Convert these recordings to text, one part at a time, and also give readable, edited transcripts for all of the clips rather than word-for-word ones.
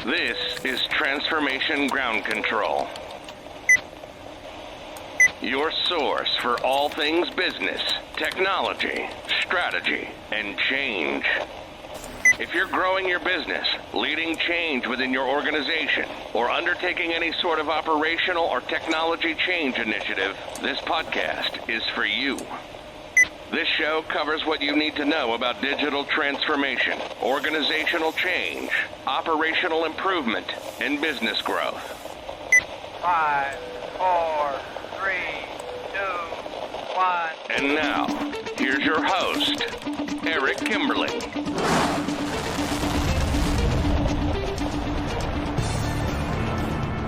This is Transformation Ground Control, your source for all things business, technology, strategy, and change. If you're growing your business, leading change within your organization, or undertaking any sort of operational or technology change initiative, this podcast is for you. This show covers what you need to know about digital transformation, organizational change, operational improvement, and business growth. 5, 4, 3, 2, 1. And now, here's your host, Eric Kimberling.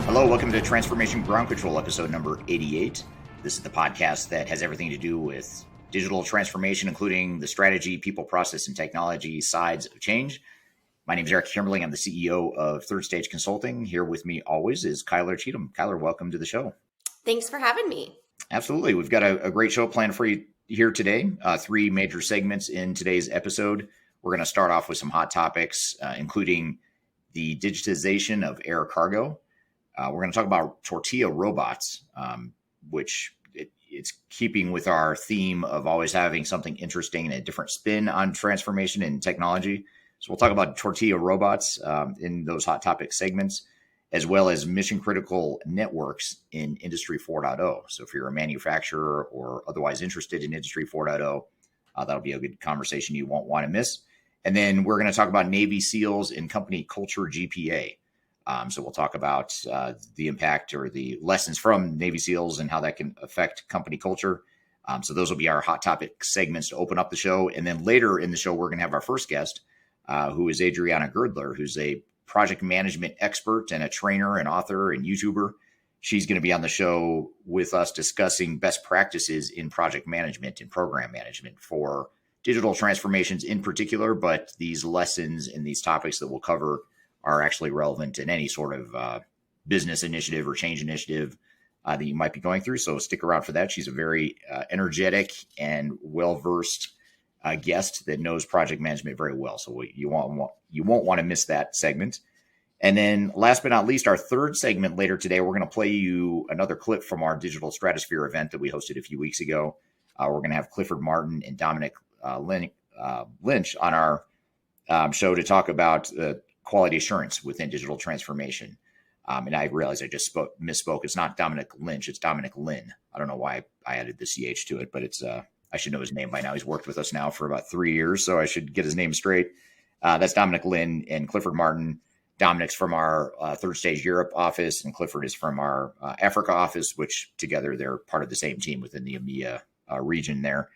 Hello, welcome to Transformation Ground Control, episode number 88. This is the podcast that has everything to do with digital transformation, including the strategy, people, process, and technology sides of change. My name is Eric Kimberling. I'm the CEO of Third Stage Consulting. Here with me always is Cheatham. Kyler, welcome to the show. Thanks for having me. Absolutely. We've got a great show planned for you here today. Three major segments in today's episode. We're going to start off with some hot topics, including the digitization of air cargo. We're going to talk about Tortilla robots, which it's keeping with our theme of always having something interesting and a different spin on transformation and technology. So we'll talk about Tortilla robots in those hot topic segments, as well as mission critical networks in Industry 4.0. So if you're a manufacturer or otherwise interested in Industry 4.0, that'll be a good conversation you won't want to miss. And then we're going to talk about Navy SEALs and company culture GPA. So we'll talk about the impact or the lessons from Navy SEALs and how that can affect company culture. So those will be our hot topic segments to open up the show. And then later in the show, we're going to have our first guest, who is Adriana Girdler, who's a project management expert and a trainer and author and YouTuber. She's going to be on the show with us discussing best practices in project management and program management for digital transformations in particular, but these lessons and these topics that we'll cover are actually relevant in any sort of business initiative or change initiative that you might be going through. So stick around for that. She's a very energetic and well-versed guest that knows project management very well. So you won't want to miss that segment. And then last but not least, our third segment later today, we're going to play you another clip from our Digital Stratosphere event that we hosted a few weeks ago. We're going to have Clifford Martin and Dominic Lynch on our show to talk about quality assurance within digital transformation. And I realized I just misspoke. It's not Dominic Lynch, it's Dominic Lynn. I don't know why I added the CH to it, but it's I should know his name by now. He's worked with us now for about 3 years, so I should get his name straight. That's Dominic Lynn and Clifford Martin. Dominic's from our Third Stage Europe office, and Clifford is from our Africa office, which together they're part of the same team within the EMEA region there.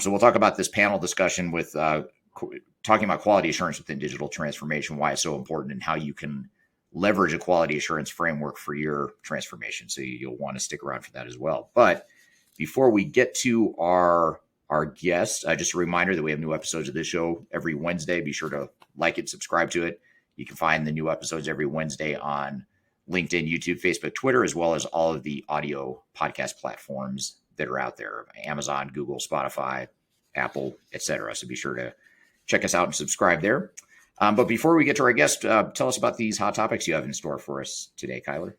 So we'll talk about this panel discussion with talking about quality assurance within digital transformation, why it's so important, and how you can leverage a quality assurance framework for your transformation. So you'll want to stick around for that as well. But before we get to our guest, just a reminder that we have new episodes of this show every Wednesday. Be sure to like it, subscribe to it. You can find the new episodes every Wednesday on LinkedIn, YouTube, Facebook, Twitter, as well as all of the audio podcast platforms that are out there: Amazon, Google, Spotify, Apple, etc. So be sure to check us out and subscribe there. But before we get to our guest, tell us about these hot topics you have in store for us today, Kyler.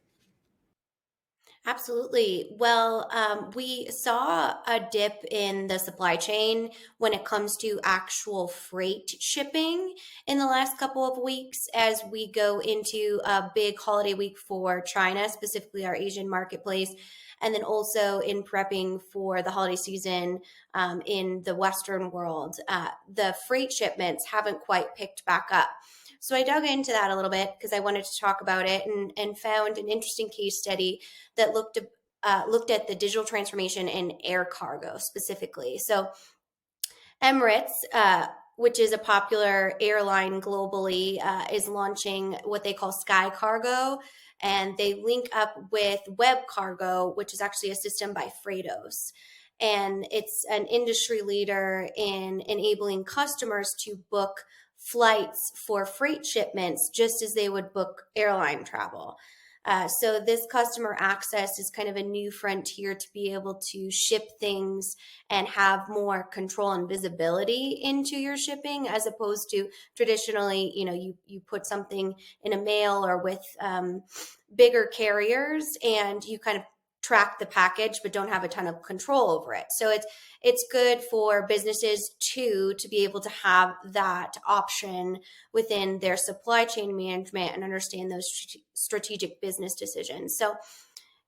Absolutely. Well, we saw a dip in the supply chain when it comes to actual freight shipping in the last couple of weeks as we go into a big holiday week for China, specifically our Asian marketplace, and then also in prepping for the holiday season in the Western world. The freight shipments haven't quite picked back up. So I dug into that a little bit because I wanted to talk about it and found an interesting case study that looked at the digital transformation in air cargo specifically. So Emirates, which is a popular airline globally, is launching what they call Sky Cargo, and they link up with Web Cargo, which is actually a system by Freightos. And it's an industry leader in enabling customers to book flights for freight shipments just as they would book airline travel. So this customer access is kind of a new frontier to be able to ship things and have more control and visibility into your shipping, as opposed to traditionally, you put something in a mail or with bigger carriers, and you kind of track the package but don't have a ton of control over it. So it's good for businesses too to be able to have that option within their supply chain management and understand those strategic business decisions. So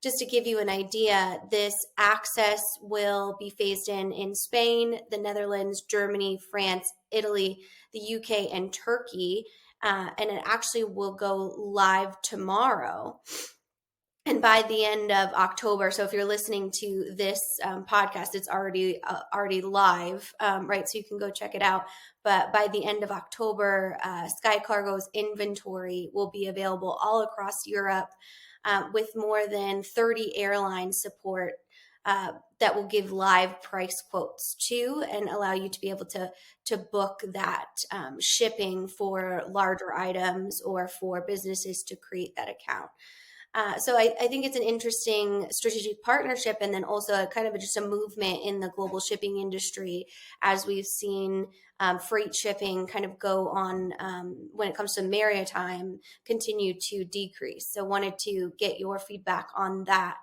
just to give you an idea, this access will be phased in Spain, the Netherlands, Germany, France, Italy, the UK, and Turkey. And it actually will go live tomorrow. And by the end of October, so if you're listening to this podcast, it's already live, right? So you can go check it out. But by the end of October, Sky Cargo's inventory will be available all across Europe, with more than 30 airline support that will give live price quotes to and allow you to be able to book that shipping for larger items or for businesses to create that account. So I think it's an interesting strategic partnership, and then also kind of just a movement in the global shipping industry, as we've seen freight shipping kind of go on, when it comes to maritime, continue to decrease. So wanted to get your feedback on that,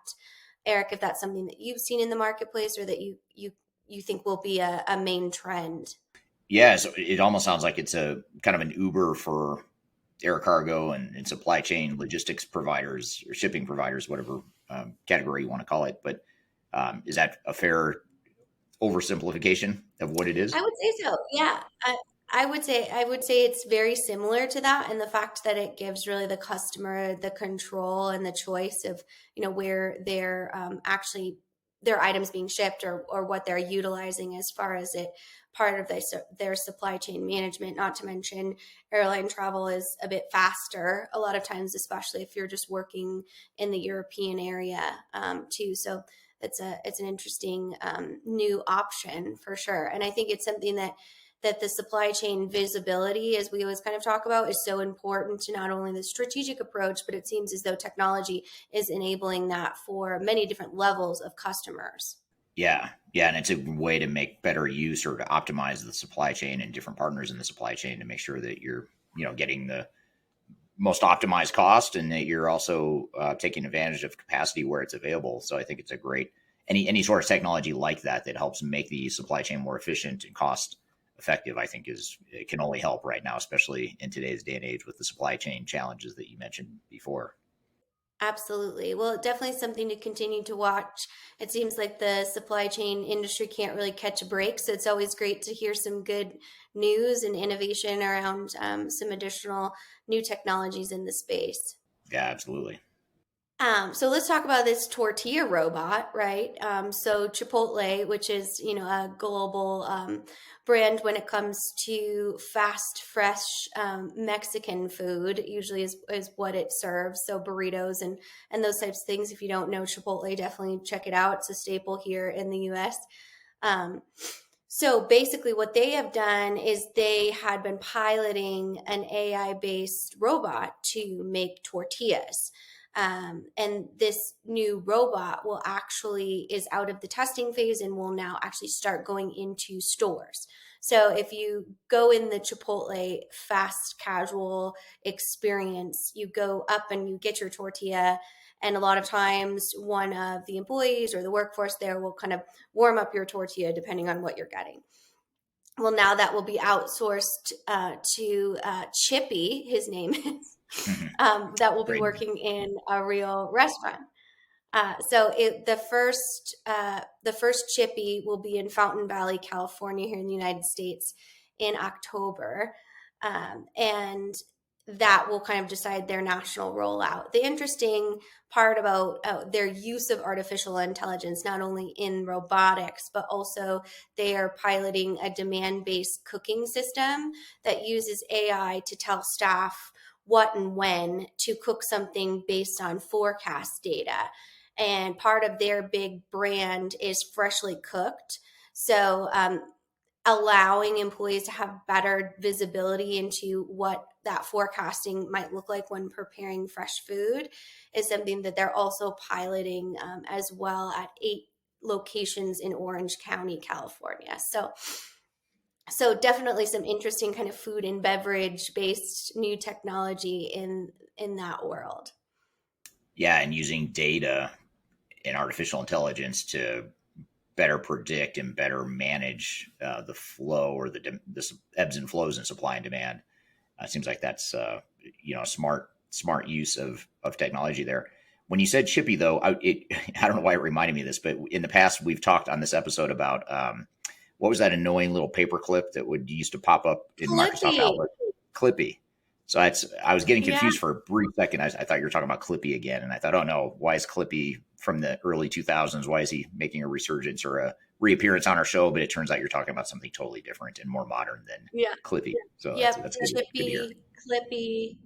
Eric, if that's something that you've seen in the marketplace or that you think will be a main trend. Yeah, so it almost sounds like it's a kind of an Uber for air cargo and supply chain logistics providers or shipping providers, whatever category you want to call it. But is that a fair oversimplification of what it is? I would say so. Yeah. I would say it's very similar to that, and the fact that it gives really the customer the control and the choice of, where they're actually their items being shipped, or what they're utilizing as far as it part of their supply chain management. Not to mention, airline travel is a bit faster a lot of times, especially if you're just working in the European area too. So it's an interesting new option for sure. And I think it's something that the supply chain visibility, as we always kind of talk about, is so important to not only the strategic approach, but it seems as though technology is enabling that for many different levels of customers. Yeah. And it's a way to make better use or to optimize the supply chain and different partners in the supply chain to make sure that you're, getting the most optimized cost, and that you're also taking advantage of capacity where it's available. So I think it's a great, any sort of technology like that helps make the supply chain more efficient and cost effective, I think it can only help right now, especially in today's day and age with the supply chain challenges that you mentioned before. Absolutely. Well, definitely something to continue to watch. It seems like the supply chain industry can't really catch a break. So it's always great to hear some good news and innovation around some additional new technologies in the space. Yeah, absolutely. So let's talk about this tortilla robot, right? So Chipotle, which is, a global brand when it comes to fast, fresh Mexican food, usually is what it serves. So burritos and those types of things. If you don't know Chipotle, definitely check it out. It's a staple here in the U.S. So basically what they have done is they had been piloting an AI-based robot to make tortillas. And this new robot is out of the testing phase and will now actually start going into stores. So if you go in the Chipotle fast casual experience, you go up and you get your tortilla, and a lot of times one of the employees or the workforce there will kind of warm up your tortilla depending on what you're getting. Well, now that will be outsourced to Chippy, his name is, that will be Great. working in a real restaurant. So the first Chippy will be in Fountain Valley, California, here in the United States in October, and that will kind of decide their national rollout. The interesting part about their use of artificial intelligence, not only in robotics, but also they are piloting a demand-based cooking system that uses AI to tell staff what and when to cook something based on forecast data. And part of their big brand is freshly cooked. So allowing employees to have better visibility into what that forecasting might look like when preparing fresh food is something that they're also piloting as well at 8 locations in Orange County, California. So definitely some interesting kind of food and beverage based new technology in that world. Yeah, and using data and artificial intelligence to better predict and better manage the flow or the ebbs and flows in supply and demand. Seems like that's a smart use of technology there. When you said chippy, though, I don't know why it reminded me of this, but in the past we've talked on this episode about what was that annoying little paper clip that would used to pop up in Microsoft Clippy. Outlook? Clippy. So I was getting Yeah. confused for a brief second. I thought you were talking about Clippy again, and I thought, oh no, why is Clippy from the early 2000s? Why is he making a resurgence or a reappearance on our show? But it turns out you're talking about something totally different and more modern than Yeah. Clippy. So Yep. that's good to hear. Clippy.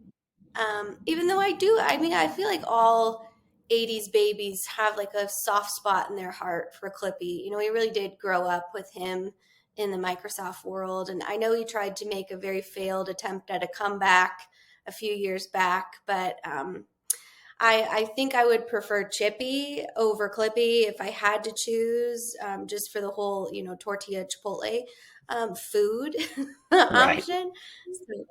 Even though I feel like all 80s babies have like a soft spot in their heart for Clippy. We really did grow up with him in the Microsoft world. And I know he tried to make a very failed attempt at a comeback a few years back, but I think I would prefer Chippy over Clippy if I had to choose, just for the whole, tortilla Chipotle food Right. option. So,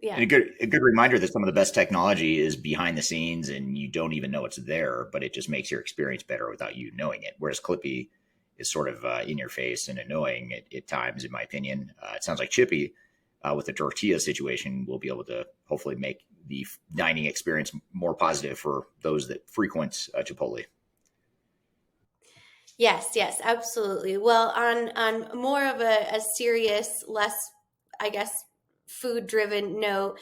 yeah. And a good reminder that some of the best technology is behind the scenes and you don't even know it's there, but it just makes your experience better without you knowing it. Whereas Clippy is sort of in your face and annoying at times, in my opinion. It sounds like Chippy, with the tortilla situation, will be able to hopefully make the dining experience more positive for those that frequent Chipotle. Yes, absolutely. Well, on more of a serious, less, I guess, food driven note,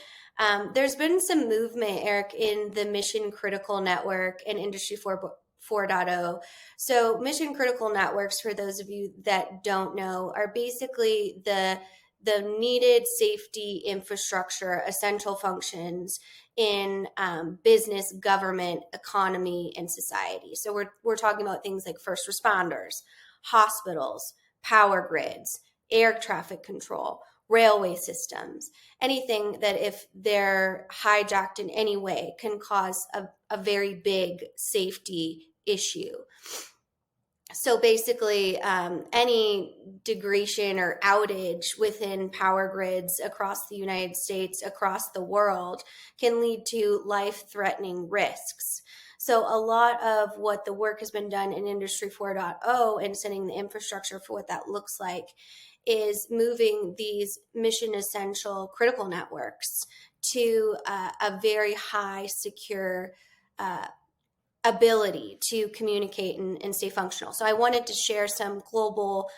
there's been some movement, Eric, in the mission critical network and Industry 4.0. So, mission critical networks, for those of you that don't know, are basically the needed safety infrastructure, essential functions in business, government, economy, and society. So we're talking about things like first responders, hospitals, power grids, air traffic control, railway systems, anything that if they're hijacked in any way can cause a very big safety issue. So basically, any degradation or outage within power grids across the United States, across the world, can lead to life-threatening risks. So a lot of what the work has been done in Industry 4.0 and setting the infrastructure for what that looks like is moving these mission essential critical networks to a very high secure ability to communicate and stay functional. So I wanted to share some global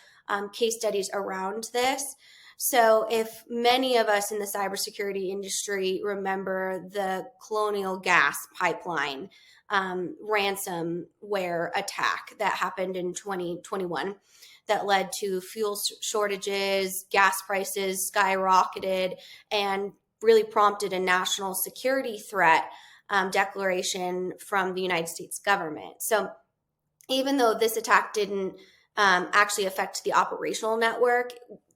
case studies around this. So if many of us in the cybersecurity industry remember the Colonial Gas pipeline ransomware attack that happened in 2021 that led to fuel shortages, gas prices skyrocketed, and really prompted a national security threat declaration from the United States government. So even though this attack didn't actually affect the operational network,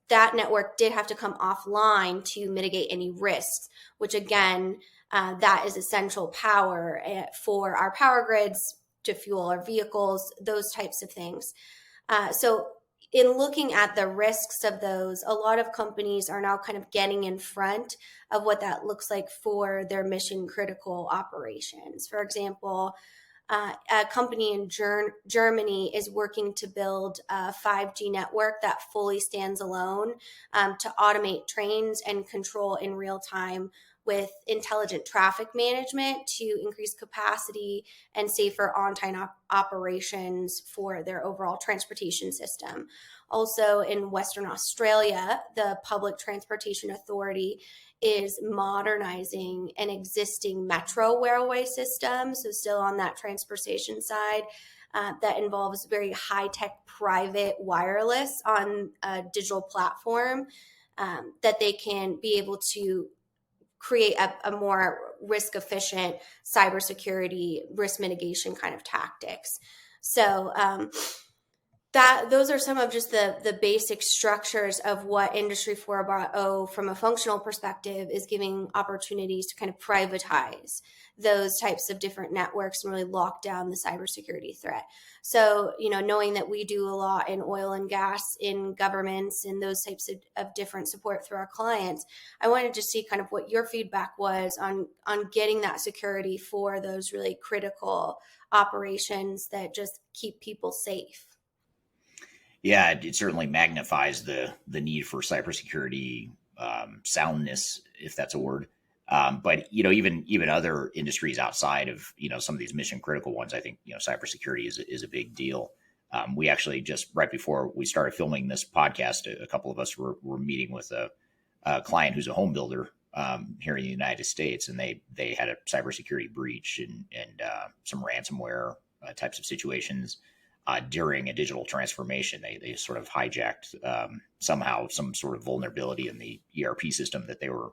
that network did have to come offline to mitigate any risks, which again, that is essential power for our power grids to fuel our vehicles, those types of things. So in looking at the risks of those, a lot of companies are now kind of getting in front of what that looks like for their mission critical operations. For example, a company in Germany is working to build a 5G network that fully stands alone to automate trains and control in real time with intelligent traffic management to increase capacity and safer on-time operations for their overall transportation system. Also in Western Australia, the Public Transportation Authority is modernizing an existing metro railway system, so still on that transportation side, that involves very high-tech private wireless on a digital platform that they can be able to create a more risk-efficient cybersecurity risk mitigation kind of tactics. So those are some of just the basic structures of what Industry 4.0 from a functional perspective is giving opportunities to kind of privatize those types of different networks and really lock down the cybersecurity threat. So, knowing that we do a lot in oil and gas, in governments, and those types of different support through our clients, I wanted to see kind of what your feedback was on getting that security for those really critical operations that just keep people safe. Yeah, it certainly magnifies the need for cybersecurity soundness, if that's a word. But even other industries outside of some of these mission critical ones, I think cybersecurity is a big deal. We actually just right before we started filming this podcast, a couple of us were meeting with a client who's a home builder here in the United States, and they had a cybersecurity breach and some ransomware types of situations. During a digital transformation, they sort of hijacked somehow some sort of vulnerability in the ERP system that they were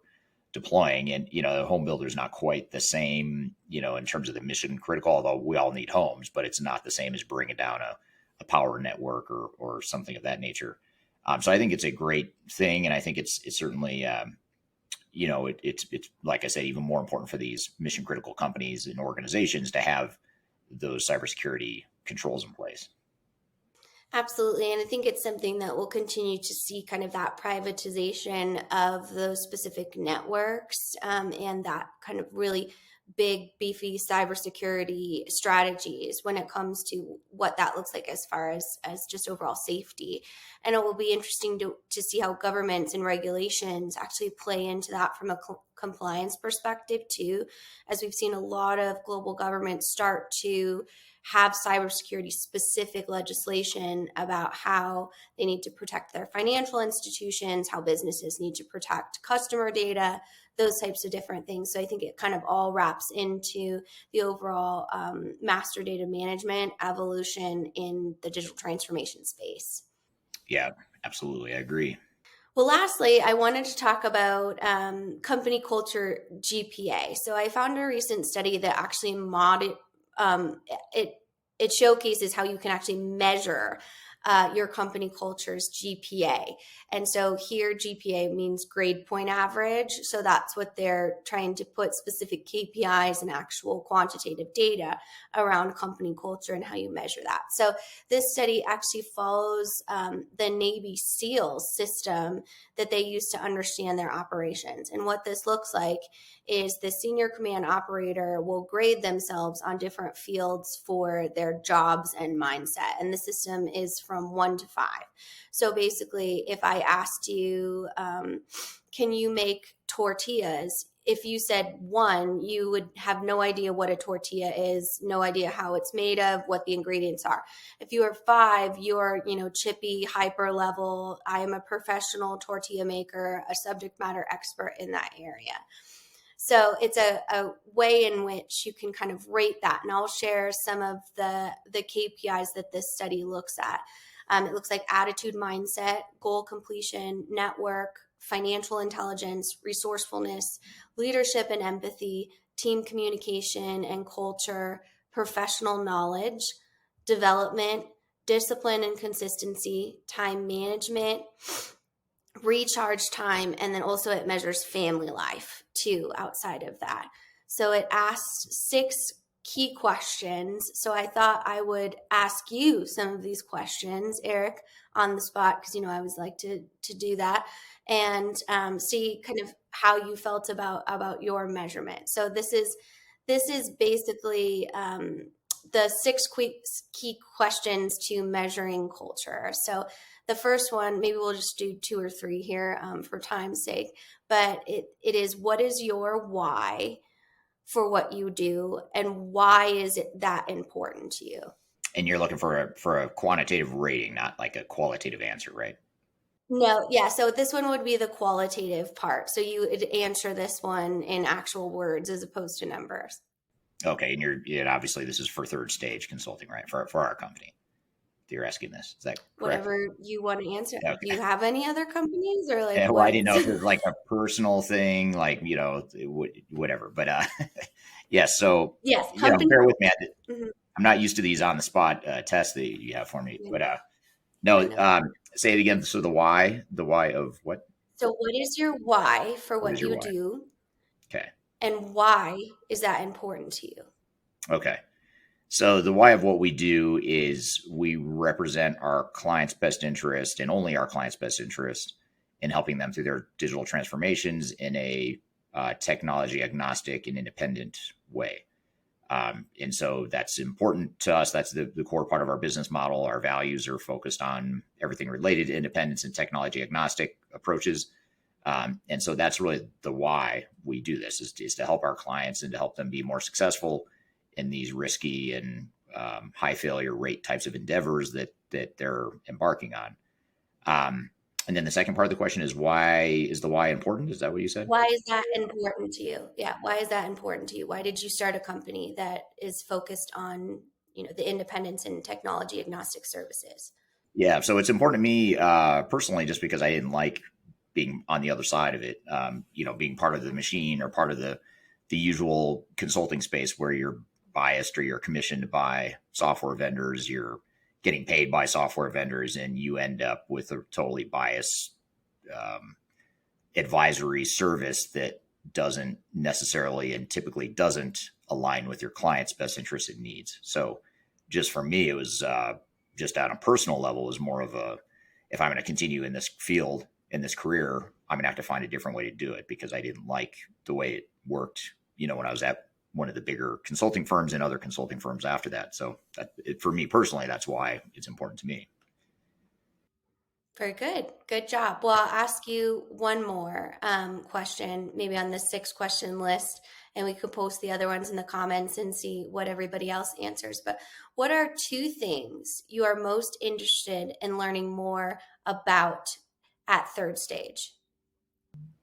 deploying. And, the home builder is not quite the same, in terms of the mission critical, although we all need homes, but it's not the same as bringing down a power network or something of that nature. So I think it's a great thing. And I think it's certainly, it's like I said, even more important for these mission critical companies and organizations to have those cybersecurity controls in place. Absolutely. And I think it's something that we'll continue to see kind of that privatization of those specific networks and that kind of really big, beefy cybersecurity strategies when it comes to what that looks like as far as just overall safety. And it will be interesting to see how governments and regulations actually play into that from a compliance perspective too, as we've seen a lot of global governments start to have cybersecurity specific legislation about how they need to protect their financial institutions, how businesses need to protect customer data, those types of different things. So I think it kind of all wraps into the overall master data management evolution in the digital transformation space. Yeah, absolutely. I agree. Well, lastly, I wanted to talk about company culture GPA. So I found a recent study that actually it showcases how you can actually measure your company culture's GPA. And so here GPA means grade point average. So that's what they're trying to put specific KPIs and actual quantitative data around company culture and how you measure that. So this study actually follows the Navy SEALs system that they use to understand their operations. And what this looks like is the senior command operator will grade themselves on different fields for their jobs and mindset. And the system is from 1 to 5. So basically, if I asked you, can you make tortillas? If you said 1, you would have no idea what a tortilla is, no idea how it's made of, what the ingredients are. If you are 5, you're, chippy, hyper level. I am a professional tortilla maker, a subject matter expert in that area. So it's a way in which you can kind of rate that. And I'll share some of the KPIs that this study looks at. It looks like attitude, mindset, goal completion, network, financial intelligence, resourcefulness, leadership and empathy, team communication and culture, professional knowledge, development, discipline and consistency, time management, recharge time, and then also it measures family life too outside of that. So it asks 6 key questions. So I thought I would ask you some of these questions, Eric, on the spot, because I always like to do that, and see kind of how you felt about your measurement. So this is basically the 6 key questions to measuring culture. So the first one, maybe we'll just do 2 or 3 here for time's sake, but it is, what is your why for what you do, and why is it that important to you? And you're looking for a quantitative rating, not like a qualitative answer, right? No, yeah. So this one would be the qualitative part. So you would answer this one in actual words as opposed to numbers. Okay, and obviously this is for third stage consulting, right? For our company. You're asking this. Is that correct? Whatever you want to answer. Okay. Do you have any other companies, or like? Yeah, well, I didn't know if it was like a personal thing, like whatever. But yeah. So yes, bear with me. I'm not used to these on the spot tests that you have for me. Yeah. But No, I know. say it again. So the why of what? So what is your why for What what is your you why? do, Okay. and why is that important to you? Okay. So the why of what we do is we represent our client's best interest and only our client's best interest in helping them through their digital transformations in a technology agnostic and independent way. And so that's important to us. That's the core part of our business model. Our values are focused on everything related to independence and technology agnostic approaches. And so that's really the why we do this is to help our clients and to help them be more successful in these risky and high failure rate types of endeavors that they're embarking on. And then the second part of the question is why important? Is that what you said? Why is that important to you? Yeah, why is that important to you? Why did you start a company that is focused on, the independence and technology agnostic services? Yeah, so it's important to me personally, just because I didn't like being on the other side of it. Being part of the machine or part of the usual consulting space where you're biased or you're commissioned by software vendors, you're getting paid by software vendors, and you end up with a totally biased advisory service that doesn't necessarily and typically doesn't align with your client's best interest and needs. So just for me, it was just on a personal level, it was more of if I'm going to continue in this field, in this career, I'm going to have to find a different way to do it because I didn't like the way it worked, when I was at one of the bigger consulting firms and other consulting firms after that. So for me personally, that's why it's important to me. Very good. Good job. Well, I'll ask you one more question, maybe on the 6-question list, and we could post the other ones in the comments and see what everybody else answers. But what are 2 things you are most interested in learning more about at Third Stage?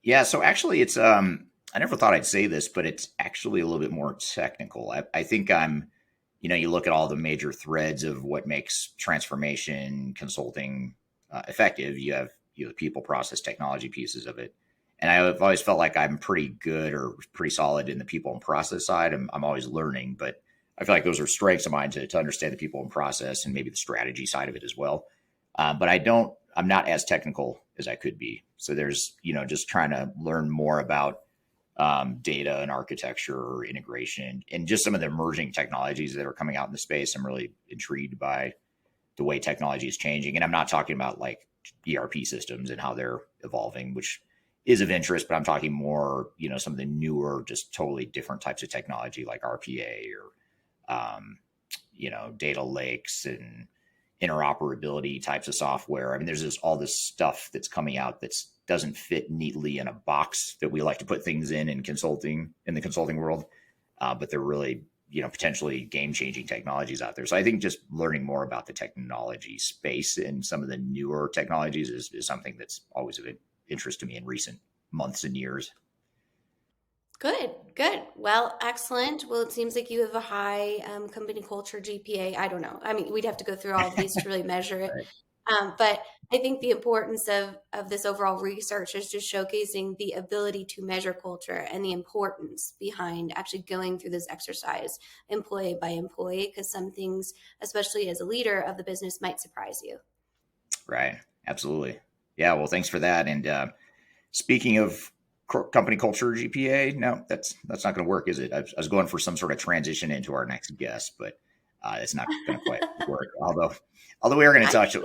Yeah. So actually it's, I never thought I'd say this, but it's actually a little bit more technical. I think you look at all the major threads of what makes transformation consulting effective. You have the people, process, technology pieces of it. And I've always felt like I'm pretty good or pretty solid in the people and process side. I'm always learning, but I feel like those are strengths of mine to understand the people and process and maybe the strategy side of it as well. But I'm not as technical as I could be. So there's, just trying to learn more about data and architecture or integration and just some of the emerging technologies that are coming out in the space. I'm really intrigued by the way technology is changing. And I'm not talking about like ERP systems and how they're evolving, which is of interest, but I'm talking more, some of the newer, just totally different types of technology like RPA or, data lakes and interoperability types of software. I mean, there's all this stuff that's coming out that doesn't fit neatly in a box that we like to put things in the consulting world. But they're really, potentially game-changing technologies out there. So I think just learning more about the technology space and some of the newer technologies is something that's always of interest to me in recent months and years. Good. Well, excellent. Well, it seems like you have a high company culture GPA. I don't know. I mean, we'd have to go through all of these to really measure it. Right. But I think the importance of this overall research is just showcasing the ability to measure culture and the importance behind actually going through this exercise employee by employee, because some things, especially as a leader of the business, might surprise you. Right. Absolutely. Yeah. Well, thanks for that. And speaking of company culture GPA, no, that's not going to work, is it? I was going for some sort of transition into our next guest, but it's not going to quite work. Although we are going to touch,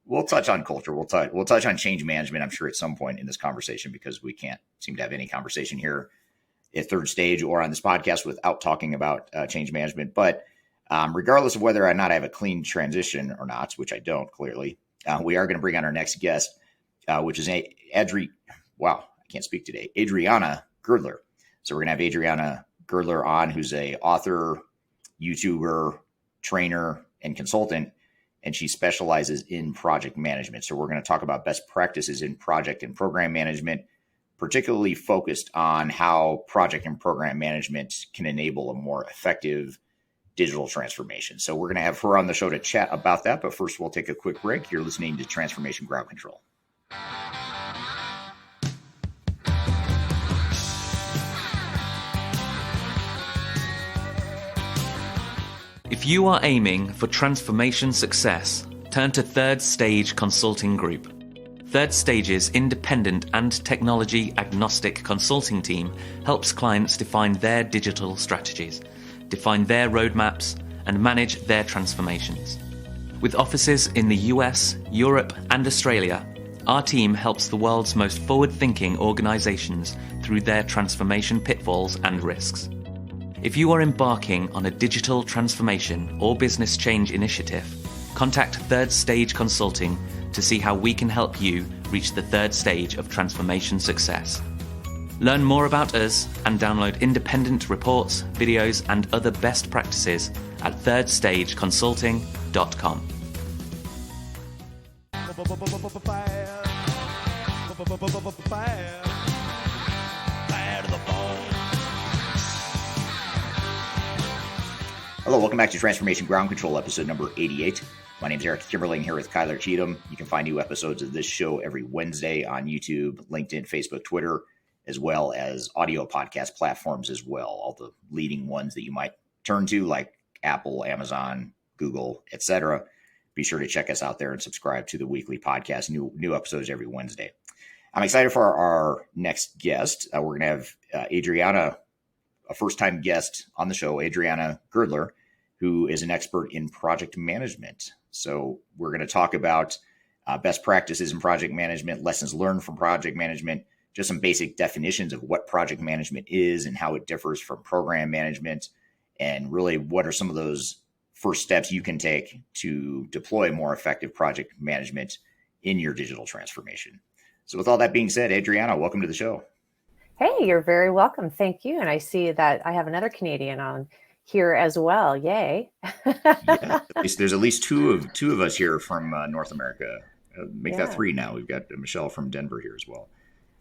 we'll touch on culture. We'll touch on change management, I'm sure, at some point in this conversation, because we can't seem to have any conversation here at Third Stage or on this podcast without talking about change management. But regardless of whether or not I have a clean transition or not, which I don't, clearly, we are going to bring on our next guest, which is Adriana Girdler. So we're going to have Adriana Girdler on, who's a author, YouTuber, trainer, and consultant, and she specializes in project management. So we're going to talk about best practices in project and program management, particularly focused on how project and program management can enable a more effective digital transformation. So we're going to have her on the show to chat about that. But first, we'll take a quick break. You're listening to Transformation Ground Control. If you are aiming for transformation success, turn to Third Stage Consulting Group. Third Stage's independent and technology-agnostic consulting team helps clients define their digital strategies, define their roadmaps, and manage their transformations. With offices in the US, Europe, and Australia, our team helps the world's most forward-thinking organizations through their transformation pitfalls and risks. If you are embarking on a digital transformation or business change initiative, contact Third Stage Consulting to see how we can help you reach the third stage of transformation success. Learn more about us and download independent reports, videos, and other best practices at thirdstageconsulting.com. Hello, welcome back to Transformation Ground Control, episode number 88. My name is Eric Kimberling here with Kyler Cheatham. You can find new episodes of this show every Wednesday on YouTube, LinkedIn, Facebook, Twitter, as well as audio podcast platforms as well. All the leading ones that you might turn to, like Apple, Amazon, Google, etc. Be sure to check us out there and subscribe to the weekly podcast. New episodes every Wednesday. I'm excited for our next guest. We're going to have Adriana, a first-time guest on the show, Adriana Girdler, who is an expert in project management. So we're going to talk about best practices in project management, lessons learned from project management, just some basic definitions of what project management is and how it differs from program management, and really what are some of those first steps you can take to deploy more effective project management in your digital transformation. So with all that being said, Adriana, welcome to the show. Hey, you're very welcome. Thank you. And I see that I have another Canadian on here as well. Yay. Yeah, there's at least two of us here from North America. Make that three now. We've got Michelle from Denver here as well.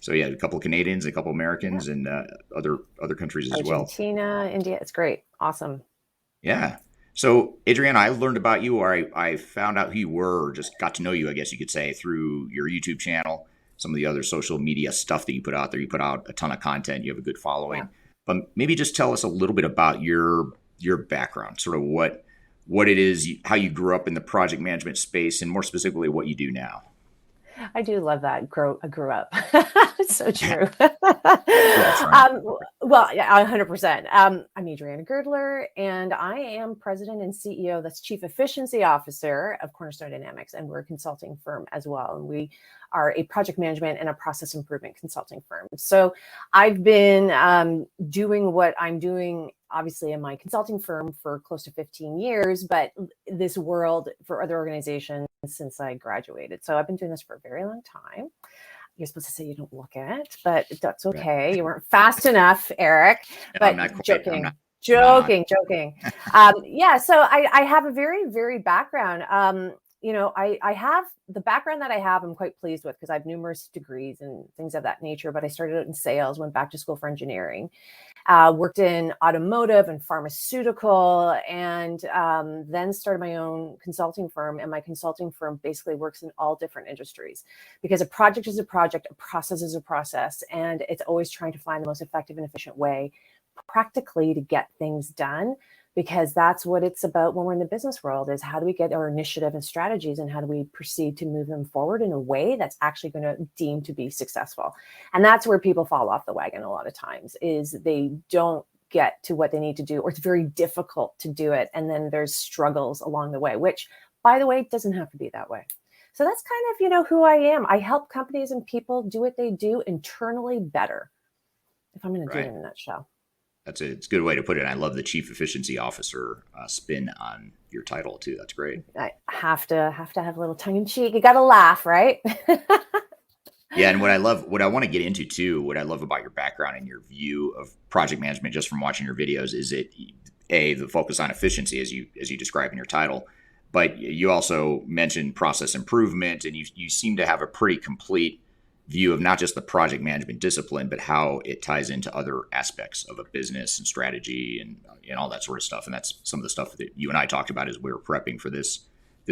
So yeah, a couple of Canadians, a couple of Americans, and other countries as well. Argentina, India. It's great. Awesome. Yeah. So Adriana, I learned about you, or I found out who you were, or just got to know you, I guess you could say, through your YouTube channel, some of the other social media stuff that you put out there. You put out a ton of content. You have a good following. Yeah. But maybe just tell us a little bit about your background, sort of what it is, how you grew up in the project management space, and more specifically, what you do now. I do love that. I grew up. It's so true. Well, yeah, 100%. I'm Adriana Girdler, and I am president and CEO, that's Chief Efficiency Officer of Cornerstone Dynamics, and we're a consulting firm as well. And we are a project management and a process improvement consulting firm. So I've been doing what I'm doing, obviously, in my consulting firm for close to 15 years, but this world for other organizations since I graduated. So I've been doing this for a very long time. You're supposed to say you don't look it, but that's okay. You weren't fast enough, Eric. No, but joking. Yeah. So I have a very, very background. I have the background that I have, I'm quite pleased with because I have numerous degrees and things of that nature, but I started out in sales, went back to school for engineering, worked in automotive and pharmaceutical, and then started my own consulting firm. And my consulting firm basically works in all different industries because a project is a project, a process is a process, and it's always trying to find the most effective and efficient way practically to get things done. Because that's what it's about when we're in the business world, is how do we get our initiative and strategies and how do we proceed to move them forward in a way that's actually going to deem to be successful. And that's where people fall off the wagon a lot of times, is they don't get to what they need to do, or it's very difficult to do it. And then there's struggles along the way, which, by the way, doesn't have to be that way. So that's kind of, who I am. I help companies and people do what they do internally better, if I'm going to do it in a nutshell. It's a good way to put it. I love the Chief Efficiency Officer spin on your title too. That's great. I have to have a little tongue in cheek. You got to laugh, right? Yeah, and what I want to get into too, what I love about your background and your view of project management, just from watching your videos, is the focus on efficiency, as you describe in your title, but you also mentioned process improvement, and you seem to have a pretty complete view of not just the project management discipline, but how it ties into other aspects of a business and strategy and all that sort of stuff. And that's some of the stuff that you and I talked about as we were prepping for this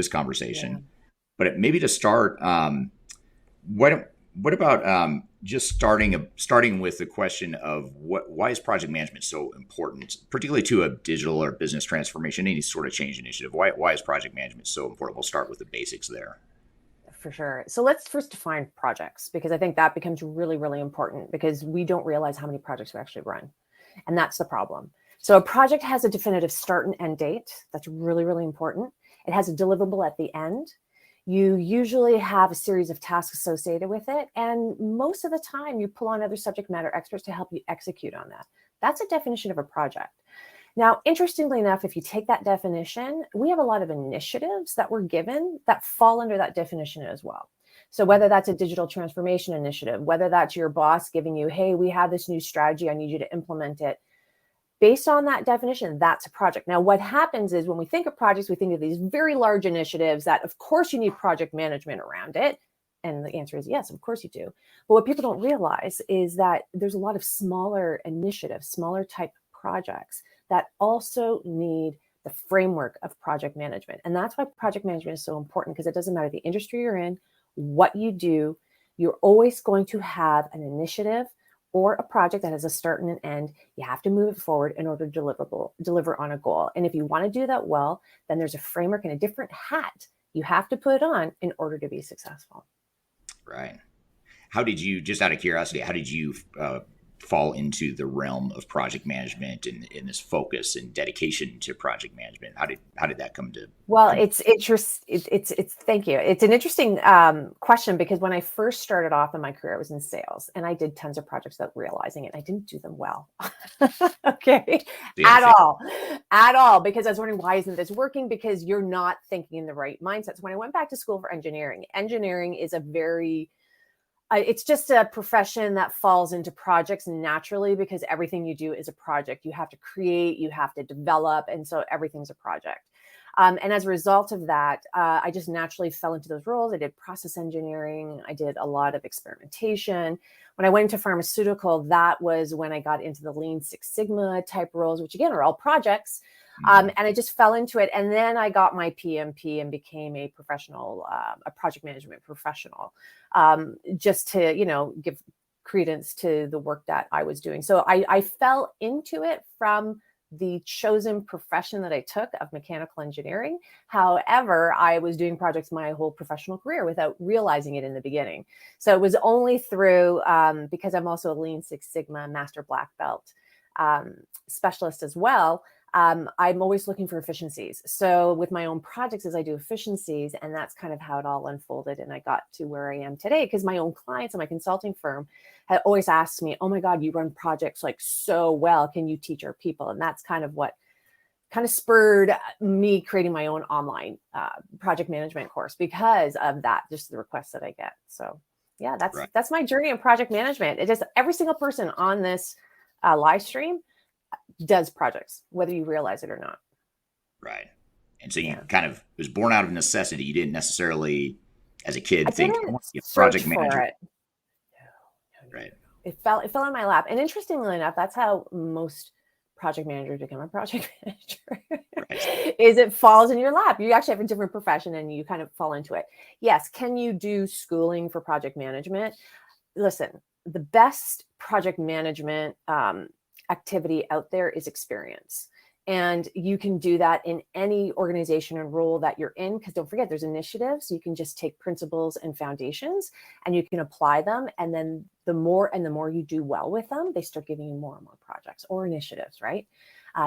conversation. Yeah. But maybe to start, what about just starting with the question of why is project management so important, particularly to a digital or business transformation, any sort of change initiative? Why is project management so important? We'll start with the basics there. For sure. So let's first define projects, because I think that becomes really, really important, because we don't realize how many projects we actually run. And that's the problem. So a project has a definitive start and end date. That's really, really important. It has a deliverable at the end. You usually have a series of tasks associated with it. And most of the time you pull on other subject matter experts to help you execute on that. That's a definition of a project. Now, interestingly enough, if you take that definition, we have a lot of initiatives that we're given that fall under that definition as well. So whether that's a digital transformation initiative, whether that's your boss giving you, hey, we have this new strategy, I need you to implement it. Based on that definition, that's a project. Now, what happens is when we think of projects, we think of these very large initiatives that, of course, you need project management around it. And the answer is yes, of course you do. But what people don't realize is that there's a lot of smaller initiatives, smaller type projects that also need the framework of project management. And that's why project management is so important, because it doesn't matter the industry you're in, what you do, you're always going to have an initiative or a project that has a start and an end. You have to move it forward in order to deliver on a goal. And if you want to do that well, then there's a framework and a different hat you have to put on in order to be successful. Right. How did you, just out of curiosity, how did you fall into the realm of project management and this focus and dedication to project management? How did that come to? Well, it's thank you. It's an interesting question, because when I first started off in my career, I was in sales and I did tons of projects without realizing it. I didn't do them well. Okay. At all. Because I was wondering, why isn't this working? Because you're not thinking in the right mindset. So when I went back to school for engineering is a very it's just a profession that falls into projects naturally, because everything you do is a project. You have to create, you have to develop, and so everything's a project. And as a result of that, I just naturally fell into those roles. I did process engineering. I did a lot of experimentation. When I went into pharmaceutical, that was when I got into the Lean Six Sigma type roles, which again are all projects. And I just fell into it. And then I got my PMP and became a professional, a project management professional, just to, give credence to the work that I was doing. So I fell into it from the chosen profession that I took of mechanical engineering. However, I was doing projects my whole professional career without realizing it in the beginning. So it was only through, because I'm also a Lean Six Sigma Master Black Belt specialist as well, I'm always looking for efficiencies. So with my own projects, as I do efficiencies, and that's kind of how it all unfolded. And I got to where I am today, because my own clients and my consulting firm had always asked me, oh my God, you run projects like so well. Can you teach our people? And that's kind of what kind of spurred me creating my own online project management course, because of that, just the requests that I get. So yeah, that's my journey in project management. It just, every single person on this live stream does projects, whether you realize it or not. Right. And so you kind of, it was born out of necessity. You didn't necessarily, as a kid, think, I want to be a project manager. Right. It fell in my lap. And interestingly enough, that's how most project managers become a project manager. Right. Is it falls in your lap. You actually have a different profession and you kind of fall into it. Yes. Can you do schooling for project management? Listen, the best project management activity out there is experience. And you can do that in any organization and role that you're in, because don't forget, there's initiatives. You can just take principles and foundations and you can apply them. And then the more you do well with them, they start giving you more and more projects or initiatives, right?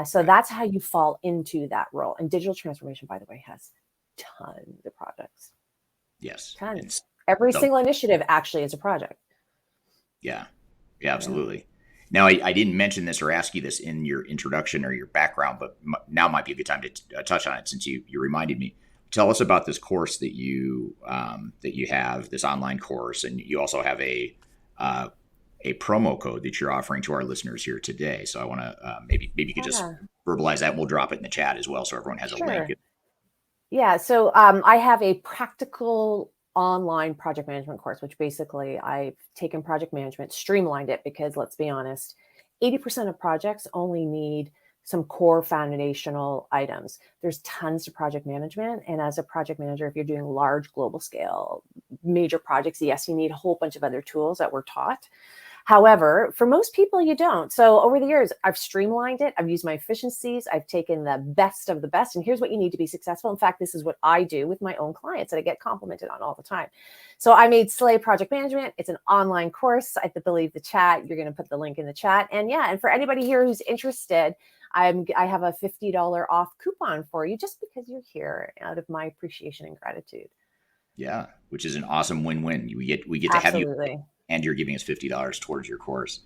So that's how you fall into that role. And digital transformation, by the way, has tons of projects. Yes. Tons. Every single initiative actually is a project. Yeah. Yeah, absolutely. Yeah. Now, I didn't mention this or ask you this in your introduction or your background, but now might be a good time to touch on it since you reminded me. Tell us about this course that you have, this online course, and you also have a promo code that you're offering to our listeners here today. So I want to maybe you could just verbalize that. And we'll drop it in the chat as well, so everyone has a link. Yeah. So I have a practical online project management course, which basically I've taken project management, streamlined it, because let's be honest, 80% of projects only need some core foundational items. There's tons to project management. And as a project manager, if you're doing large global scale, major projects, yes, you need a whole bunch of other tools that we're taught. However, for most people, you don't. So over the years, I've streamlined it. I've used my efficiencies. I've taken the best of the best. And here's what you need to be successful. In fact, this is what I do with my own clients that I get complimented on all the time. So I made Slay Project Management. It's an online course. I believe the chat, you're going to put the link in the chat. And yeah, and for anybody here who's interested, I have a $50 off coupon for you just because you're here, out of my appreciation and gratitude. Yeah, which is an awesome win-win. We get to Absolutely. have you, and you're giving us $50 towards your course.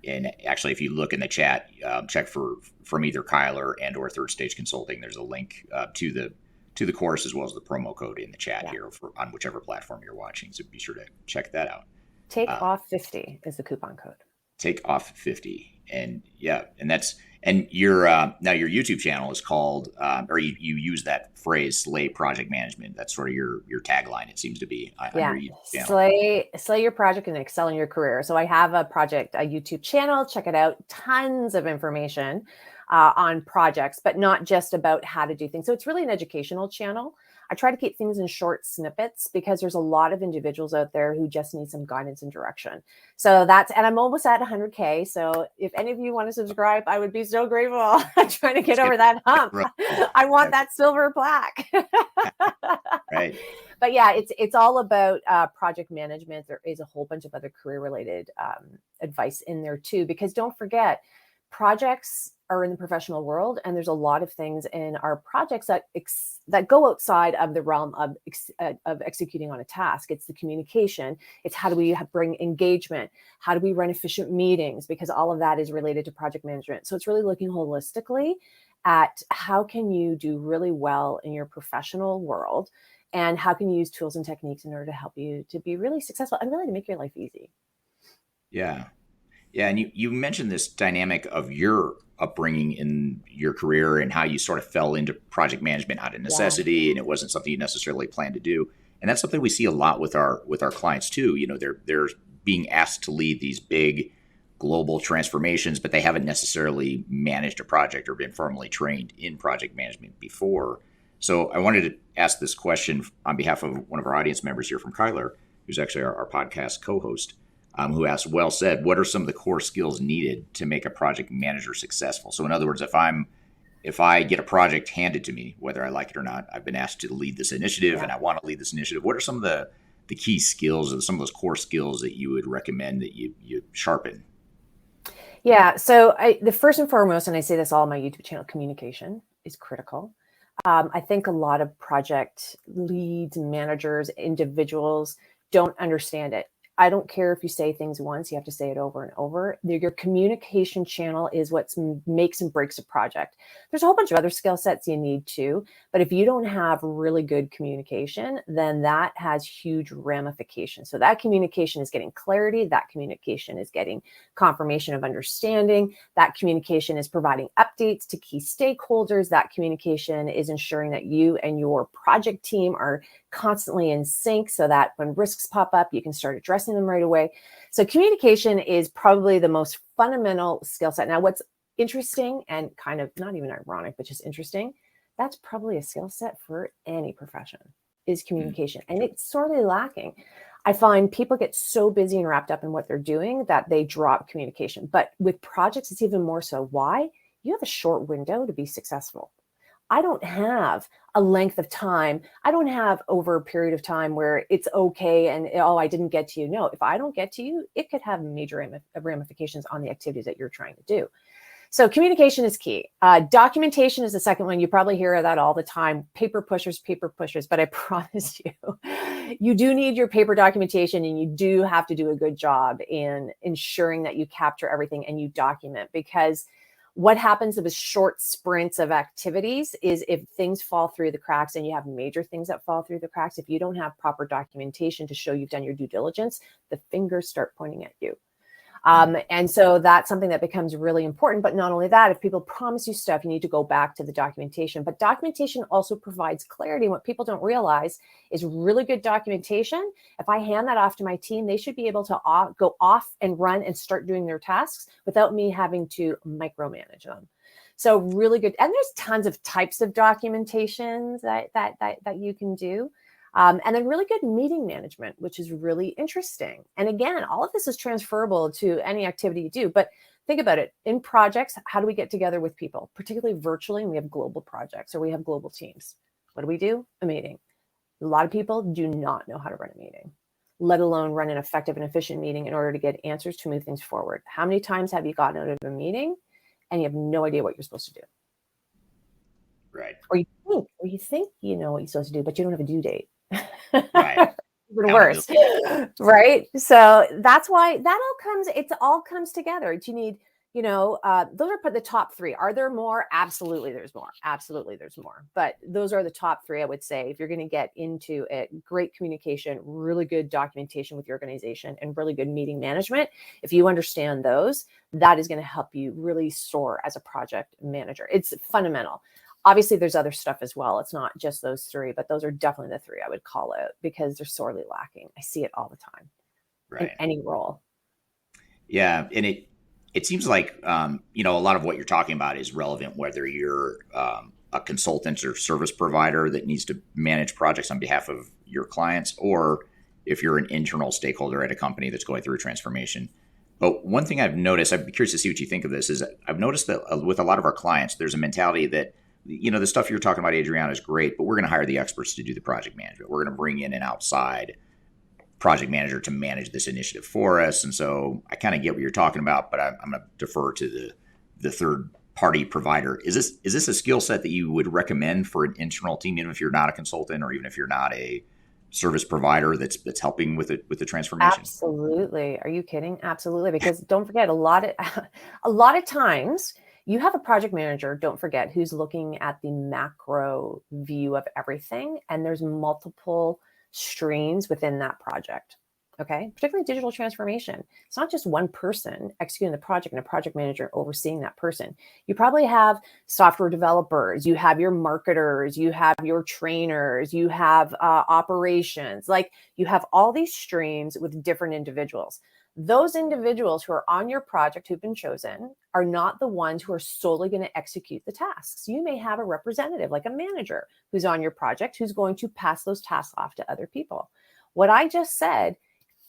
And actually, if you look in the chat, check from either Kyler and or Third Stage Consulting. There's a link to the course as well as the promo code in the chat here on whichever platform you're watching. So be sure to check that out. Take off 50 is the coupon code. Take off 50, and your now your YouTube channel is called, or you use that phrase, Slay Project Management. That's sort of your tagline. It seems to be on your YouTube channel. Slay your project and excel in your career. So I have a YouTube channel. Check it out. Tons of information on projects, but not just about how to do things. So it's really an educational channel. I try to keep things in short snippets because there's a lot of individuals out there who just need some guidance and direction. So and I'm almost at 100K. So if any of you want to subscribe, I would be so grateful. I'm trying to get over that hump. I want that silver plaque. Right. But yeah, it's all about project management. There is a whole bunch of other career related advice in there too, because don't forget, projects are in the professional world, and there's a lot of things in our projects that go outside of the realm of executing on a task. It's the communication. It's how do we bring engagement? How do we run efficient meetings? Because all of that is related to project management. So it's really looking holistically at how can you do really well in your professional world, and how can you use tools and techniques in order to help you to be really successful and really to make your life easy. Yeah. Yeah. And you mentioned this dynamic of your upbringing in your career and how you sort of fell into project management out of necessity, and it wasn't something you necessarily planned to do. And that's something we see a lot with our clients too. You know, they're being asked to lead these big global transformations, but they haven't necessarily managed a project or been formally trained in project management before. So I wanted to ask this question on behalf of one of our audience members here from Kyler, who's actually our podcast co-host, who asked, well said, what are some of the core skills needed to make a project manager successful? So in other words, if I get a project handed to me, whether I like it or not, I've been asked to lead this initiative and I want to lead this initiative. What are some of the key skills or some of those core skills that you would recommend that you sharpen? Yeah. So the first and foremost, and I say this all on my YouTube channel, communication is critical. I think a lot of project leads, managers, individuals don't understand it. I don't care if you say things once, you have to say it over and over. Your communication channel is what makes and breaks a project. There's a whole bunch of other skill sets you need too, but if you don't have really good communication, then that has huge ramifications. So that communication is getting clarity, that communication is getting confirmation of understanding, that communication is providing updates to key stakeholders, that communication is ensuring that you and your project team are constantly in sync so that when risks pop up, you can start addressing them right away. So communication is probably the most fundamental skill set. Now, what's interesting and kind of not even ironic, but just interesting, that's probably a skill set for any profession is communication. And it's sorely lacking. I find people get so busy and wrapped up in what they're doing that they drop communication. But with projects, it's even more so. Why? You have a short window to be successful. I don't have a length of time. I don't have over a period of time where it's okay and, oh, I didn't get to you. No, if I don't get to you, it could have major ramifications on the activities that you're trying to do. So communication is key. Documentation is the second one. You probably hear that all the time. Paper pushers, but I promise you, you do need your paper documentation, and you do have to do a good job in ensuring that you capture everything and you document, because what happens with short sprints of activities is if things fall through the cracks, and you have major things that fall through the cracks, if you don't have proper documentation to show you've done your due diligence, the fingers start pointing at you. And so that's something that becomes really important. But not only that, if people promise you stuff, you need to go back to the documentation. But documentation also provides clarity. What people don't realize is really good documentation. If I hand that off to my team, they should be able to go off and run and start doing their tasks without me having to micromanage them. So really good. And there's tons of types of documentations that you can do. And then really good meeting management, which is really interesting. And again, all of this is transferable to any activity you do. But think about it. In projects, how do we get together with people, particularly virtually? And we have global projects or we have global teams. What do we do? A meeting. A lot of people do not know how to run a meeting, let alone run an effective and efficient meeting in order to get answers to move things forward. How many times have you gotten out of a meeting and you have no idea what you're supposed to do? Right. Or you think you know what you're supposed to do, but you don't have a due date. Right. Even worse. Right. So that's why it all comes together. You need, those are the top three. Are there more? Absolutely. There's more. Absolutely. There's more. But those are the top three, I would say, if you're going to get into it. Great communication, really good documentation with your organization, and really good meeting management. If you understand those, that is going to help you really soar as a project manager. It's fundamental. Obviously, there's other stuff as well. It's not just those three, but those are definitely the three I would call out because they're sorely lacking. I see it all the time in any role. Yeah. And it seems like, a lot of what you're talking about is relevant, whether you're a consultant or service provider that needs to manage projects on behalf of your clients, or if you're an internal stakeholder at a company that's going through a transformation. But one thing I've noticed, I'd be curious to see what you think of this, is I've noticed that with a lot of our clients, there's a mentality that, the stuff you're talking about, Adriana, is great, but we're going to hire the experts to do the project management. We're going to bring in an outside project manager to manage this initiative for us. And so I kind of get what you're talking about, but I'm going to defer to the third party provider. Is this a skill set that you would recommend for an internal team, even if you're not a consultant or even if you're not a service provider that's helping with the transformation? Absolutely. Are you kidding? Absolutely. Because don't forget, a lot of times you have a project manager, don't forget, who's looking at the macro view of everything. And there's multiple streams within that project. Okay. Particularly digital transformation. It's not just one person executing the project and a project manager overseeing that person. You probably have software developers, you have your marketers, you have your trainers, you have operations, like you have all these streams with different individuals. Those individuals who are on your project who've been chosen are not the ones who are solely going to execute the tasks. You may have a representative, like a manager, who's on your project, who's going to pass those tasks off to other people. What I just said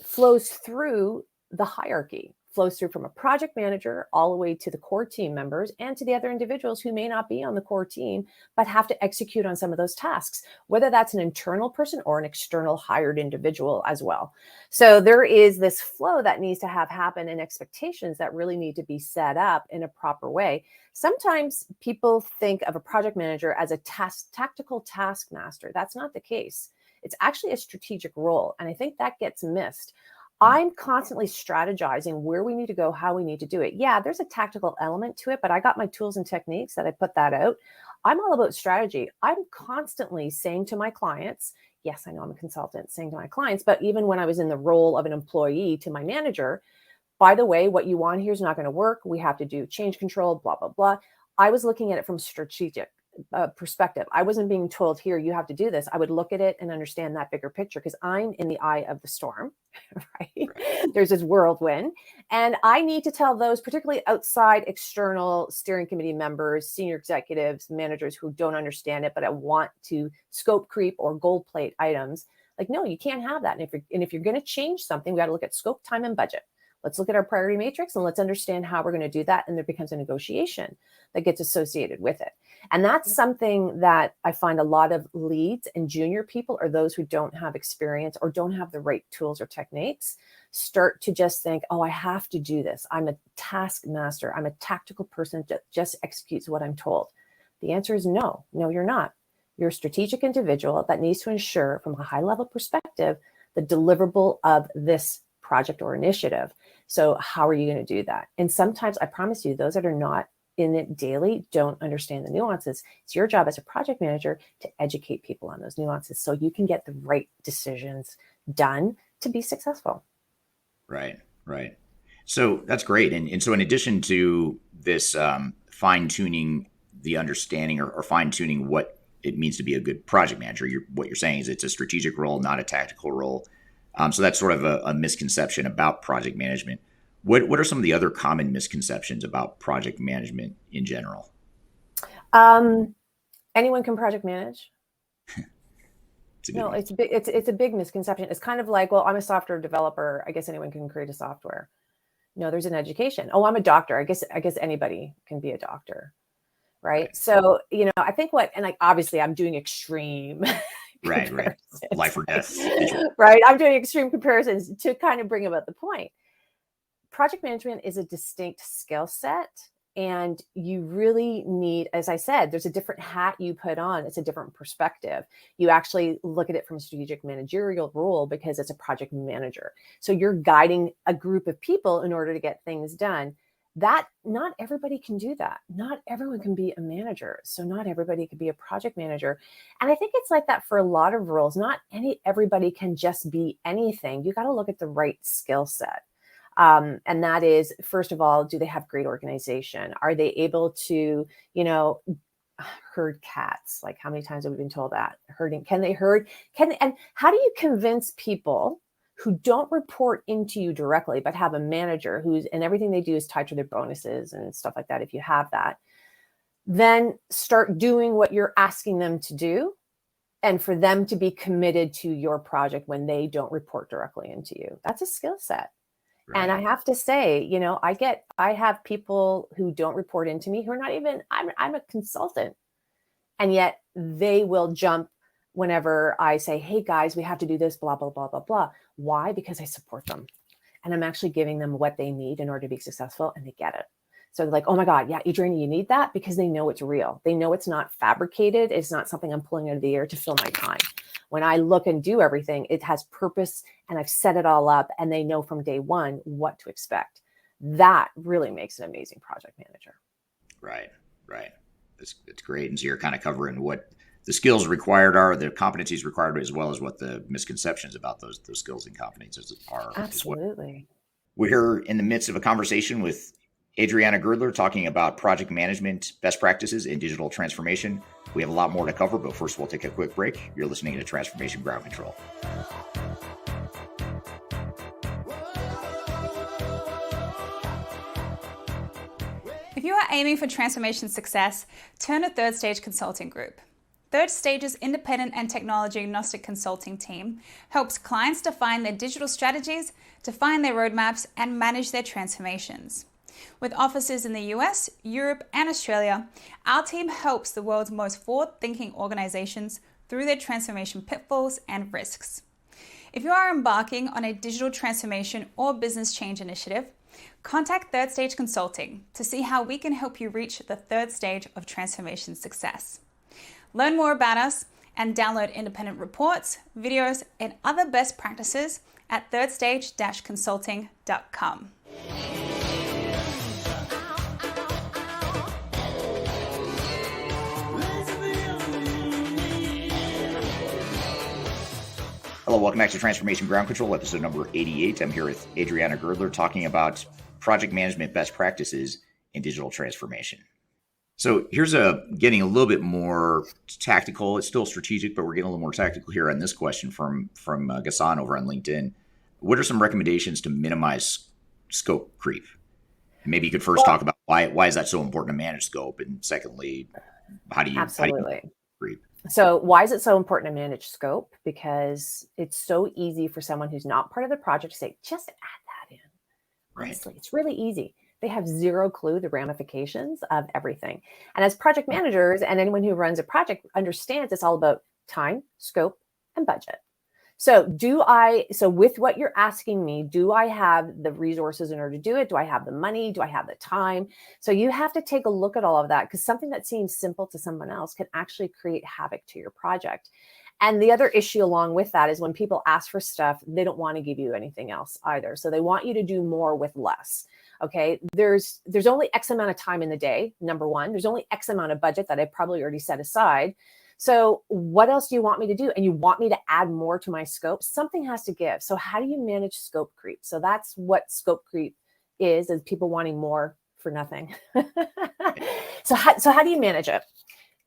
flows through the hierarchy, flows through from a project manager all the way to the core team members and to the other individuals who may not be on the core team, but have to execute on some of those tasks, whether that's an internal person or an external hired individual as well. So there is this flow that needs to happen and expectations that really need to be set up in a proper way. Sometimes people think of a project manager as a tactical taskmaster. That's not the case. It's actually a strategic role. And I think that gets missed. I'm constantly strategizing where we need to go, how we need to do it. Yeah, there's a tactical element to it, but I got my tools and techniques that I put that out. I'm all about strategy. I'm constantly saying to my clients, yes, I know I'm a consultant, saying to my clients, but even when I was in the role of an employee to my manager, by the way, what you want here is not going to work. We have to do change control, blah, blah, blah. I was looking at it from strategic perspective. I wasn't being told, here, you have to do this. I would look at it and understand that bigger picture because I'm in the eye of the storm, right? There's this whirlwind. And I need to tell those, particularly outside external steering committee members, senior executives, managers who don't understand it, but I want to scope creep or gold plate items. Like, no, you can't have that. And if you're going to change something, we got to look at scope, time, and budget. Let's look at our priority matrix and let's understand how we're going to do that. And there becomes a negotiation that gets associated with it. And that's something that I find a lot of leads and junior people, or those who don't have experience or don't have the right tools or techniques, start to just think, oh, I have to do this. I'm a taskmaster. I'm a tactical person that just executes what I'm told. The answer is no, you're not. You're a strategic individual that needs to ensure from a high level perspective, the deliverable of this project or initiative. So how are you going to do that? And sometimes I promise you, those that are not in it daily don't understand the nuances. It's your job as a project manager to educate people on those nuances so you can get the right decisions done to be successful. Right. So that's great. And so in addition to this fine-tuning the understanding or fine-tuning what it means to be a good project manager, what you're saying is it's a strategic role, not a tactical role. So that's sort of a misconception about project management. What are some of the other common misconceptions about project management in general? Anyone can project manage. No, it's a big misconception. It's kind of like, well, I'm a software developer. I guess anyone can create a software. No, there's an education. Oh, I'm a doctor. I guess anybody can be a doctor. Right. So, I think obviously I'm doing extreme. Right. Life or death. Right. I'm doing extreme comparisons to kind of bring about the point. Project management is a distinct skill set. And you really need, as I said, there's a different hat you put on. It's a different perspective. You actually look at it from a strategic managerial role because it's a project manager. So you're guiding a group of people in order to get things done. That not everybody can do that. Not everyone can be a manager. So not everybody can be a project manager. And I think it's like that for a lot of roles. Not everybody can just be anything. You got to look at the right skill set. And that is, first of all, do they have great organization? Are they able to, herd cats? Like how many times have we been told that? Can they herd? And how do you convince people who don't report into you directly, but have a manager and everything they do is tied to their bonuses and stuff like that, if you have that, then start doing what you're asking them to do, and for them to be committed to your project when they don't report directly into you? That's a skill set. Right. And I have to say, I have people who don't report into me who are not even, I'm a consultant, and yet they will jump whenever I say, hey guys, we have to do this, blah, blah, blah, blah, blah. Why? Because I support them and I'm actually giving them what they need in order to be successful, and they get it. So they're like, oh my God, yeah, Adriana, you need that, because they know it's real. They know it's not fabricated. It's not something I'm pulling out of the air to fill my time. When I look and do everything, it has purpose, and I've set it all up, and they know from day one what to expect. That really makes an amazing project manager. Right. It's great. And so you're kind of covering what the skills required are, the competencies required, as well as what the misconceptions about those skills and competencies are. Absolutely. We're here in the midst of a conversation with Adriana Girdler talking about project management best practices in digital transformation. We have a lot more to cover, but first we'll take a quick break. You're listening to Transformation Ground Control. If you are aiming for transformation success, turn to Third Stage Consulting Group. Third Stage's independent and technology agnostic consulting team helps clients define their digital strategies, define their roadmaps, and manage their transformations. With offices in the US, Europe, and Australia, our team helps the world's most forward-thinking organizations through their transformation pitfalls and risks. If you are embarking on a digital transformation or business change initiative, contact Third Stage Consulting to see how we can help you reach the third stage of transformation success. Learn more about us and download independent reports, videos, and other best practices at thirdstage-consulting.com. Hello, welcome back to Transformation Ground Control, episode number 88. I'm here with Adriana Girdler talking about project management best practices in digital transformation. So here's getting a little bit more tactical. It's still strategic, but we're getting a little more tactical here on this question from Gassan over on LinkedIn. What are some recommendations to minimize scope creep? And maybe you could first talk about why is that so important to manage scope, and secondly, how do you creep? So why is it so important to manage scope? Because it's so easy for someone who's not part of the project to say, just add that in. Right. Honestly, it's really easy. They have zero clue the ramifications of everything. And as project managers, and anyone who runs a project understands, it's all about time, scope, and budget. So with what you're asking me, do I have the resources in order to do it? Do I have the money? Do I have the time? So you have to take a look at all of that, because something that seems simple to someone else can actually create havoc to your project. And the other issue along with that is when people ask for stuff, they don't want to give you anything else either. So they want you to do more with less. Okay. There's only X amount of time in the day. Number one, there's only X amount of budget that I probably already set aside. So what else do you want me to do? And you want me to add more to my scope? Something has to give. So how do you manage scope creep? So that's what scope creep is people wanting more for nothing. So how do you manage it?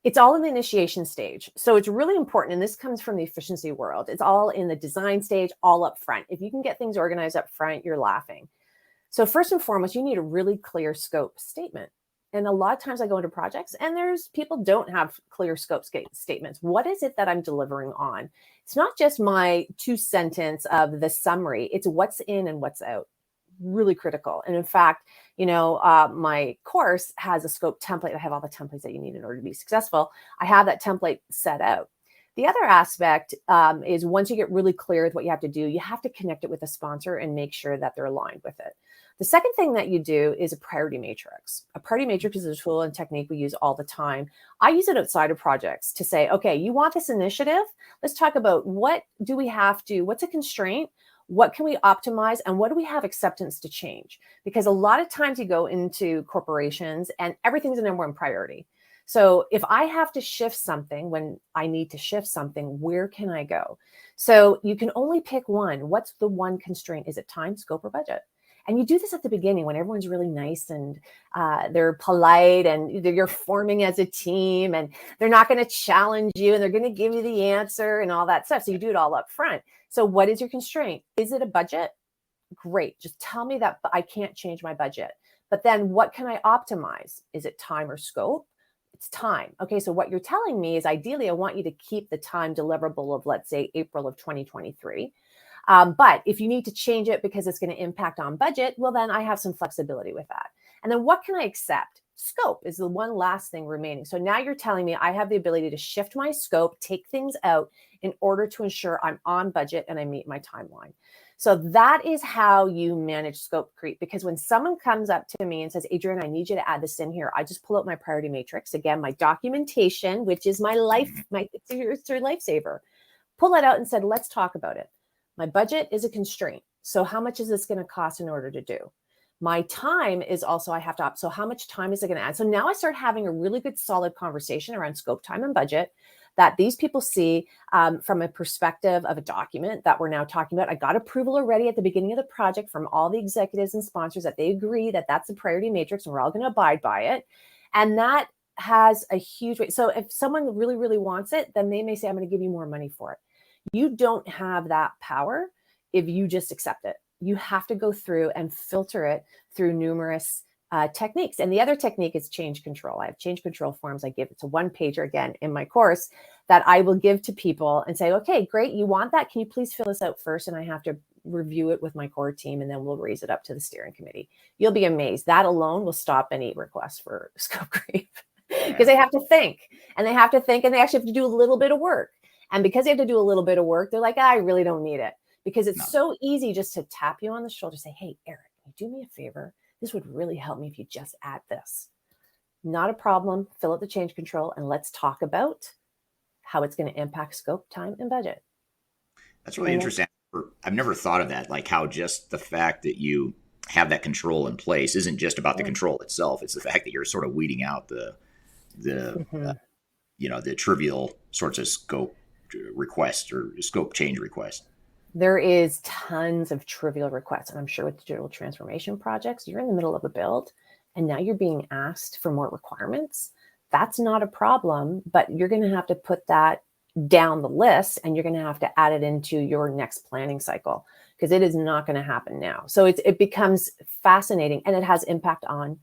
It's all in the initiation stage. So it's really important. And this comes from the efficiency world. It's all in the design stage, all up front. If you can get things organized up front, you're laughing. So first and foremost, you need a really clear scope statement. And a lot of times I go into projects and there's people don't have clear scope statements. What is it that I'm delivering on? It's not just my 2 sentence of the summary. It's what's in and what's out. Really critical. And in fact, my course has a scope template. I have all the templates that you need in order to be successful. I have that template set out. The other aspect is once you get really clear with what you have to do, you have to connect it with a sponsor and make sure that they're aligned with it. The second thing that you do is a priority matrix. A priority matrix is a tool and technique we use all the time. I use it outside of projects to say, okay, you want this initiative? Let's talk about what's a constraint? What can we optimize? And what do we have acceptance to change? Because a lot of times you go into corporations and everything's a number one priority. So if I have to shift something, when I need to shift something, where can I go? So you can only pick one. What's the one constraint? Is it time, scope, or budget? And you do this at the beginning when everyone's really nice and they're polite and you're forming as a team and they're not going to challenge you and they're going to give you the answer and all that stuff. So you do it all up front. So what is your constraint? Is it a budget? Great. Just tell me that I can't change my budget. But then what can I optimize? Is it time or scope? It's time. Okay, so what you're telling me is ideally I want you to keep the time deliverable of, let's say, April of 2023. But if you need to change it because it's going to impact on budget, well, then I have some flexibility with that. And then what can I accept? Scope is the one last thing remaining. So now you're telling me I have the ability to shift my scope, take things out in order to ensure I'm on budget and I meet my timeline. So that is how you manage scope creep. Because when someone comes up to me and says, Adriana, I need you to add this in here, I just pull out my priority matrix. Again, my documentation, which is my life, it's your lifesaver. Pull it out and said, let's talk about it. My budget is a constraint. So how much is this going to cost in order to do? My time is also, I have to opt. So how much time is it going to add? So now I start having a really good, solid conversation around scope, time, and budget that these people see from a perspective of a document that we're now talking about. I got approval already at the beginning of the project from all the executives and sponsors that they agree that that's the priority matrix and we're all going to abide by it. And that has a huge weight. So if someone really, really wants it, then they may say, I'm going to give you more money for it. You don't have that power if you just accept it. You have to go through and filter it through numerous techniques. And the other technique is change control. I have change control forms. I give it's a 1-pager again in my course that I will give to people and say, okay, great. You want that? Can you please fill this out first? And I have to review it with my core team and then we'll raise it up to the steering committee. You'll be amazed. That alone will stop any request for scope creep because they have to think and they actually have to do a little bit of work. And because they have to do a little bit of work, they're like, I really don't need it. Because it's so easy just to tap you on the shoulder, say, hey, Eric, can you do me a favor? This would really help me if you just add this. Not a problem. Fill out the change control and let's talk about how it's going to impact scope, time, and budget. That's really interesting. I've never thought of that, like how just the fact that you have that control in place isn't just about the control itself. It's the fact that you're sort of weeding out the trivial sorts of scope requests or scope change requests. There is tons of trivial requests. And I'm sure with digital transformation projects, you're in the middle of a build and now you're being asked for more requirements. That's not a problem, but you're going to have to put that down the list and you're going to have to add it into your next planning cycle because it is not going to happen now. So it becomes fascinating and it has impact on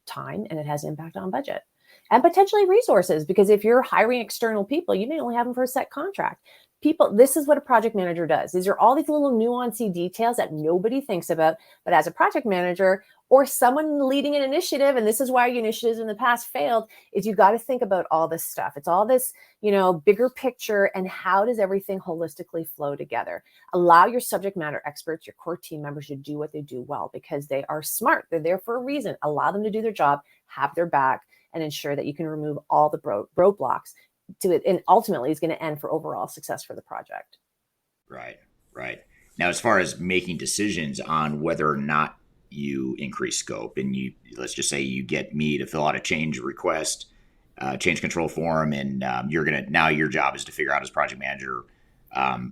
time and it has impact on budget and potentially resources, because if you're hiring external people, you may only have them for a set contract. People, this is what a project manager does. These are all these little nuancey details that nobody thinks about. But as a project manager or someone leading an initiative, and this is why your initiatives in the past failed, is you got to think about all this stuff. It's all this, bigger picture and how does everything holistically flow together. Allow your subject matter experts, your core team members to do what they do well because they are smart. They're there for a reason. Allow them to do their job, have their back, and ensure that you can remove all the roadblocks to it, and ultimately is going to end for overall success for the project. Right. Now, as far as making decisions on whether or not you increase scope, and let's just say you get me to fill out a change request, change control form, and now your job is to figure out as project manager,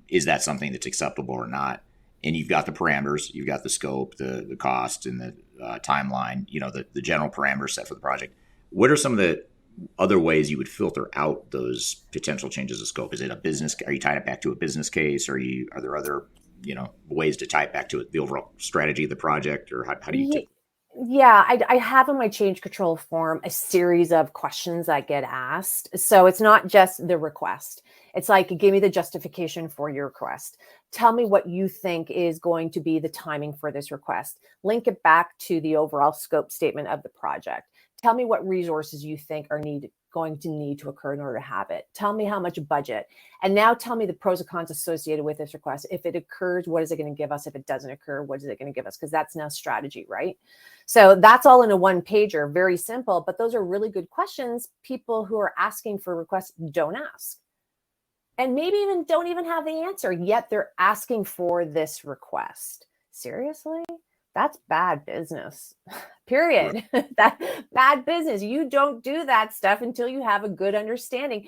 is that something that's acceptable or not? And you've got the parameters, you've got the scope, the cost, and the timeline, the general parameters set for the project. What are some of the other ways you would filter out those potential changes of scope? Is it a business? Are you tying it back to a business case? Are there other, ways to tie it back to the overall strategy of the project, or how do you? Yeah, I have in my change control form a series of questions that get asked. So it's not just the request. It's like, give me the justification for your request. Tell me what you think is going to be the timing for this request. Link it back to the overall scope statement of the project. Tell me what resources you think are going to need to occur in order to have it. Tell me how much budget. And now tell me the pros and cons associated with this request. If it occurs, what is it going to give us? If it doesn't occur, what is it going to give us? Because that's now strategy, right? So that's all in a one pager, very simple, but those are really good questions people who are asking for requests don't ask. And maybe even don't even have the answer, yet they're asking for this request. Seriously? That's bad business. Period. That bad business. You don't do that stuff until you have a good understanding.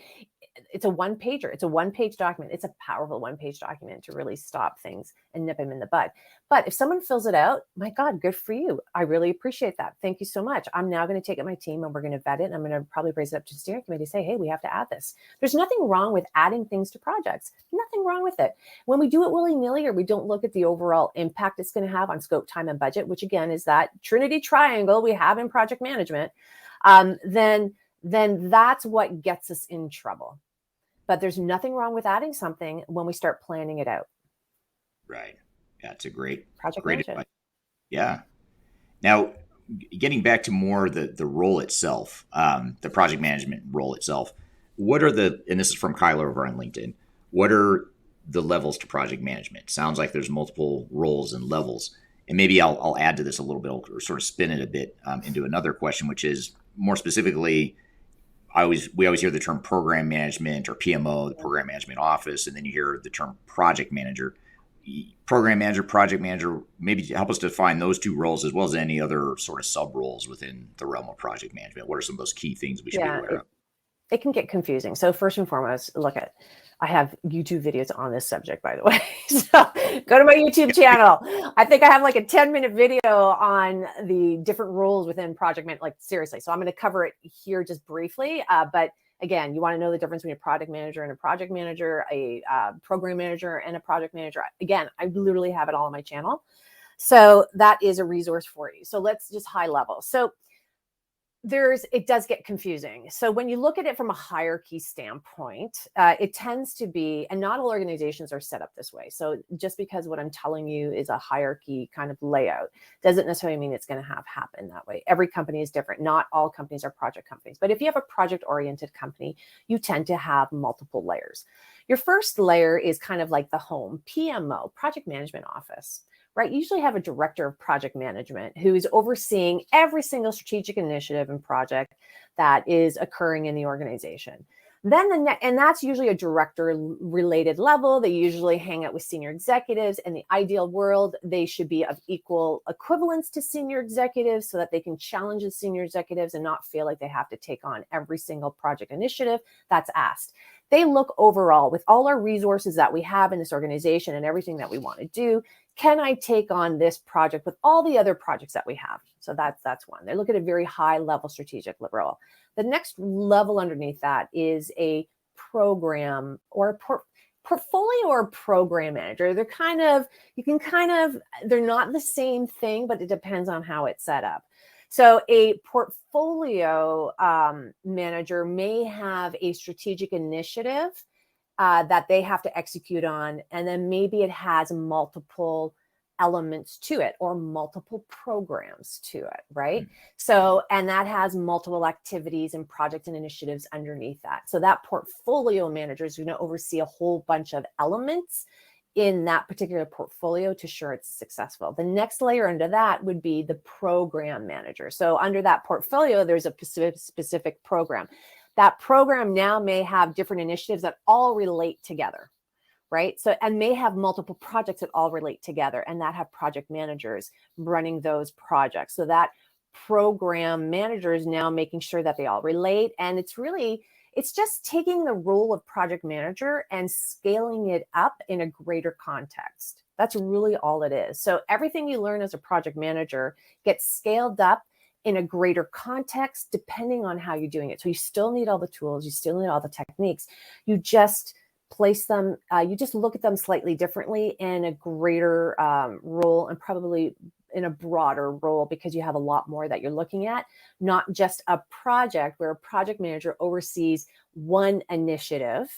It's a one pager. It's a one-page document. It's a powerful one-page document to really stop things and nip them in the bud. But if someone fills it out, my God, good for you. I really appreciate that. Thank you so much. I'm now going to take it to my team and we're going to vet it. And I'm going to probably raise it up to the steering committee, say, hey, we have to add this. There's nothing wrong with adding things to projects. Nothing wrong with it. When we do it willy-nilly or we don't look at the overall impact it's going to have on scope, time, and budget, which again is that Trinity triangle we have in project management, then that's what gets us in trouble. But there's nothing wrong with adding something when we start planning it out. Right. Yeah, it's a great Project great management. advice. Yeah. Now, getting back to more the role itself, the project management role itself. What are and this is from Kyler over on LinkedIn. What are the levels to project management? Sounds like there's multiple roles and levels. And maybe I'll add to this a little bit or sort of spin it a bit into another question, which is more specifically. We always hear the term program management or PMO, the program management office, and then you hear the term project manager. Program manager, project manager, maybe help us define those two roles as well as any other sort of sub roles within the realm of project management. What are some of those key things we should be aware of? It can get confusing. So first and foremost, I have YouTube videos on this subject, by the way. So go to my YouTube channel. I think I have like a 10-minute video on the different roles within project management, like seriously. So I'm going to cover it here just briefly. But again, you want to know the difference between a product manager and a project manager, a program manager and a project manager. Again, I literally have it all on my channel. So that is a resource for you. So let's just high level. So it does get confusing. So when you look at it from a hierarchy standpoint, it tends to be, and not all organizations are set up this way. So just because what I'm telling you is a hierarchy kind of layout doesn't necessarily mean it's going to happen that way. Every company is different. Not all companies are project companies. But if you have a project-oriented company, you tend to have multiple layers. Your first layer is kind of like the home, PMO, project management office. Right? You usually have a director of project management who is overseeing every single strategic initiative and project that is occurring in the organization. Then and that's usually a director related level. They usually hang out with senior executives. In the ideal world, they should be of equal equivalence to senior executives so that they can challenge the senior executives and not feel like they have to take on every single project initiative that's asked. They look overall with all our resources that we have in this organization and everything that we want to do. Can I take on this project with all the other projects that we have? So that's one. They look at a very high level strategic role. The next level underneath that is a program or a portfolio or program manager. They're they're not the same thing, but it depends on how it's set up. So a portfolio manager may have a strategic initiative that they have to execute on, and then maybe it has multiple elements to it or multiple programs to it, right? So, and that has multiple activities and projects and initiatives underneath that. So that portfolio manager is going to oversee a whole bunch of elements in that particular portfolio to ensure it's successful. The next layer under that would be the program manager. So under that portfolio, there's a specific program. That program now may have different initiatives that all relate together, right? So, and may have multiple projects that all relate together and that have project managers running those projects. So that program manager is now making sure that they all relate. And it's just taking the role of project manager and scaling it up in a greater context. That's really all it is. So everything you learn as a project manager gets scaled up in a greater context, depending on how you're doing it. So you still need all the tools, you still need all the techniques. You just place them, you just look at them slightly differently in a greater role and probably a broader role because you have a lot more that you're looking at, not just a project where a project manager oversees one initiative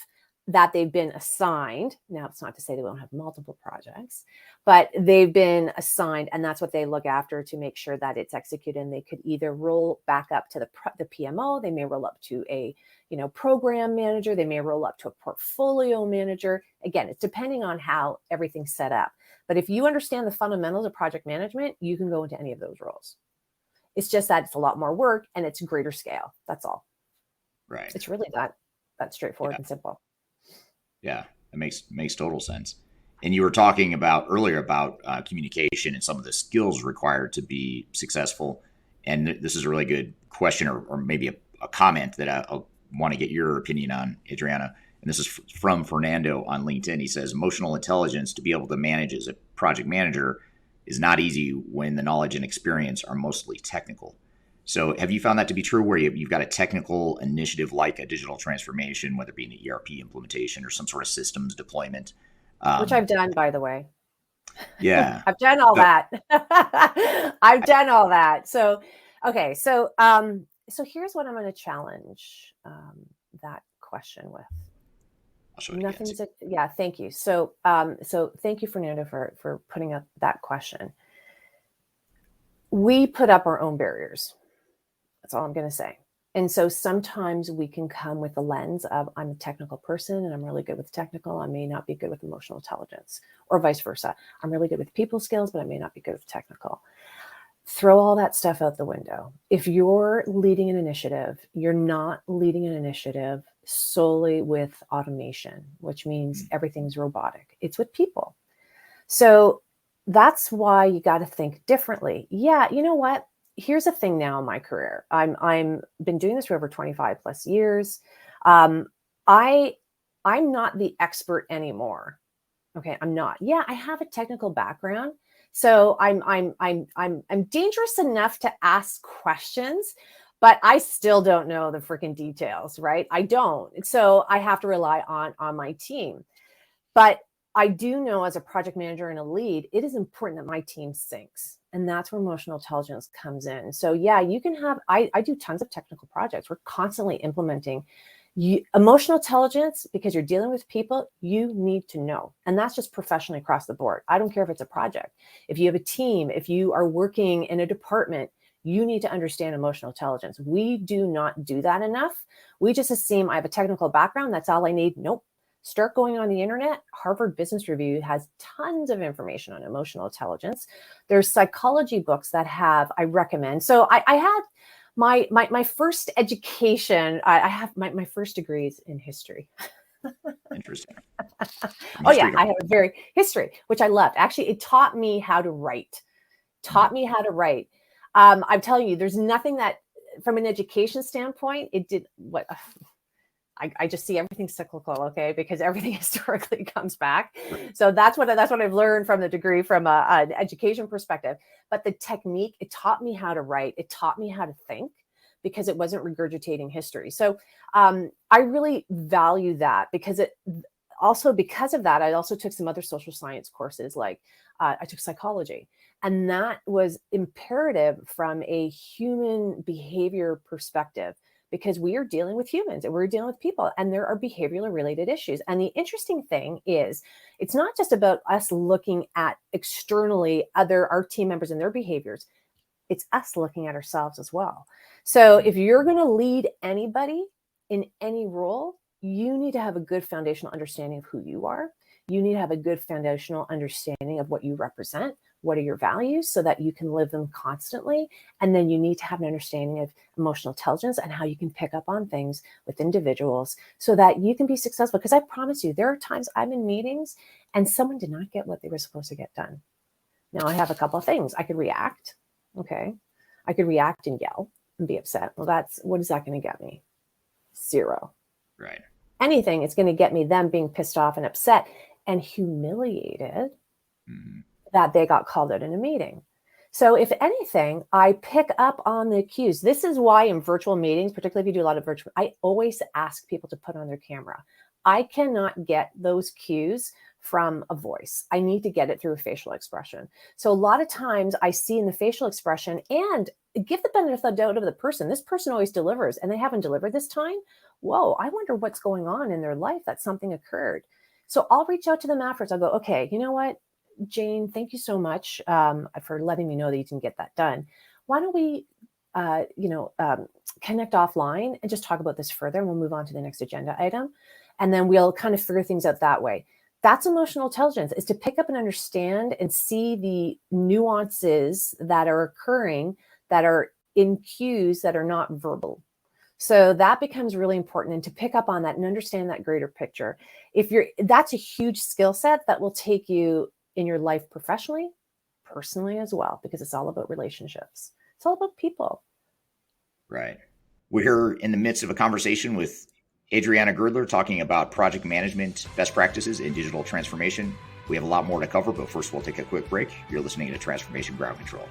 that they've been assigned. Now, it's not to say they won't have multiple projects, but they've been assigned, and that's what they look after to make sure that it's executed. And they could either roll back up to the PMO, they may roll up to a program manager, they may roll up to a portfolio manager. Again, it's depending on how everything's set up. But if you understand the fundamentals of project management, you can go into any of those roles. It's just that it's a lot more work and it's greater scale. That's all. Right. It's really that straightforward and simple. Yeah, that makes total sense. And you were talking earlier about communication and some of the skills required to be successful. And this is a really good question, or maybe a comment that I want to get your opinion on, Adriana. And this is from Fernando on LinkedIn. He says, emotional intelligence to be able to manage as a project manager is not easy when the knowledge and experience are mostly technical. So have you found that to be true, where you've got a technical initiative like a digital transformation, whether it be an ERP implementation or some sort of systems deployment? Which I've done, by the way. Yeah. I've done all that. I've done all that. So, okay. So here's what I'm going to challenge that question with. I'll show it Yeah. Thank you. So thank you, Fernando, for putting up that question. We put up our own barriers. That's all I'm going to say. And so sometimes we can come with the lens of, I'm a technical person and I'm really good with technical. I may not be good with emotional intelligence, or vice versa. I'm really good with people skills, but I may not be good with technical. Throw all that stuff out the window. If you're leading an initiative, you're not leading an initiative solely with automation, which means everything's robotic. It's with people. So that's why you got to think differently. Yeah, you know what? Here's a thing now in my career. I'm been doing this for over 25 plus years. I'm not the expert anymore. Okay, I'm not. Yeah, I have a technical background. So I'm dangerous enough to ask questions, but I still don't know the freaking details, right? I don't. So I have to rely on my team. But I do know, as a project manager and a lead, it is important that my team syncs. And that's where emotional intelligence comes in. So yeah, you can have, I do tons of technical projects. We're constantly implementing emotional intelligence, because you're dealing with people. You need to know. And that's just professionally across the board. I don't care if it's a project. If you have a team, if you are working in a department, you need to understand emotional intelligence. We do not do that enough. We just assume I have a technical background. That's all I need. Nope. Start going on the internet. Harvard Business Review has tons of information on emotional intelligence. There's psychology books that I recommend. So I had my first education. I have my first degrees in history. Interesting. Oh yeah, I have a very history, which I loved. Actually, it taught me how to write. I'm telling you, there's nothing that, from an education standpoint, it did what. I just see everything cyclical, okay, because everything historically comes back. So that's what I've learned from the degree, from an education perspective. But the technique, it taught me how to write. It taught me how to think, because it wasn't regurgitating history. So I really value that, because because of that, I also took some other social science courses, like I took psychology. And that was imperative from a human behavior perspective, because we are dealing with humans and we're dealing with people, and there are behavioral related issues. And the interesting thing is, it's not just about us looking at externally our team members and their behaviors. It's us looking at ourselves as well. So if you're going to lead anybody in any role, you need to have a good foundational understanding of who you are. You need to have a good foundational understanding of what you represent. What are your values, so that you can live them constantly? And then you need to have an understanding of emotional intelligence and how you can pick up on things with individuals so that you can be successful. Because I promise you, there are times I'm in meetings and someone did not get what they were supposed to get done. Now, I have a couple of things. I could react. Okay. I could react and yell and be upset. Well, what is that going to get me? Zero. Right. Anything, it's going to get me them being pissed off and upset and humiliated. Mm-hmm. That they got called out in a meeting. So if anything, I pick up on the cues. This is why in virtual meetings, particularly if you do a lot of virtual, I always ask people to put on their camera. I cannot get those cues from a voice. I need to get it through a facial expression. So a lot of times I see in the facial expression, and give the benefit of the doubt of the person. This person always delivers and they haven't delivered this time. Whoa, I wonder what's going on in their life that something occurred. So I'll reach out to them afterwards. I'll go, okay, you know what, Jane, thank you so much for letting me know that you can get that done. Why don't we, connect offline and just talk about this further, and we'll move on to the next agenda item. And then we'll kind of figure things out that way. That's emotional intelligence, is to pick up and understand and see the nuances that are occurring that are in cues that are not verbal. So that becomes really important, and to pick up on that and understand that greater picture. That's a huge skill set that will take you in your life professionally, personally as well, because it's all about relationships. It's all about people. Right. We're in the midst of a conversation with Adriana Girdler talking about project management best practices in digital transformation. We have a lot more to cover, but first we'll take a quick break. You're listening to Transformation Ground Control.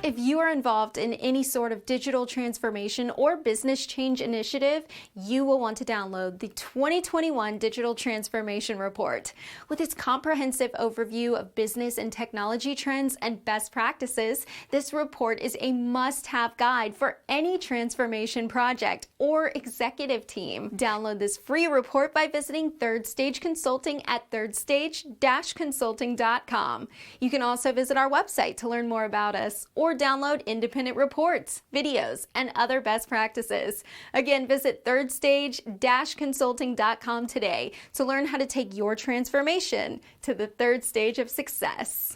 If you are involved in any sort of digital transformation or business change initiative, you will want to download the 2021 Digital Transformation Report. With its comprehensive overview of business and technology trends and best practices, this report is a must-have guide for any transformation project or executive team. Download this free report by visiting Third Stage Consulting at thirdstage-consulting.com. You can also visit our website to learn more about us, or download independent reports, videos, and other best practices. Again, visit thirdstage-consulting.com today to learn how to take your transformation to the third stage of success.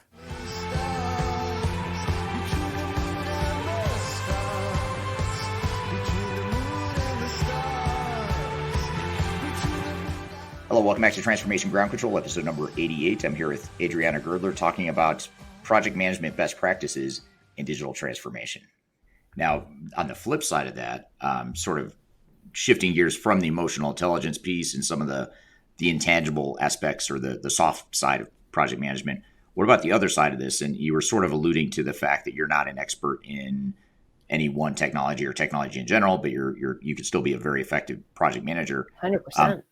Hello, welcome back to Transformation Ground Control, episode number 88. I'm here with Adriana Girdler talking about project management best practices in digital transformation. Now, on the flip side of that, sort of shifting gears from the emotional intelligence piece and some of the intangible aspects or the soft side of project management, what about the other side of this? And you were sort of alluding to the fact that you're not an expert in any one technology or technology in general, but you could still be a very effective project manager. 100%.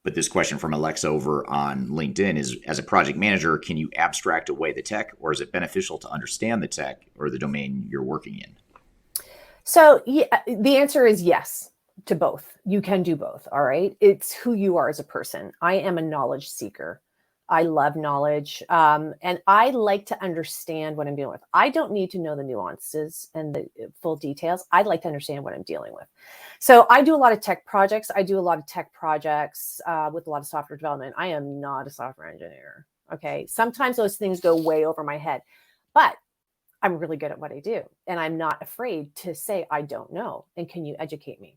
But this question from Alexa over on LinkedIn is, as a project manager, can you abstract away the tech, or is it beneficial to understand the tech or the domain you're working in? So the answer is yes to both. You can do both. All right. It's who you are as a person. I am a knowledge seeker. I love knowledge. And I like to understand what I'm dealing with. I don't need to know the nuances and the full details. I'd like to understand what I'm dealing with. So I do a lot of tech projects. with a lot of software development. I am not a software engineer. Okay. Sometimes those things go way over my head, but I'm really good at what I do. And I'm not afraid to say, I don't know. And can you educate me?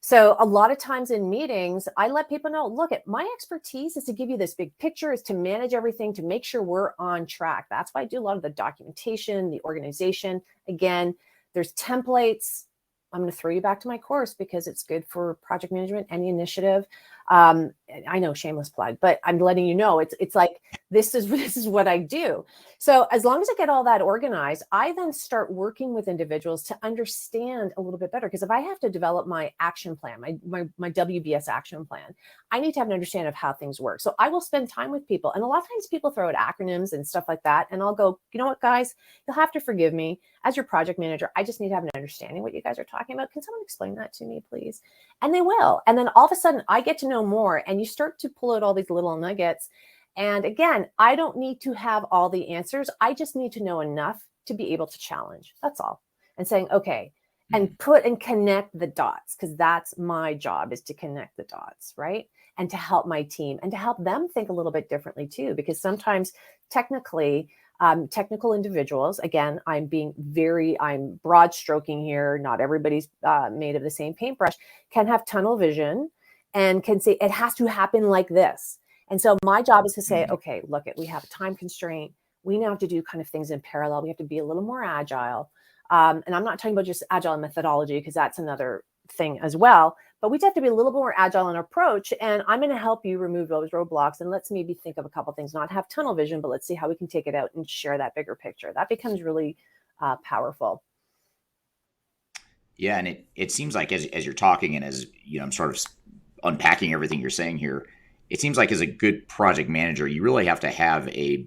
So a lot of times in meetings, I let people know, look, my expertise is to give you this big picture, is to manage everything, to make sure we're on track. That's why I do a lot of the documentation, the organization. Again, there's templates. I'm going to throw you back to my course because it's good for project management, any initiative. I know, shameless plug, but I'm letting you know, it's like, this is what I do. So as long as I get all that organized, I then start working with individuals to understand a little bit better. Because if I have to develop my action plan, my WBS action plan, I need to have an understanding of how things work. So I will spend time with people. And a lot of times people throw out acronyms and stuff like that. And I'll go, you know what, guys, you'll have to forgive me. As your project manager, I just need to have an understanding what you guys are talking about. Can someone explain that to me, please? And they will. And then all of a sudden I get to know more, and you start to pull out all these little nuggets. And again, I don't need to have all the answers. I just need to know enough to be able to challenge. That's all. And saying, okay, and connect the dots, because that's my job, is to connect the dots, right? And to help my team and to help them think a little bit differently too, because sometimes technical individuals, again, I'm broad stroking here. Not everybody's made of the same paintbrush, can have tunnel vision and can say, it has to happen like this. And so my job is to say, okay, look, we have a time constraint. We now have to do kind of things in parallel. We have to be a little more agile. And I'm not talking about just agile methodology, because that's another thing as well. But we have to be a little bit more agile in our approach. And I'm going to help you remove those roadblocks. And let's maybe think of a couple of things, not have tunnel vision, but let's see how we can take it out and share that bigger picture. That becomes really powerful. Yeah, and it seems like as you're talking and as I'm sort of unpacking everything you're saying here, it seems like as a good project manager, you really have to have a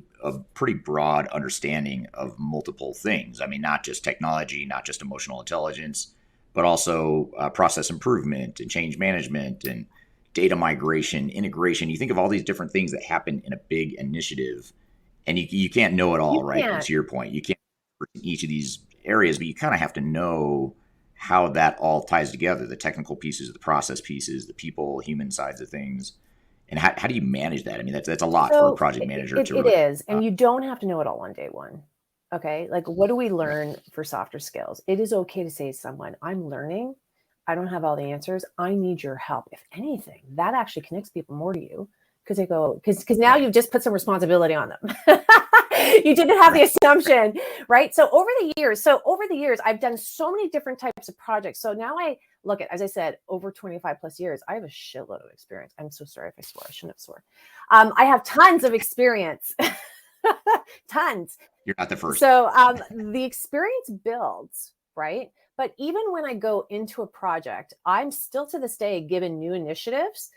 pretty broad understanding of multiple things. I mean, not just technology, not just emotional intelligence, but also process improvement and change management and data migration, integration. You think of all these different things that happen in a big initiative, and you can't know it all, You right? And can't. to your point, you can't in each of these areas, but you kind of have to know how that all ties together, the technical pieces, the process pieces, the people, human sides of things. And how do you manage that? I mean, that's a lot for a So project manager it, to it really. is, and you don't have to know it all on day one. Okay. Like, what do we Right. learn for softer skills? It is okay to say to someone, I'm learning. I don't have all the answers. I need your help. If anything, that actually connects people more to you because they go, because now Right. you've just put some responsibility on them. You didn't have the Right. assumption, right? So over the years, I've done so many different types of projects. So now I look at, as I said, over 25 plus years, I have a shitload of experience. I'm so sorry if I swore. I shouldn't have swore. I have tons of experience, tons. You're not the first. So the experience builds, right? But even when I go into a project, I'm still to this day given new initiatives.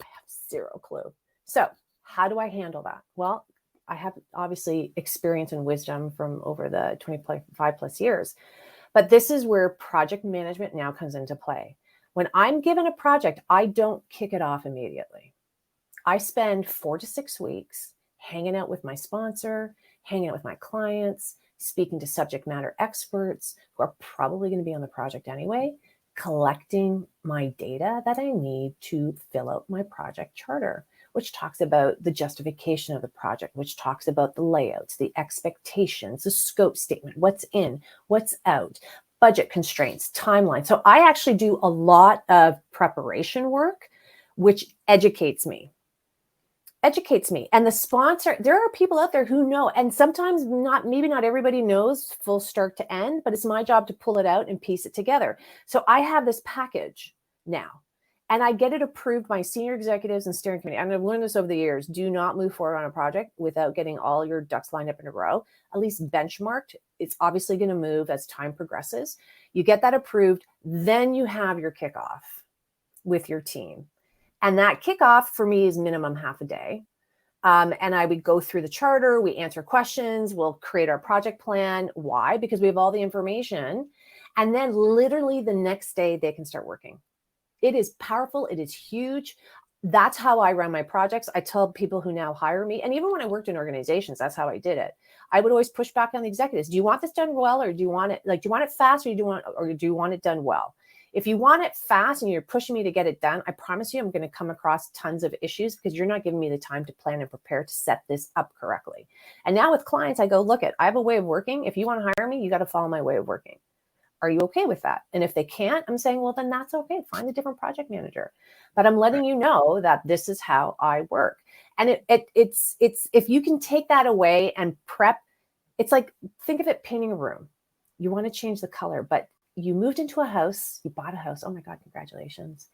I have zero clue. So how do I handle that? Well, I have obviously experience and wisdom from over the 25 plus years, but this is where project management now comes into play. When I'm given a project, I don't kick it off immediately. I spend 4 to 6 weeks hanging out with my sponsor, hanging out with my clients, speaking to subject matter experts who are probably going to be on the project anyway, collecting my data that I need to fill out my project charter, which talks about the justification of the project, which talks about the layouts, the expectations, the scope statement, what's in, what's out, budget constraints, timeline. So I actually do a lot of preparation work, which educates me. And the sponsor, there are people out there who know, and sometimes maybe not everybody knows full start to end, but it's my job to pull it out and piece it together. So I have this package now, and I get it approved by senior executives and steering committee. And I've learned this over the years. Do not move forward on a project without getting all your ducks lined up in a row, at least benchmarked. It's obviously going to move as time progresses. You get that approved, then you have your kickoff with your team. And that kickoff for me is minimum half a day. And I would go through the charter, we answer questions, we'll create our project plan. Why? Because we have all the information. And then literally the next day they can start working. It is powerful. It is huge. That's how I run my projects. I tell people who now hire me, and even when I worked in organizations, that's how I did it. I would always push back on the executives. Do you want this done well, or do you want it fast, or do you want it done well? If you want it fast and you're pushing me to get it done, I promise you I'm going to come across tons of issues because you're not giving me the time to plan and prepare to set this up correctly. And now with clients, I go, look, I have a way of working. If you want to hire me, you got to follow my way of working. Are you okay with that? And if they can't, I'm saying, well, then that's okay. Find a different project manager. But I'm letting you know that this is how I work. And it's if you can take that away and prep, it's like, think of it painting a room. You want to change the color, but you moved into a house, you bought a house. Oh my God, congratulations.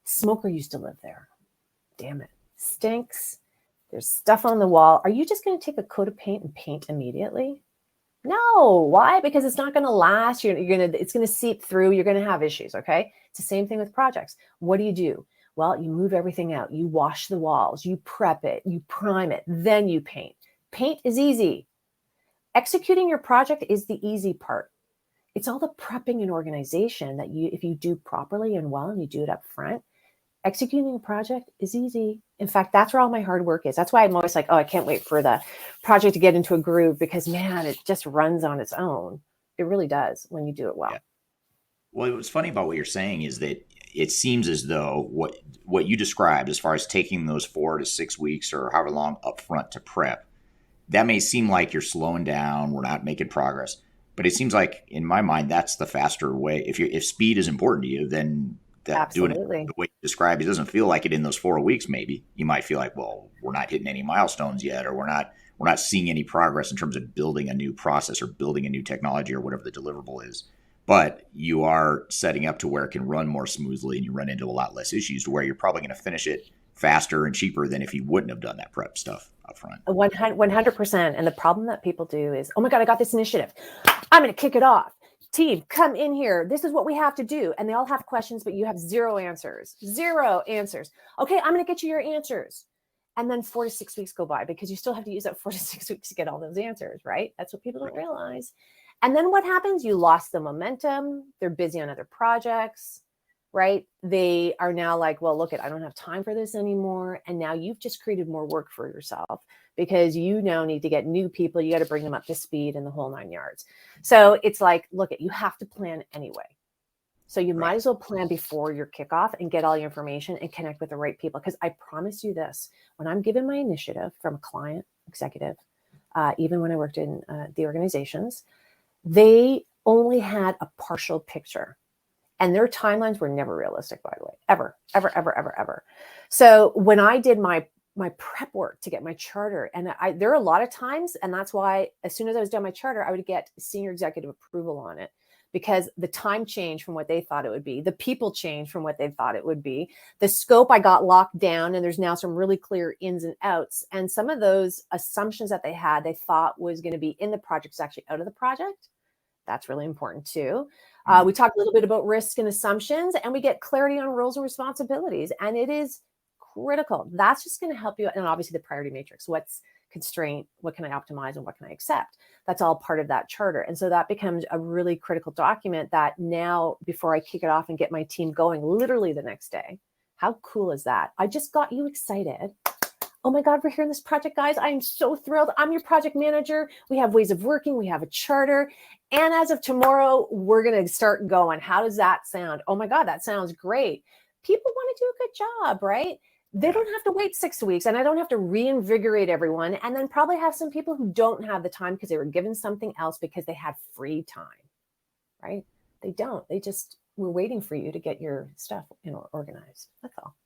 Smoker used to live there. Damn it. Stinks. There's stuff on the wall. Are you just going to take a coat of paint and paint immediately? No. Why? Because it's not going to last. It's going to seep through. You're going to have issues. Okay. It's the same thing with projects. What do? Well, you move everything out. You wash the walls, you prep it, you prime it, then you paint. Paint is easy. Executing your project is the easy part. It's all the prepping and organization that if you do properly and well, and you do it up front, executing a project is easy. In fact, that's where all my hard work is. That's why I'm always like, oh, I can't wait for the project to get into a groove because, man, it just runs on its own. It really does when you do it well. Yeah. Well, what's funny about what you're saying is that it seems as though what you described as far as taking those 4 to 6 weeks or however long up front to prep, that may seem like you're slowing down, we're not making progress. But it seems like, in my mind, that's the faster way. If speed is important to you, then doing it the way you described, it doesn't feel like it in those 4 weeks. Maybe you might feel like, well, we're not hitting any milestones yet, or we're not seeing any progress in terms of building a new process or building a new technology or whatever the deliverable is. But you are setting up to where it can run more smoothly, and you run into a lot less issues to where you're probably going to finish it faster and cheaper than if you wouldn't have done that prep stuff up front. 100%. And the problem that people do is, oh my God, I got this initiative. I'm going to kick it off. team, come in here. This is what we have to do. And they all have questions, but you have zero answers. Okay, I'm going to get you your answers. And then 4 to 6 weeks go by because you still have to use that 4 to 6 weeks to get all those answers, right? That's what people don't realize. And then what happens? You lost the momentum. They're busy on other projects, right? They are now like, well, look, I don't have time for this anymore. And now you've just created more work for yourself because you now need to get new people. You got to bring them up to speed and the whole 9 yards. So it's like, look, you have to plan anyway. So you might as well plan before your kickoff and get all your information and connect with the right people. Because I promise you this, when I'm given my initiative from a client, executive, even when I worked in the organizations, they only had a partial picture. And their timelines were never realistic, by the way, ever. So when I did my prep work to get my charter, and there are a lot of times, and that's why as soon as I was done my charter, I would get senior executive approval on it because the time changed from what they thought it would be. The people changed from what they thought it would be. The scope I got locked down, and there's now some really clear ins and outs. And some of those assumptions that they thought was going to be in the project is actually out of the project. That's really important too. We talked a little bit about risk and assumptions, and we get clarity on roles and responsibilities. And it is critical. That's just going to help you. And obviously the priority matrix, what's constraint, what can I optimize, and what can I accept? That's all part of that charter. And so that becomes a really critical document that now, before I kick it off and get my team going, literally the next day. How cool is that? I just got you excited. Oh my God, we're here in this project, guys. I am so thrilled. I'm your project manager. We have ways of working. We have a charter. And as of tomorrow, we're going to start going. How does that sound? Oh my God, that sounds great. People want to do a good job, right? They don't have to wait 6 weeks, and I don't have to reinvigorate everyone and then probably have some people who don't have the time because they were given something else because they had free time, right? They don't. They just were waiting for you to get your stuff, organized. That's all.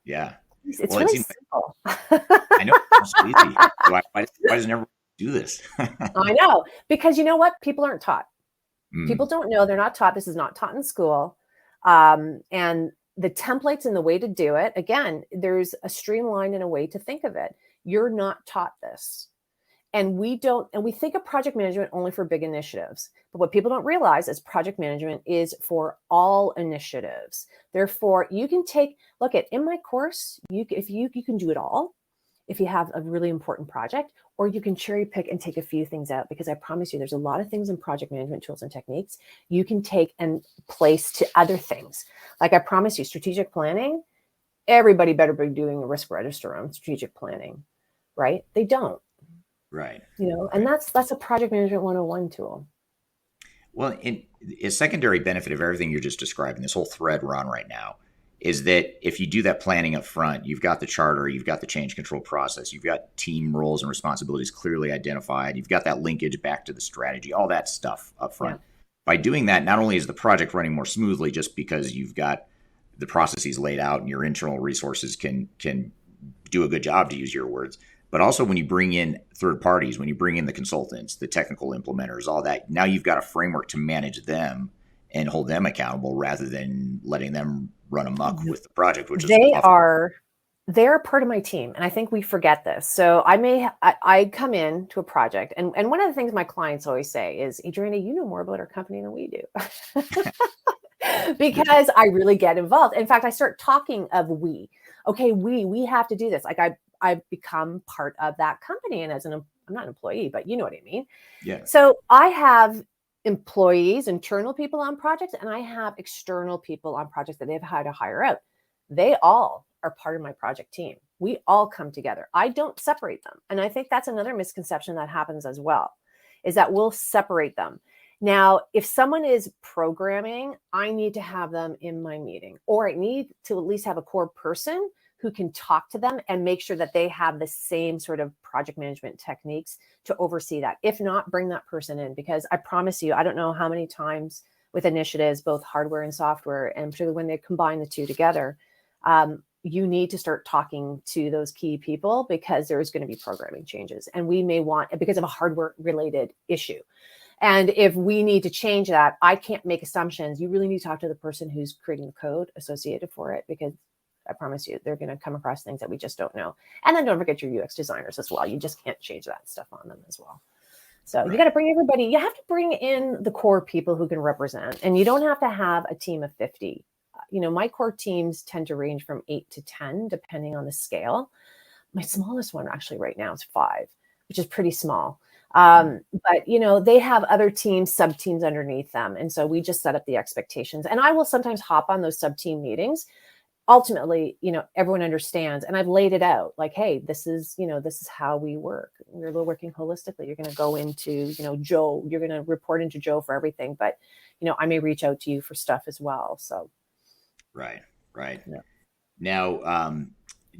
Yeah. It's really simple. I know. It's so easy. Why doesn't everyone do this? I know. Because you know what? People aren't taught. People don't know. They're not taught. This is not taught in school. And the templates and the way to do it, again, there's a streamline and a way to think of it. You're not taught this. And we think of project management only for big initiatives. But what people don't realize is project management is for all initiatives. Therefore, you can in my course, you can do it all if you have a really important project, or you can cherry pick and take a few things out, because I promise you, there's a lot of things in project management tools and techniques you can take and place to other things. Like I promise you, strategic planning, everybody better be doing a risk register on strategic planning, right? They don't. Right. And that's a project management 101 tool. Well, a secondary benefit of everything you're just describing, this whole thread we're on right now, is that if you do that planning up front, you've got the charter, you've got the change control process, you've got team roles and responsibilities clearly identified, you've got that linkage back to the strategy, all that stuff up front. Yeah. By doing that, not only is the project running more smoothly just because you've got the processes laid out and your internal resources can do a good job, to use your words, but also when you bring in third parties, when you bring in the consultants, the technical implementers, all that, now you've got a framework to manage them and hold them accountable rather than letting them run amok with the project, which is they're part of my team. And I think we forget this. So I come in to a project, and one of the things my clients always say is, Adriana, you know more about our company than we do. Because I really get involved. In fact, I start talking of we. Okay, we have to do this. Like I've become part of that company. And I'm not an employee, but you know what I mean? Yeah. So I have employees, internal people on projects, and I have external people on projects that they've had to hire out. They all are part of my project team. We all come together. I don't separate them. And I think that's another misconception that happens as well, is that we'll separate them. Now, if someone is programming, I need to have them in my meeting, or I need to at least have a core person who can talk to them and make sure that they have the same sort of project management techniques to oversee that. If not, bring that person in, because I promise you, I don't know how many times with initiatives, both hardware and software, and particularly when they combine the two together, you need to start talking to those key people, because there's going to be programming changes, and we may want, because of a hardware related issue. And if we need to change that, I can't make assumptions. You really need to talk to the person who's creating the code associated for it, because I promise you, they're going to come across things that we just don't know. And then don't forget your UX designers as well. You just can't change that stuff on them as well. So you got to bring everybody, you have to bring in the core people who can represent, and you don't have to have a team of 50. My core teams tend to range from 8 to 10, depending on the scale. My smallest one actually right now is 5, which is pretty small. But, they have other teams, sub teams underneath them. And so we just set up the expectations, and I will sometimes hop on those sub team meetings. Ultimately, everyone understands, and I've laid it out like, hey, this is how we work. We're working holistically. You're going to go into, Joe, you're going to report into Joe for everything, but, I may reach out to you for stuff as well. So. Right. Yeah. Now,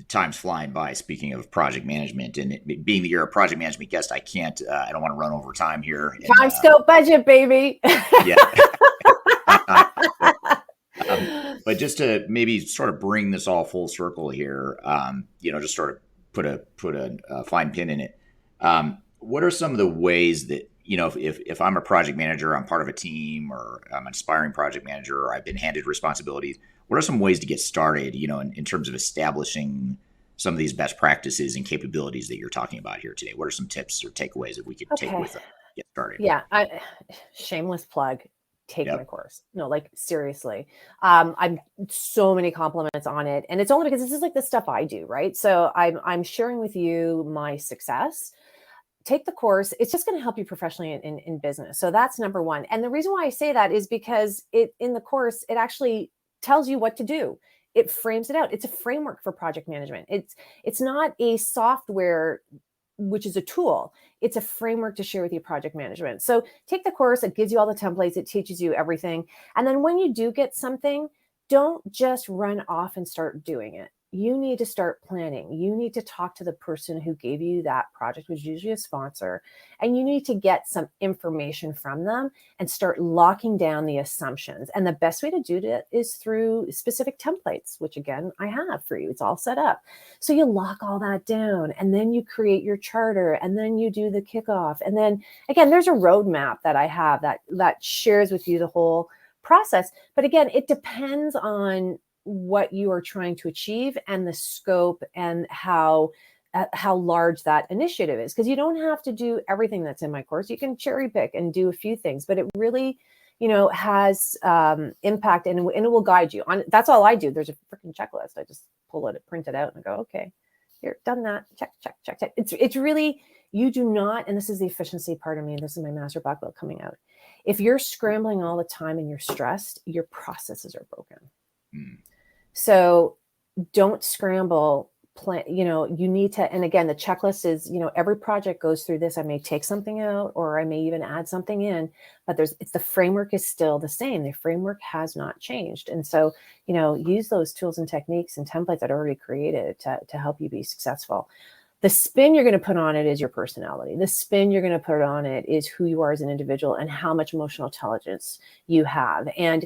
time's flying by. Speaking of project management, and being that you're a project management guest, I don't want to run over time here. Time scope budget, baby. Yeah. But just to maybe sort of bring this all full circle here, just sort of put a fine pin in it. What are some of the ways that, if I'm a project manager, I'm part of a team, or I'm an aspiring project manager, or I've been handed responsibilities, what are some ways to get started, in terms of establishing some of these best practices and capabilities that you're talking about here today? What are some tips or takeaways that we could take with us to get started? Yeah. Shameless plug. Take my course. No, seriously. I'm so many compliments on it. And it's only because this is the stuff I do, right? So I'm sharing with you my success. Take the course. It's just going to help you professionally in business. So that's number one. And the reason why I say that is because in the course, it actually tells you what to do. It frames it out. It's a framework for project management. It's not a software, which is a tool. It's a framework to share with your project management. So take the course. It gives you all the templates. It teaches you everything. And then when you do get something, don't just run off and start doing it. You need to start planning. You need to talk to the person who gave you that project, which is usually a sponsor, and you need to get some information from them and start locking down the assumptions. And the best way to do that is through specific templates, which again, I have for you. It's all set up. So you lock all that down, and then you create your charter, and then you do the kickoff. And then again, there's a roadmap that I have that shares with you the whole process. But again, it depends on what you are trying to achieve and the scope and how large that initiative is. Because you don't have to do everything that's in my course. You can cherry pick and do a few things, but it really, has impact, and it will guide you on. That's all I do. There's a freaking checklist. I just pull it, print it out, and I go, okay, here, done that. Check. It's really, you do not, and this is the efficiency part of me. This is my master black belt coming out. If you're scrambling all the time and you're stressed, your processes are broken. So don't scramble. Plan, you need to, and again, the checklist is, every project goes through this. I may take something out, or I may even add something in, but the framework is still the same. The framework has not changed. And so, use those tools and techniques and templates that are already created to help you be successful. The spin you're going to put on it is your personality. The spin you're going to put on it is who you are as an individual and how much emotional intelligence you have. And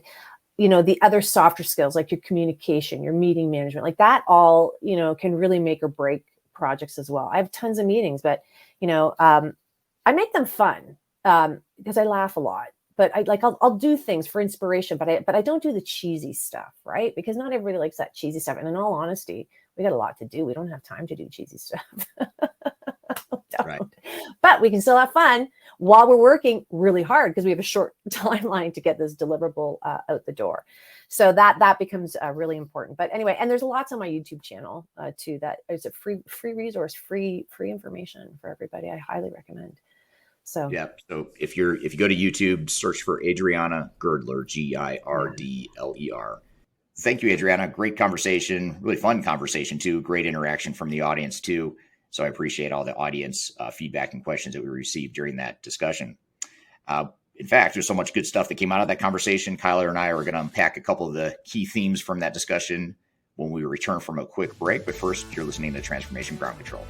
the other softer skills, like your communication, your meeting management, like that all, can really make or break projects as well. I have tons of meetings, but, I make them fun because I laugh a lot. But I'll do things for inspiration, but I don't do the cheesy stuff, right? Because not everybody likes that cheesy stuff. And in all honesty, we got a lot to do. We don't have time to do cheesy stuff. Right. But we can still have fun while we're working really hard, because we have a short timeline to get this deliverable out the door. So that becomes really important. But anyway, and there's lots on my YouTube channel too. That is a free resource, free information for everybody. I highly recommend. So yeah. So if you go to YouTube, search for Adriana Girdler, Girdler. Thank you, Adriana. Great conversation, really fun conversation too. Great interaction from the audience too. So I appreciate all the audience feedback and questions that we received during that discussion. In fact, there's so much good stuff that came out of that conversation. Kyler and I are going to unpack a couple of the key themes from that discussion when we return from a quick break. But first, you're listening to Transformation Ground Control.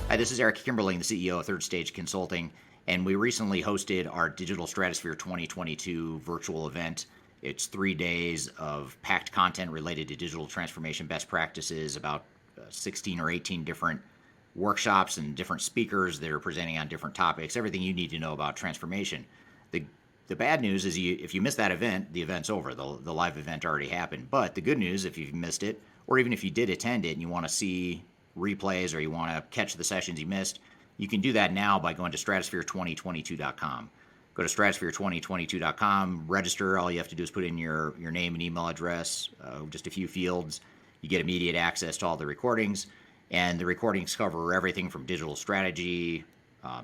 Hi, this is Eric Kimberling, the CEO of Third Stage Consulting, and we recently hosted our Digital Stratosphere 2022 virtual event. It's 3 days of packed content related to digital transformation best practices, about 16 or 18 different workshops and different speakers that are presenting on different topics, everything you need to know about transformation. The The bad news is if you miss that event, the event's over. The live event already happened. But the good news, if you've missed it, or even if you did attend it and you want to see replays or you want to catch the sessions you missed, you can do that now by going to stratosphere2022.com. Go to stratosphere2022.com, register. All you have to do is put in your name and email address, just a few fields. You get immediate access to all the recordings. And the recordings cover everything from digital strategy,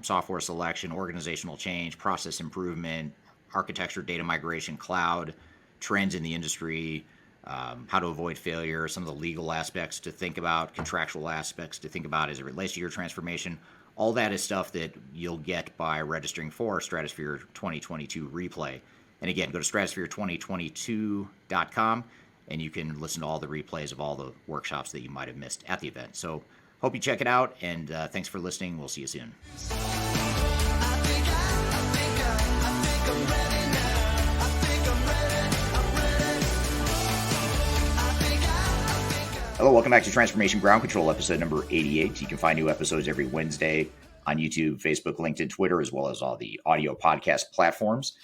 software selection, organizational change, process improvement, architecture, data migration, cloud, trends in the industry, how to avoid failure, some of the legal aspects to think about, contractual aspects to think about as it relates to your transformation. All that is stuff that you'll get by registering for Stratosphere 2022 Replay. And again, go to stratosphere2022.com and you can listen to all the replays of all the workshops that you might have missed at the event. So hope you check it out, and thanks for listening. We'll see you soon. Hello, welcome back to Transformation Ground Control, episode number 88. You can find new episodes every Wednesday on YouTube, Facebook, LinkedIn, Twitter, as well as all the audio podcast platforms.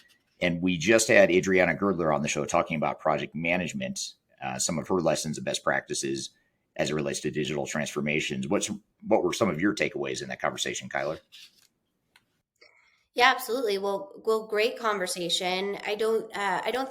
And we just had Adriana Girdler on the show talking about project management, some of her lessons and best practices as it relates to digital transformations. What were some of your takeaways in that conversation, Kyler? Yeah, absolutely. Well, great conversation. I don't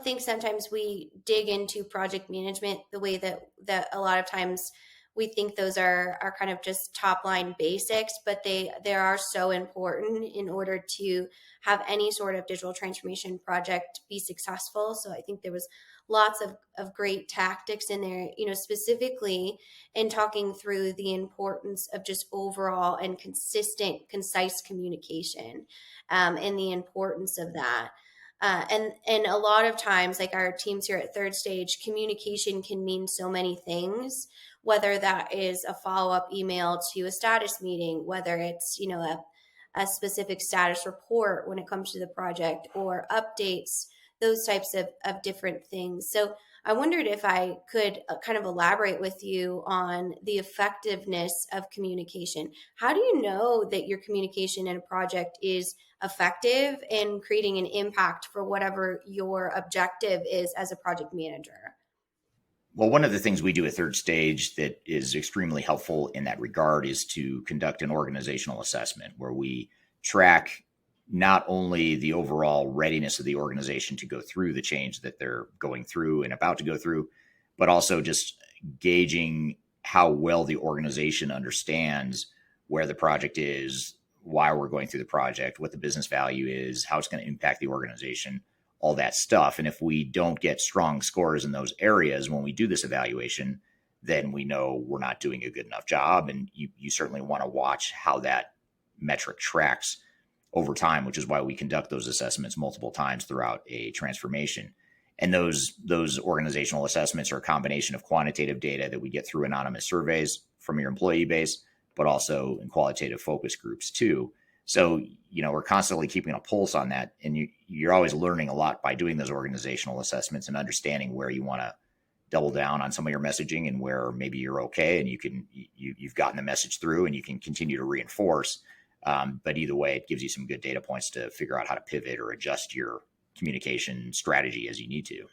think sometimes we dig into project management the way that a lot of times we think those are kind of just top line basics, but they are so important in order to have any sort of digital transformation project be successful. So I think there was lots of great tactics in there, specifically in talking through the importance of just overall and consistent, concise communication, and the importance of that. And a lot of times, like our teams here at Third Stage, communication can mean so many things, whether that is a follow-up email to a status meeting, whether it's, a specific status report when it comes to the project, or updates, those types of different things. So I wondered if I could kind of elaborate with you on the effectiveness of communication. How do you know that your communication in a project is effective in creating an impact for whatever your objective is as a project manager? Well, one of the things we do at Third Stage that is extremely helpful in that regard is to conduct an organizational assessment where we track not only the overall readiness of the organization to go through the change that they're going through and about to go through, but also just gauging how well the organization understands where the project is, why we're going through the project, what the business value is, how it's going to impact the organization, all that stuff. And if we don't get strong scores in those areas when we do this evaluation, then we know we're not doing a good enough job. And you certainly want to watch how that metric tracks over time, which is why we conduct those assessments multiple times throughout a transformation. And those organizational assessments are a combination of quantitative data that we get through anonymous surveys from your employee base, but also in qualitative focus groups too. So, we're constantly keeping a pulse on that. And you're always learning a lot by doing those organizational assessments and understanding where you want to double down on some of your messaging and where maybe you're okay and you've gotten the message through and you can continue to reinforce. But either way, it gives you some good data points to figure out how to pivot or adjust your communication strategy as you need to.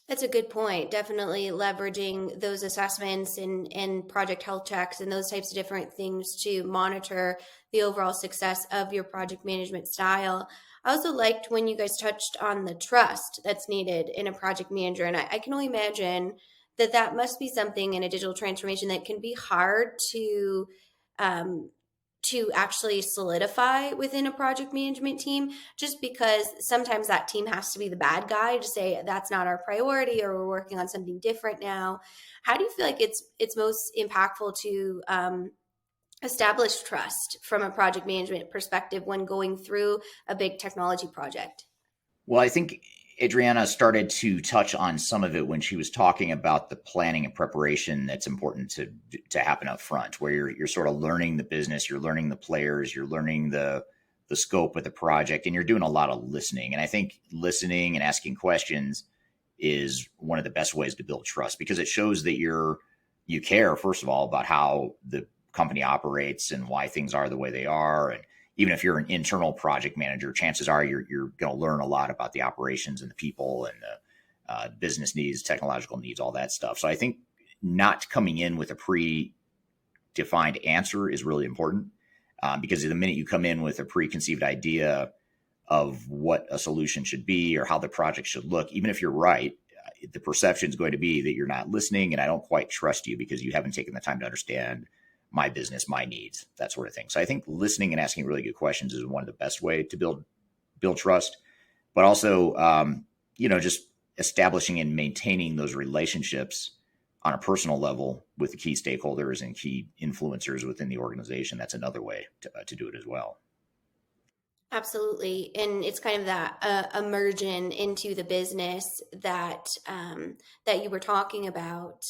That's a good point. Definitely leveraging those assessments and project health checks and those types of different things to monitor the overall success of your project management style. I also liked when you guys touched on the trust that's needed in a project manager. And I can only imagine that must be something in a digital transformation that can be hard to actually solidify within a project management team, just because sometimes that team has to be the bad guy to say that's not our priority or we're working on something different now. How do you feel like it's most impactful to establish trust from a project management perspective when going through a big technology project? Well, I think Adriana started to touch on some of it when she was talking about the planning and preparation that's important to happen up front, where you're sort of learning the business, you're learning the players, you're learning the scope of the project, and you're doing a lot of listening. And I think listening and asking questions is one of the best ways to build trust, because it shows that you care, first of all, about how the company operates and why things are the way they are. And even if you're an internal project manager, chances are you're going to learn a lot about the operations and the people and the business needs, technological needs, all that stuff. So I think not coming in with a pre-defined answer is really important, because the minute you come in with a preconceived idea of what a solution should be or how the project should look, even if you're right, the perception is going to be that you're not listening and I don't quite trust you because you haven't taken the time to understand my business, my needs, that sort of thing. So I think listening and asking really good questions is one of the best way to build trust, but also, just establishing and maintaining those relationships on a personal level with the key stakeholders and key influencers within the organization. That's another way to do it as well. Absolutely. And it's kind of that immersion into the business that that you were talking about,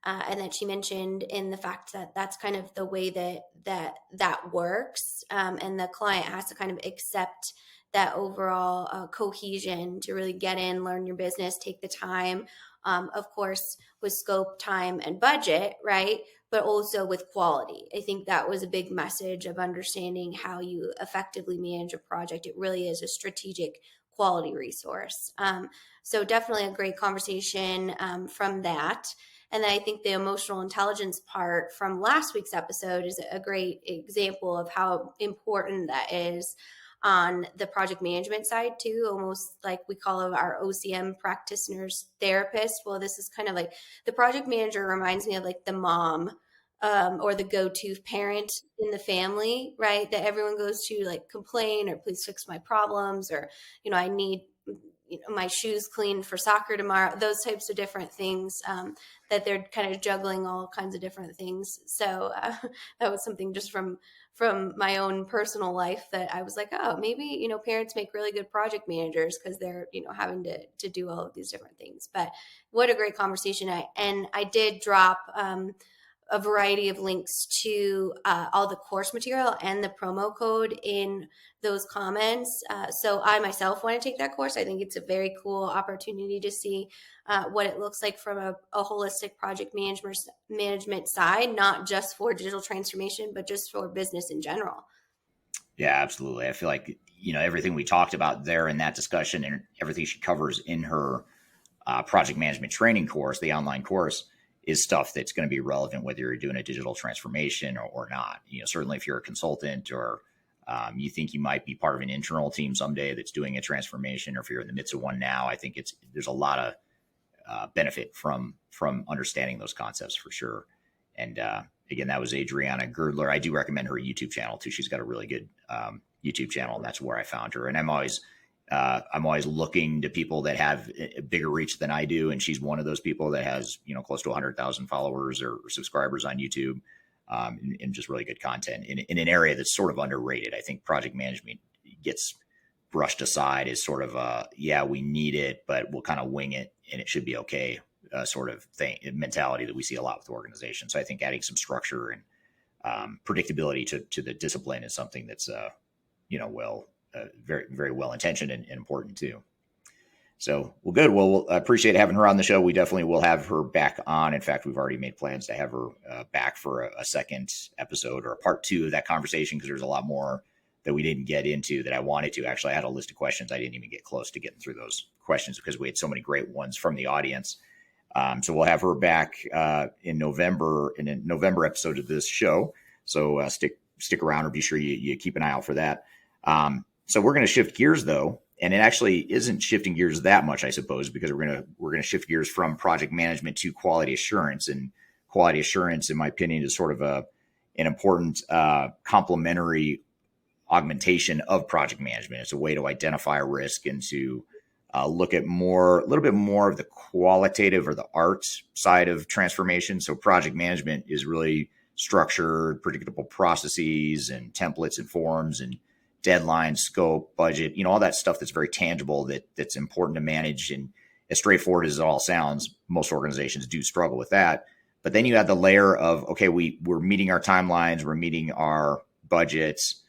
and that she mentioned, in the fact that that's kind of the way that works, and the client has to kind of accept that overall cohesion to really get in, learn your business, take the time, of course, with scope, time, and budget, right? But also with quality. I think that was a big message of understanding how you effectively manage a project. It really is a strategic quality resource. So definitely a great conversation from that. And then I think the emotional intelligence part from last week's episode is a great example of how important that is on the project management side too, almost like we call our OCM practitioners therapist. Well, this is kind of like the project manager reminds me of like the mom or the go-to parent in the family, right? That everyone goes to like complain or please fix my problems, or, I need my shoes cleaned for soccer tomorrow, those types of different things, that they're kind of juggling all kinds of different things. So that was something just from my own personal life that I was like, oh, maybe, parents make really good project managers because they're, having to do all of these different things. But what a great conversation. I did drop a variety of links to all the course material and the promo code in those comments. So I myself want to take that course. I think it's a very cool opportunity to see what it looks like from a holistic project management side, not just for digital transformation, but just for business in general. Yeah, absolutely. I feel like, everything we talked about there in that discussion and everything she covers in her project management training course, the online course, is stuff that's going to be relevant whether you're doing a digital transformation or not. Certainly if you're a consultant or you think you might be part of an internal team someday that's doing a transformation, or if you're in the midst of one now, I think there's a lot of benefit from understanding those concepts for sure. And again, that was Adriana Girdler. I do recommend her YouTube channel too. She's got a really good YouTube channel, and that's where I found her. And I'm always looking to people that have a bigger reach than I do. And she's one of those people that has, close to 100,000 followers or subscribers on YouTube, and just really good content in an area that's sort of underrated. I think project management gets brushed aside as sort of we need it, but we'll kind of wing it and it should be okay sort of thing, mentality that we see a lot with organizations. So I think adding some structure and predictability to the discipline is something that's, very, very well intentioned and important too. So, well, good. Well, I appreciate having her on the show. We definitely will have her back on. In fact, we've already made plans to have her back for a second episode or a part 2 of that conversation, because there's a lot more that we didn't get into that I wanted to. Actually, I had a list of questions. I didn't even get close to getting through those questions because we had so many great ones from the audience. So we'll have her back in a November episode of this show. So stick around, or be sure you keep an eye out for that. So we're going to shift gears though, and it actually isn't shifting gears that much, I suppose, because we're going to shift gears from project management to quality assurance. And quality assurance, in my opinion, is sort of an important complementary augmentation of project management. It's a way to identify risk and to look at a little bit more of the qualitative or the art side of transformation. So project management is really structured, predictable processes and templates and forms and deadline, scope, budget, all that stuff that's very tangible, that's important to manage. And as straightforward as it all sounds, most organizations do struggle with that. But then you add the layer of, okay, we're meeting our timelines, we're meeting our budgets,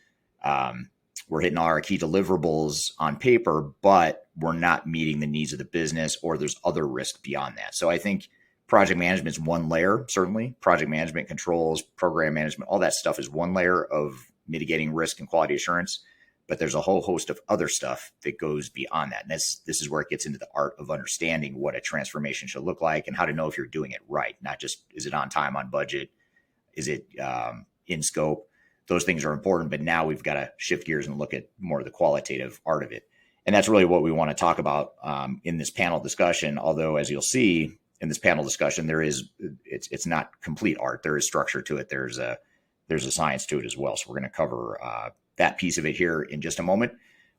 we're hitting all our key deliverables on paper, but we're not meeting the needs of the business, or there's other risk beyond that. So I think project management is one layer, certainly. Project management, controls, program management, all that stuff is one layer of mitigating risk and quality assurance, but there's a whole host of other stuff that goes beyond that. And this is where it gets into the art of understanding what a transformation should look like and how to know if you're doing it right. Not just, is it on time, on budget? Is it in scope? Those things are important, but now we've got to shift gears and look at more of the qualitative art of it. And that's really what we want to talk about in this panel discussion. Although, as you'll see in this panel discussion, it's not complete art. There is structure to it. There's a science to it as well. So we're going to cover that piece of it here in just a moment.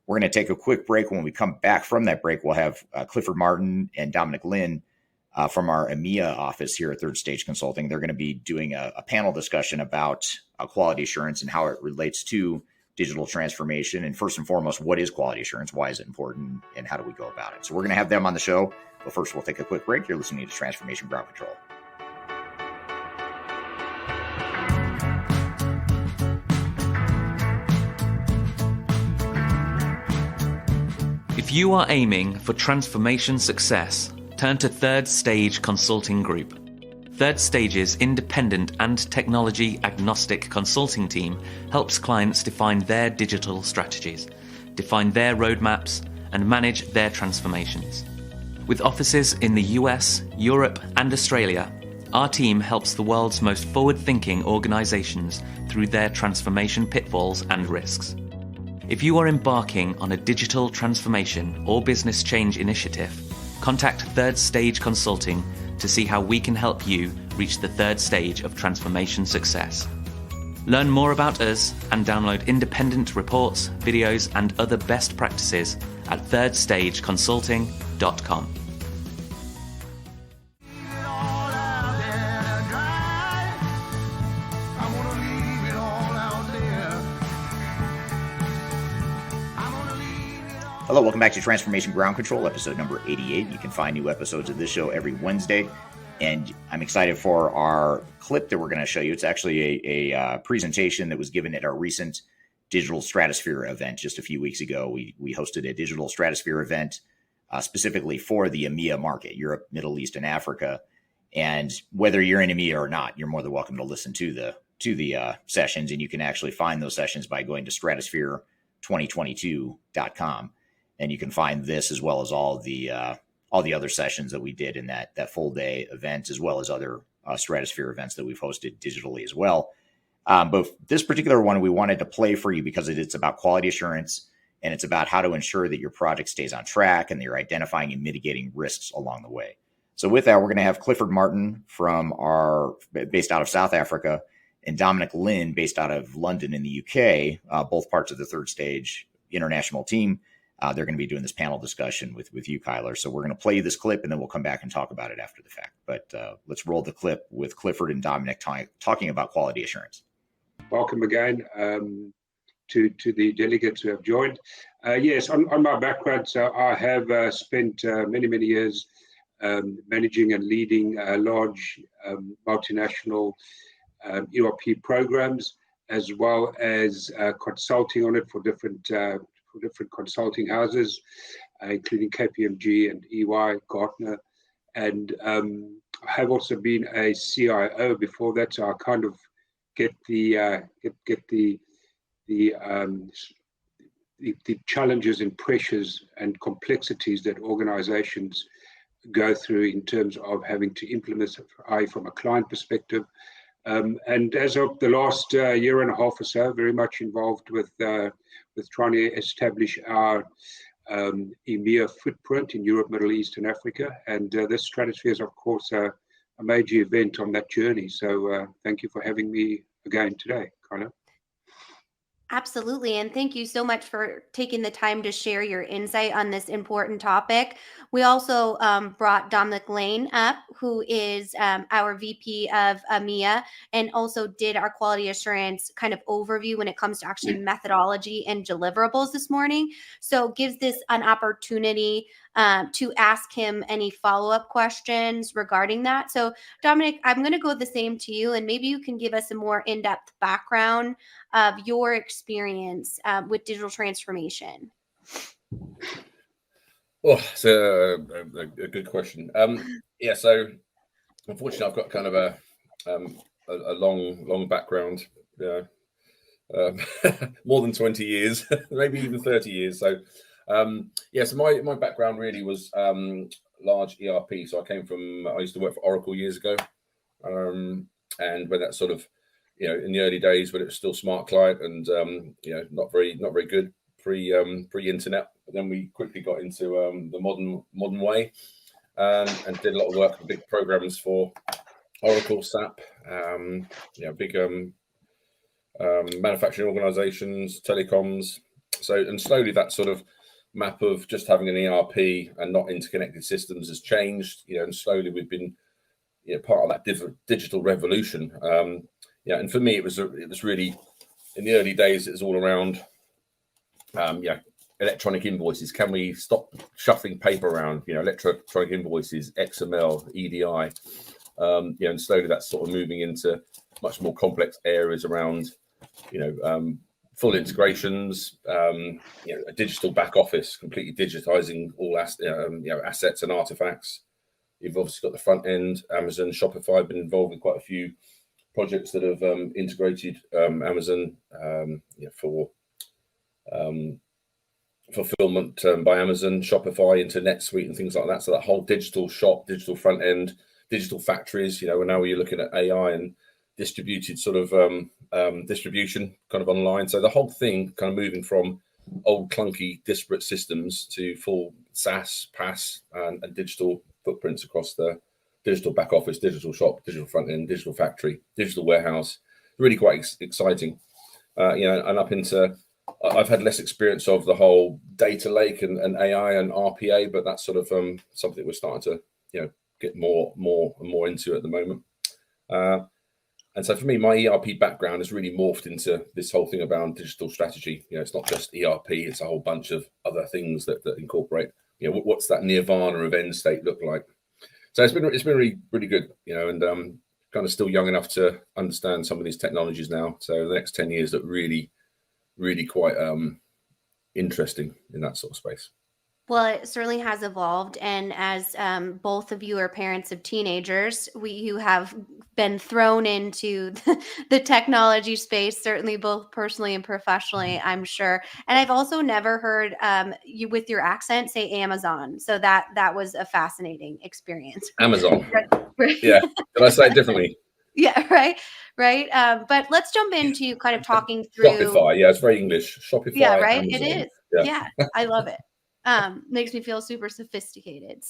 We're going to take a quick break. When we come back from that break, we'll have Clifford Martin and Dominic Lyne from our EMEA office here at Third Stage Consulting. They're going to be doing a panel discussion about quality assurance and how it relates to digital transformation. And first and foremost, what is quality assurance? Why is it important? And how do we go about it? So we're going to have them on the show. But first, we'll take a quick break. You're listening to Transformation Ground Control. If you are aiming for transformation success, turn to Third Stage Consulting Group. Third Stage's independent and technology-agnostic consulting team helps clients define their digital strategies, define their roadmaps, and manage their transformations. With offices in the US, Europe, and Australia, our team helps the world's most forward-thinking organizations through their transformation pitfalls and risks. If you are embarking on a digital transformation or business change initiative, contact Third Stage Consulting to see how we can help you reach the third stage of transformation success. Learn more about us and download independent reports, videos, and other best practices at thirdstageconsulting.com. Hello, welcome back to Transformation Ground Control, episode number 88. You can find new episodes of this show every Wednesday. And I'm excited for our clip that we're going to show you. It's actually a presentation that was given at our recent Digital Stratosphere event just a few weeks ago. We hosted a Digital Stratosphere event specifically for the EMEA market, Europe, Middle East, and Africa. And whether you're in EMEA or not, you're more than welcome to listen to the sessions. And you can actually find those sessions by going to stratosphere2022.com. And you can find this as well as all the other sessions that we did in that full day event, as well as other Stratosphere events that we've hosted digitally as well. But this particular one we wanted to play for you because it's about quality assurance, and it's about how to ensure that your project stays on track and that you're identifying and mitigating risks along the way. So with that, we're going to have Clifford Martin based out of South Africa, and Dominic Lyne based out of London in the UK, both parts of the Third Stage international team. They're going to be doing this panel discussion with you, Kyler. So we're going to play this clip, and then we'll come back and talk about it after the fact. But let's roll the clip with Clifford and Dominic talking about quality assurance. Welcome again to the delegates who have joined. Yes, on my background, so I have spent many years managing and leading large multinational ERP programs, as well as consulting on it for different consulting houses, including KPMG and EY, Gartner, and I have also been a CIO before that. So I kind of get the challenges and pressures and complexities that organizations go through in terms of having to implement AI from a client perspective. And as of the last year and a half or so, very much involved with trying to establish our EMEA footprint in Europe, Middle East, and Africa. And this Stratosphere is, of course, a major event on that journey. So thank you for having me again today, Carla. Absolutely. And thank you so much for taking the time to share your insight on this important topic. We also brought Dominic Lyne up, who is our VP of EMEA, and also did our quality assurance kind of overview when it comes to actually methodology and deliverables this morning. So it gives this an opportunity to ask him any follow-up questions regarding that. So Dominic, I'm going to go the same to you, and maybe you can give us a more in-depth background of your experience with digital transformation. Well, it's a good question. Yeah, so unfortunately, I've got kind of a long background, more than 20 years, maybe even 30 years. So, so my background really was large ERP. So I used to work for Oracle years ago. And when that sort of, in the early days when it was still Smart Client and, not very good pre-internet. But then we quickly got into the modern way and did a lot of work with big programs for Oracle, SAP, big manufacturing organizations, telecoms. So, and slowly that sort of map of just having an ERP and not interconnected systems has changed, and slowly we've been, part of that digital revolution. And for me, it was really, in the early days, it was all around, electronic invoices. Can we stop shuffling paper around? Electronic invoices, XML, EDI. And slowly that's sort of moving into much more complex areas around, full integrations, a digital back office, completely digitizing all assets and artifacts. You've obviously got the front end, Amazon, Shopify. I've been involved in quite a few projects that have integrated Amazon for fulfillment by Amazon, Shopify into NetSuite and things like that. So that whole digital shop, digital front end, digital factories, and now you're looking at AI and distributed sort of distribution kind of online. So the whole thing kind of moving from old clunky disparate systems to full SaaS, PaaS and digital footprints across the digital back office, digital shop, digital front end, digital factory, digital warehouse. Really quite exciting. And up into, I've had less experience of the whole data lake and AI and RPA, but that's sort of something we're starting to, get more and more into at the moment. And so for me, my ERP background has really morphed into this whole thing about digital strategy. It's not just ERP, it's a whole bunch of other things that incorporate, what's that nirvana of end state look like? So it's been really, really good, and kind of still young enough to understand some of these technologies now. So the next 10 years look really, really quite interesting in that sort of space. Well, it certainly has evolved. And as both of you are parents of teenagers, you have been thrown into the technology space, certainly both personally and professionally, I'm sure. And I've also never heard you with your accent say Amazon. So that was a fascinating experience. Amazon. Right. Yeah. Did I say it differently? Yeah, right. But let's jump into kind of talking through Shopify. Yeah, it's very English. Shopify. Yeah, right. Amazon. It is. Yeah, I love it. Makes me feel super sophisticated.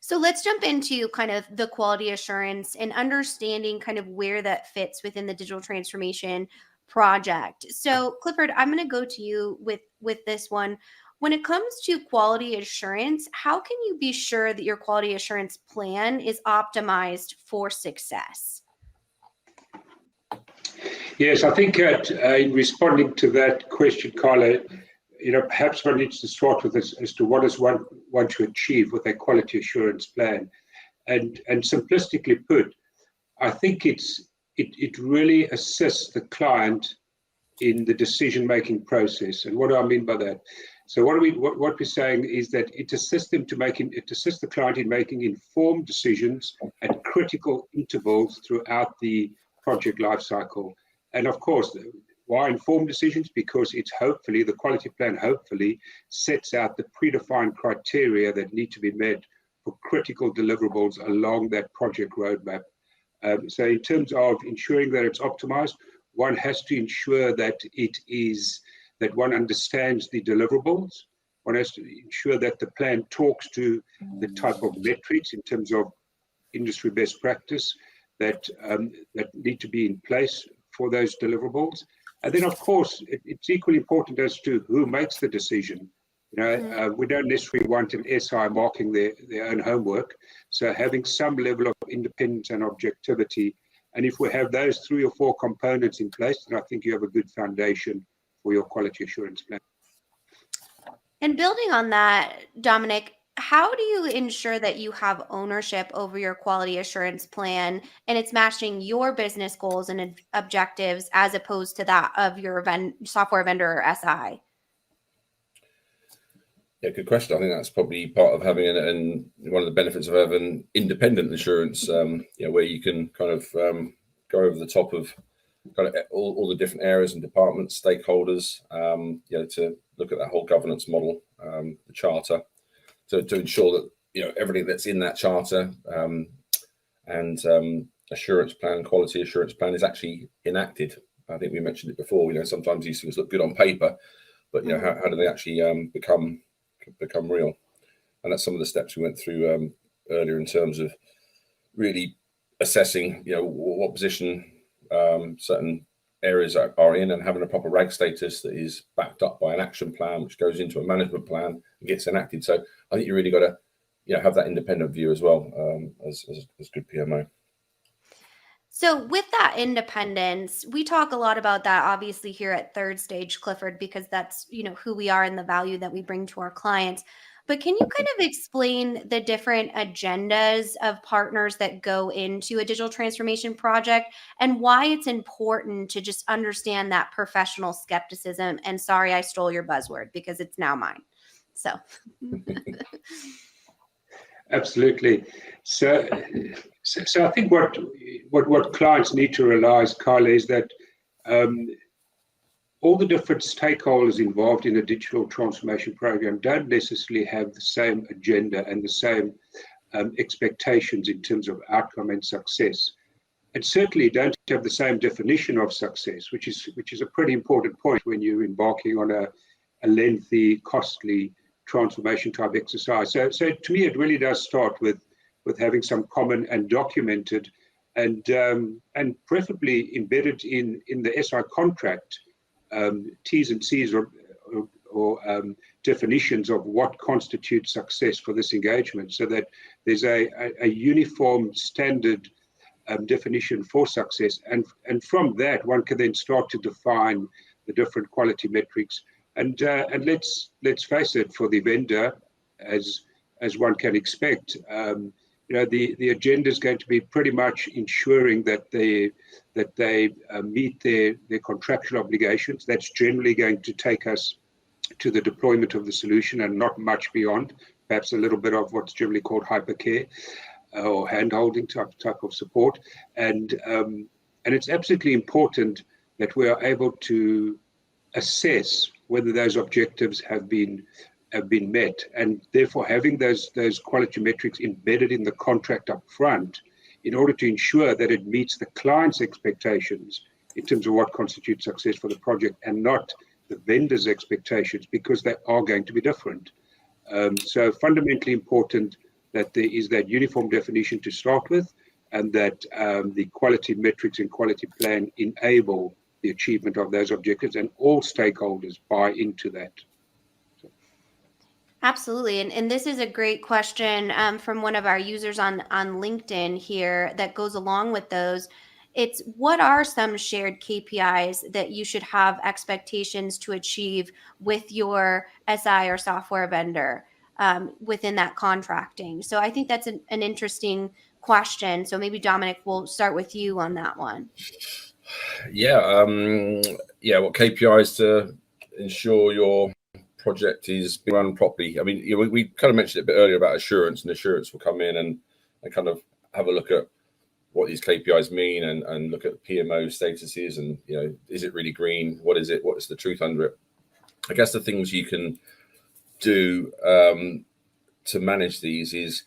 So let's jump into kind of the quality assurance and understanding kind of where that fits within the digital transformation project. So Clifford, I'm going to go to you with this one. When it comes to quality assurance, how can you be sure that your quality assurance plan is optimized for success? Yes, I think in responding to that question, Carla, perhaps one needs to start with this as to what does one want to achieve with a quality assurance plan. And simplistically put, I think it really assists the client in the decision-making process. And what do I mean by that? So what we're saying is that it assists the client in making informed decisions at critical intervals throughout the project lifecycle. And of course, why informed decisions? Because the quality plan hopefully sets out the predefined criteria that need to be met for critical deliverables along that project roadmap. So in terms of ensuring that it's optimized, one has to ensure that that one understands the deliverables. One has to ensure that the plan talks to the type of metrics in terms of industry best practice that need to be in place for those deliverables. And then, of course, it's equally important as to who makes the decision. We don't necessarily want an SI marking their own homework. So having some level of independence and objectivity. And if we have those 3 or 4 components in place, then I think you have a good foundation for your quality assurance plan. And building on that, Dominic, how do you ensure that you have ownership over your quality assurance plan and it's matching your business goals and objectives as opposed to that of your software vendor or SI? Yeah, good question. I think that's probably part of having and one of the benefits of having independent insurance, where you can kind of go over the top of kind of all the different areas and departments, stakeholders, to look at that whole governance model, the charter, to ensure that everything that's in that charter and assurance plan, quality assurance plan is actually enacted. I think we mentioned it before. Sometimes these things look good on paper, but how do they actually become real? And that's some of the steps we went through earlier in terms of really assessing, what position certain areas are in, and having a proper RAG status that is backed up by an action plan, which goes into a management plan and gets enacted. So I think you really got to, have that independent view as well as good PMO. So with that independence, we talk a lot about that obviously here at Third Stage, Clifford, because that's, who we are and the value that we bring to our clients. But can you kind of explain the different agendas of partners that go into a digital transformation project and why it's important to just understand that professional skepticism? And sorry, I stole your buzzword because it's now mine. So. Absolutely. So I think what clients need to realize, Kyle, is that all the different stakeholders involved in a digital transformation program don't necessarily have the same agenda and the same expectations in terms of outcome and success, and certainly don't have the same definition of success, which is a pretty important point when you're embarking on a lengthy, costly transformation type exercise. So to me, it really does start with having some common and documented and preferably embedded in the SI contract T's and C's or definitions of what constitutes success for this engagement, so that there's a uniform standard definition for success, and from that one can then start to define the different quality metrics. And let's face it, for the vendor, as one can expect, the agenda is going to be pretty much ensuring that they meet their contractual obligations. That's generally going to take us to the deployment of the solution and not much beyond. Perhaps a little bit of what's generally called hypercare or hand-holding type of support. And it's absolutely important that we are able to assess whether those objectives have been met, and therefore having those quality metrics embedded in the contract up front in order to ensure that it meets the client's expectations in terms of what constitutes success for the project, and not the vendor's expectations, because they are going to be different. So fundamentally important that there is that uniform definition to start with, and that the quality metrics and quality plan enable the achievement of those objectives, and all stakeholders buy into that. Absolutely. And this is a great question from one of our users on LinkedIn here that goes along with those. It's, what are some shared KPIs that you should have expectations to achieve with your SI or software vendor within that contracting? So I think that's an interesting question. So maybe Dominic, we'll start with you on that one. What KPIs to ensure your project is being run properly? I mean, we kind of mentioned it a bit earlier about assurance, and assurance will come in and kind of have a look at what these KPIs mean, and look at PMO statuses, and is it really green? What is it? What is the truth under it? I guess the things you can do to manage these is,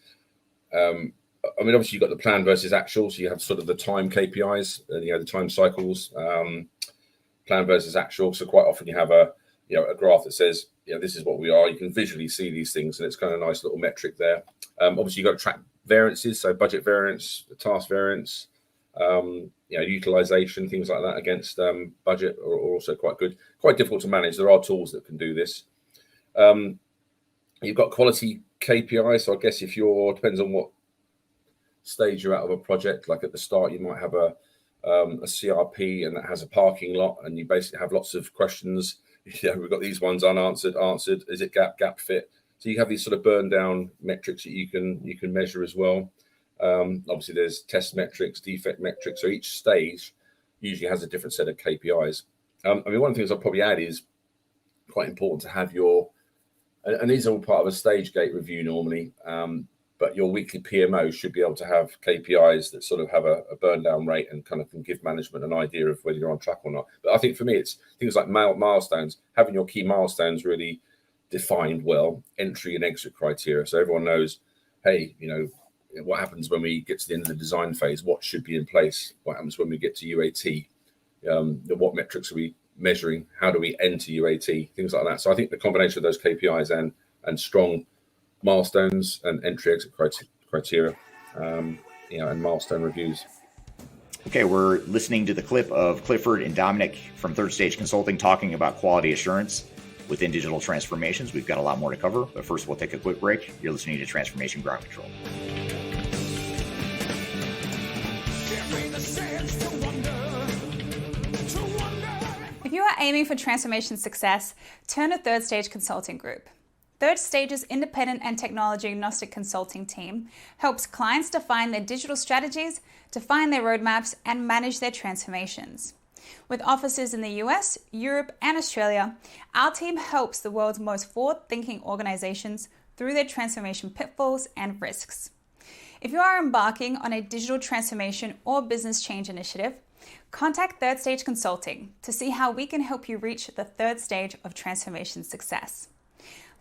obviously you've got the plan versus actual, so you have sort of the time KPIs, the time cycles, plan versus actual. So quite often you have a graph that says, this is what we are. You can visually see these things, and it's kind of a nice little metric there. Obviously you've got to track variances, so budget variance, task variance, utilization, things like that against budget are also quite good. Quite difficult to manage. There are tools that can do this. You've got quality KPI, so I guess depends on what stage you're out of a project. Like at the start, you might have a CRP, and that has a parking lot, and you basically have lots of questions. We've got these ones unanswered, answered. Is it gap fit? So you have these sort of burn down metrics that you can measure as well. Obviously, there's test metrics, defect metrics. So each stage usually has a different set of KPIs. One of the things I'll probably add is quite important to have and these are all part of a stage gate review normally. but your weekly PMO should be able to have KPIs that sort of have a burn down rate and kind of can give management an idea of whether you're on track or not. But I think for me, it's things like milestones, having your key milestones really defined well, entry and exit criteria. So everyone knows, hey, what happens when we get to the end of the design phase? What should be in place? What happens when we get to UAT? What metrics are we measuring? How do we enter UAT? Things like that. So I think the combination of those KPIs and strong milestones and entry exit criteria, and milestone reviews. Okay, we're listening to the clip of Clifford and Dominic from Third Stage Consulting talking about quality assurance within digital transformations. We've got a lot more to cover, but first we'll take a quick break. You're listening to Transformation Ground Control. If you are aiming for transformation success, turn to Third Stage Consulting Group. Third Stage's independent and technology agnostic consulting team helps clients define their digital strategies, define their roadmaps, and manage their transformations. With offices in the US, Europe, and Australia, our team helps the world's most forward-thinking organizations through their transformation pitfalls and risks. If you are embarking on a digital transformation or business change initiative, contact Third Stage Consulting to see how we can help you reach the third stage of transformation success.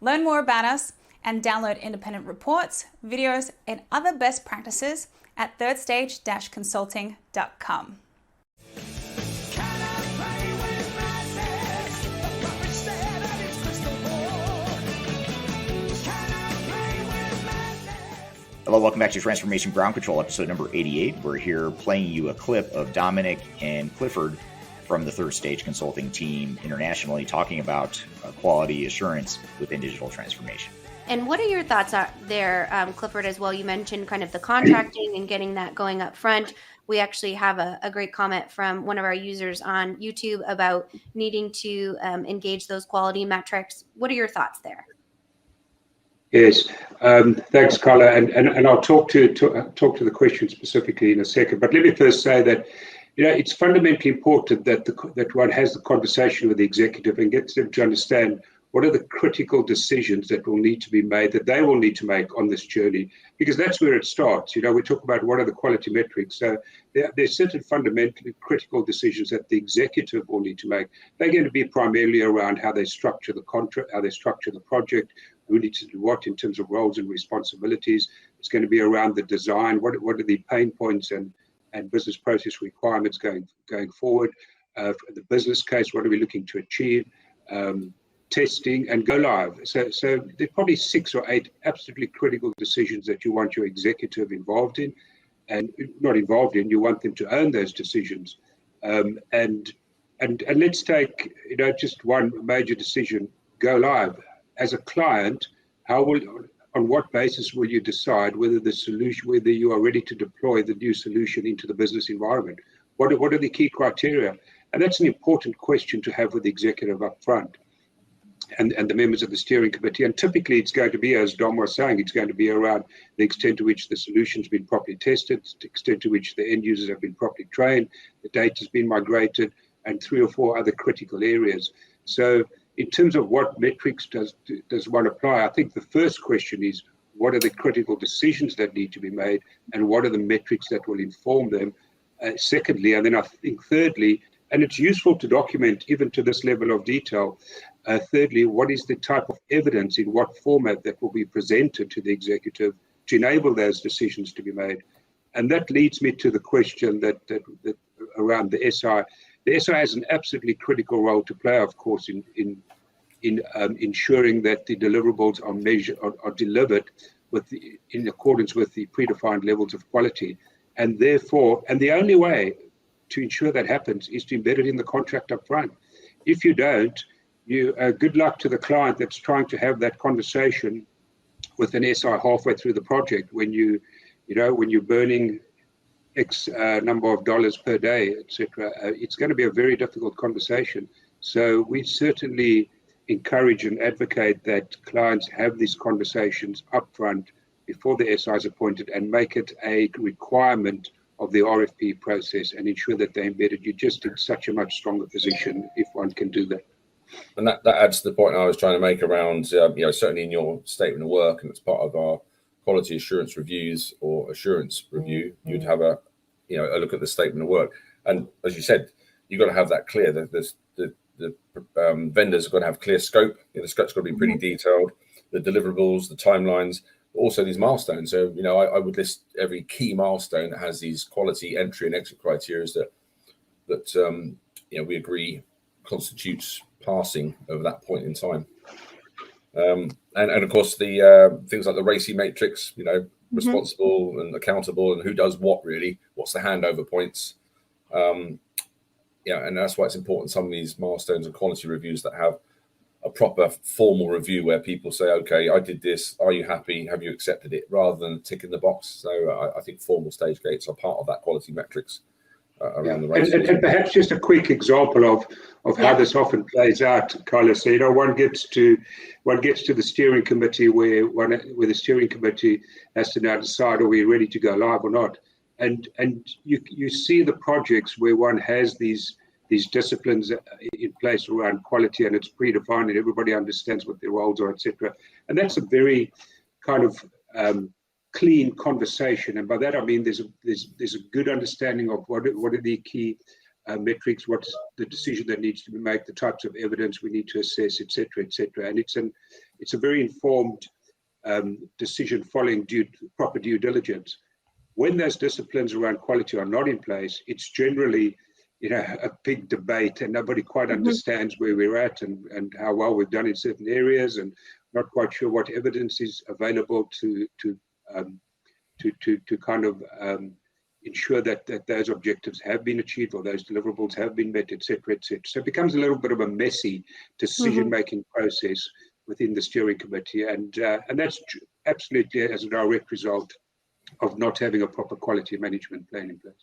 Learn more about us and download independent reports, videos, and other best practices at thirdstage-consulting.com. Hello, welcome back to Transformation Ground Control, episode number 88. We're here playing you a clip of Dominic and Clifford from the Third Stage Consulting team internationally talking about quality assurance within digital transformation. And what are your thoughts there, Clifford, as well? You mentioned kind of the contracting and getting that going up front. We actually have a great comment from one of our users on YouTube about needing to engage those quality metrics. What are your thoughts there? Yes, thanks, Carla, and I'll talk to the question specifically in a second. But let me first say that it's fundamentally important that one has the conversation with the executive and gets them to understand what are the critical decisions that will need to be made, that they will need to make on this journey, because that's where it starts. We talk about what are the quality metrics. So there's certain fundamentally critical decisions that the executive will need to make. They're going to be primarily around how they structure the contract, how they structure the project, who needs to do what in terms of roles and responsibilities. It's going to be around the design. What are the pain points and business process requirements going forward? The business case, what are we looking to achieve? Testing and go live. So there's probably 6 or 8 absolutely critical decisions that you want your executive involved in, and not involved in. You want them to own those decisions. And let's take just one major decision: go live. As a client, on what basis will you decide whether you are ready to deploy the new solution into the business environment? What are the key criteria? And that's an important question to have with the executive up front and the members of the steering committee. And typically it's going to be, as Dom was saying, it's going to be around the extent to which the solution's been properly tested, the extent to which the end users have been properly trained, the data's been migrated, and 3 or 4 other critical areas. So in terms of what metrics does one apply, I think the first question is, what are the critical decisions that need to be made, and what are the metrics that will inform them? Secondly, and then I think thirdly, and it's useful to document even to this level of detail, thirdly, what is the type of evidence, in what format, that will be presented to the executive to enable those decisions to be made? And that leads me to the question that around the SI. The SI has an absolutely critical role to play, of course, in ensuring that the deliverables are delivered in accordance with the predefined levels of quality. And therefore, the only way to ensure that happens is to embed it in the contract up front. If you don't, good luck to the client that's trying to have that conversation with an SI halfway through the project when you're burning X number of dollars per day, etc. It's going to be a very difficult conversation. So we certainly encourage and advocate that clients have these conversations up front before the SI is appointed, and make it a requirement of the RFP process, and ensure that they're embedded. You're just in such a much stronger position if one can do that. And that adds to the point I was trying to make around, certainly in your statement of work, and it's part of our quality assurance reviews or assurance review, you'd have a look at the statement of work. And as you said, you've got to have that clear. The vendors have got to have clear scope. The scope's got to be pretty detailed. The deliverables, the timelines, also these milestones. So, I would list every key milestone that has these quality entry and exit criteria that we agree constitutes passing over that point in time. And of course, the things like the RACI matrix, responsible and accountable, and who does what really, what's the handover points. And that's why it's important, some of these milestones and quality reviews that have a proper formal review where people say, okay, I did this, are you happy, have you accepted it, rather than tick in the box. So I think formal stage gates are part of that quality metrics around the race. And perhaps just a quick example of how this often plays out, Carlos. So, one gets to the steering committee where the steering committee has to now decide, are we ready to go live or not? And you see the projects where one has these disciplines in place around quality, and it's predefined and everybody understands what their roles are, etc. And that's a very kind of clean conversation. And by that I mean there's a good understanding of what are the key metrics, what's the decision that needs to be made, the types of evidence we need to assess, etc., etc. And it's a very informed decision following proper due diligence. When those disciplines around quality are not in place, it's generally a big debate, and nobody quite understands where we're at and how well we've done in certain areas, and not quite sure what evidence is available to kind of ensure that those objectives have been achieved or those deliverables have been met, etc., etc. So it becomes a little bit of a messy decision-making process within the steering committee, and that's absolutely as a direct result of not having a proper quality management plan in place.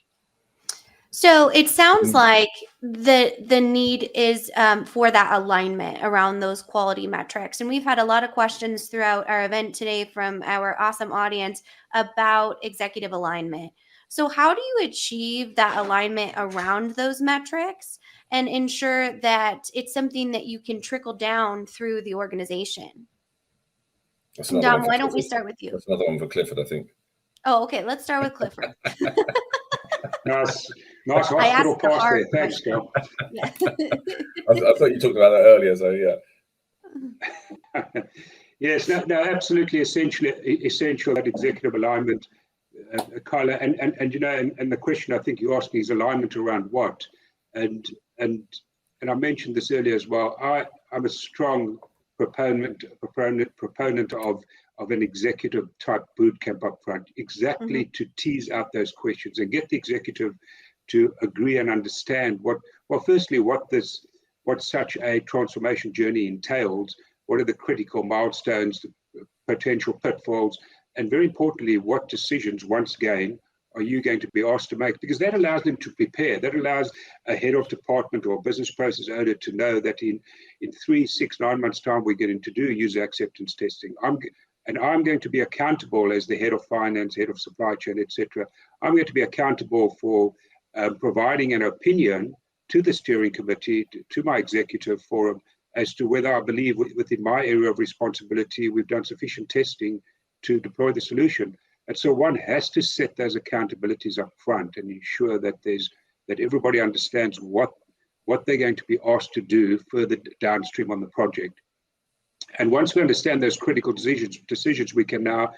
So it sounds like the need is for that alignment around those quality metrics. And we've had a lot of questions throughout our event today from our awesome audience about executive alignment. So how do you achieve that alignment around those metrics and ensure that it's something that you can trickle down through the organization? Dom, why don't we start with you? That's another one for Clifford, I think. Oh, okay. Let's start with Clifford. Nice hospital pass there. Thanks, Scott. Yeah. I thought you talked about that earlier, so yeah. Yes, no, absolutely essential that executive alignment, Carla, and the question I think you asked me is alignment around what, and I mentioned this earlier as well. I'm a strong proponent of an executive type boot camp up front, exactly to tease out those questions and get the executive to agree and understand what such a transformation journey entails, what are the critical milestones, the potential pitfalls, and very importantly, what decisions, once again, are you going to be asked to make? Because that allows them to prepare. That allows a head of department or a business process owner to know that in 3, 6, 9 months' time, we're going to do user acceptance testing. I'm going to be accountable as the head of finance, head of supply chain, etc. I'm going to be accountable for providing an opinion to the steering committee, to my executive forum, as to whether I believe within my area of responsibility we've done sufficient testing to deploy the solution. And so one has to set those accountabilities up front and ensure that that everybody understands what they're going to be asked to do further downstream on the project. And once we understand those critical decisions, we can now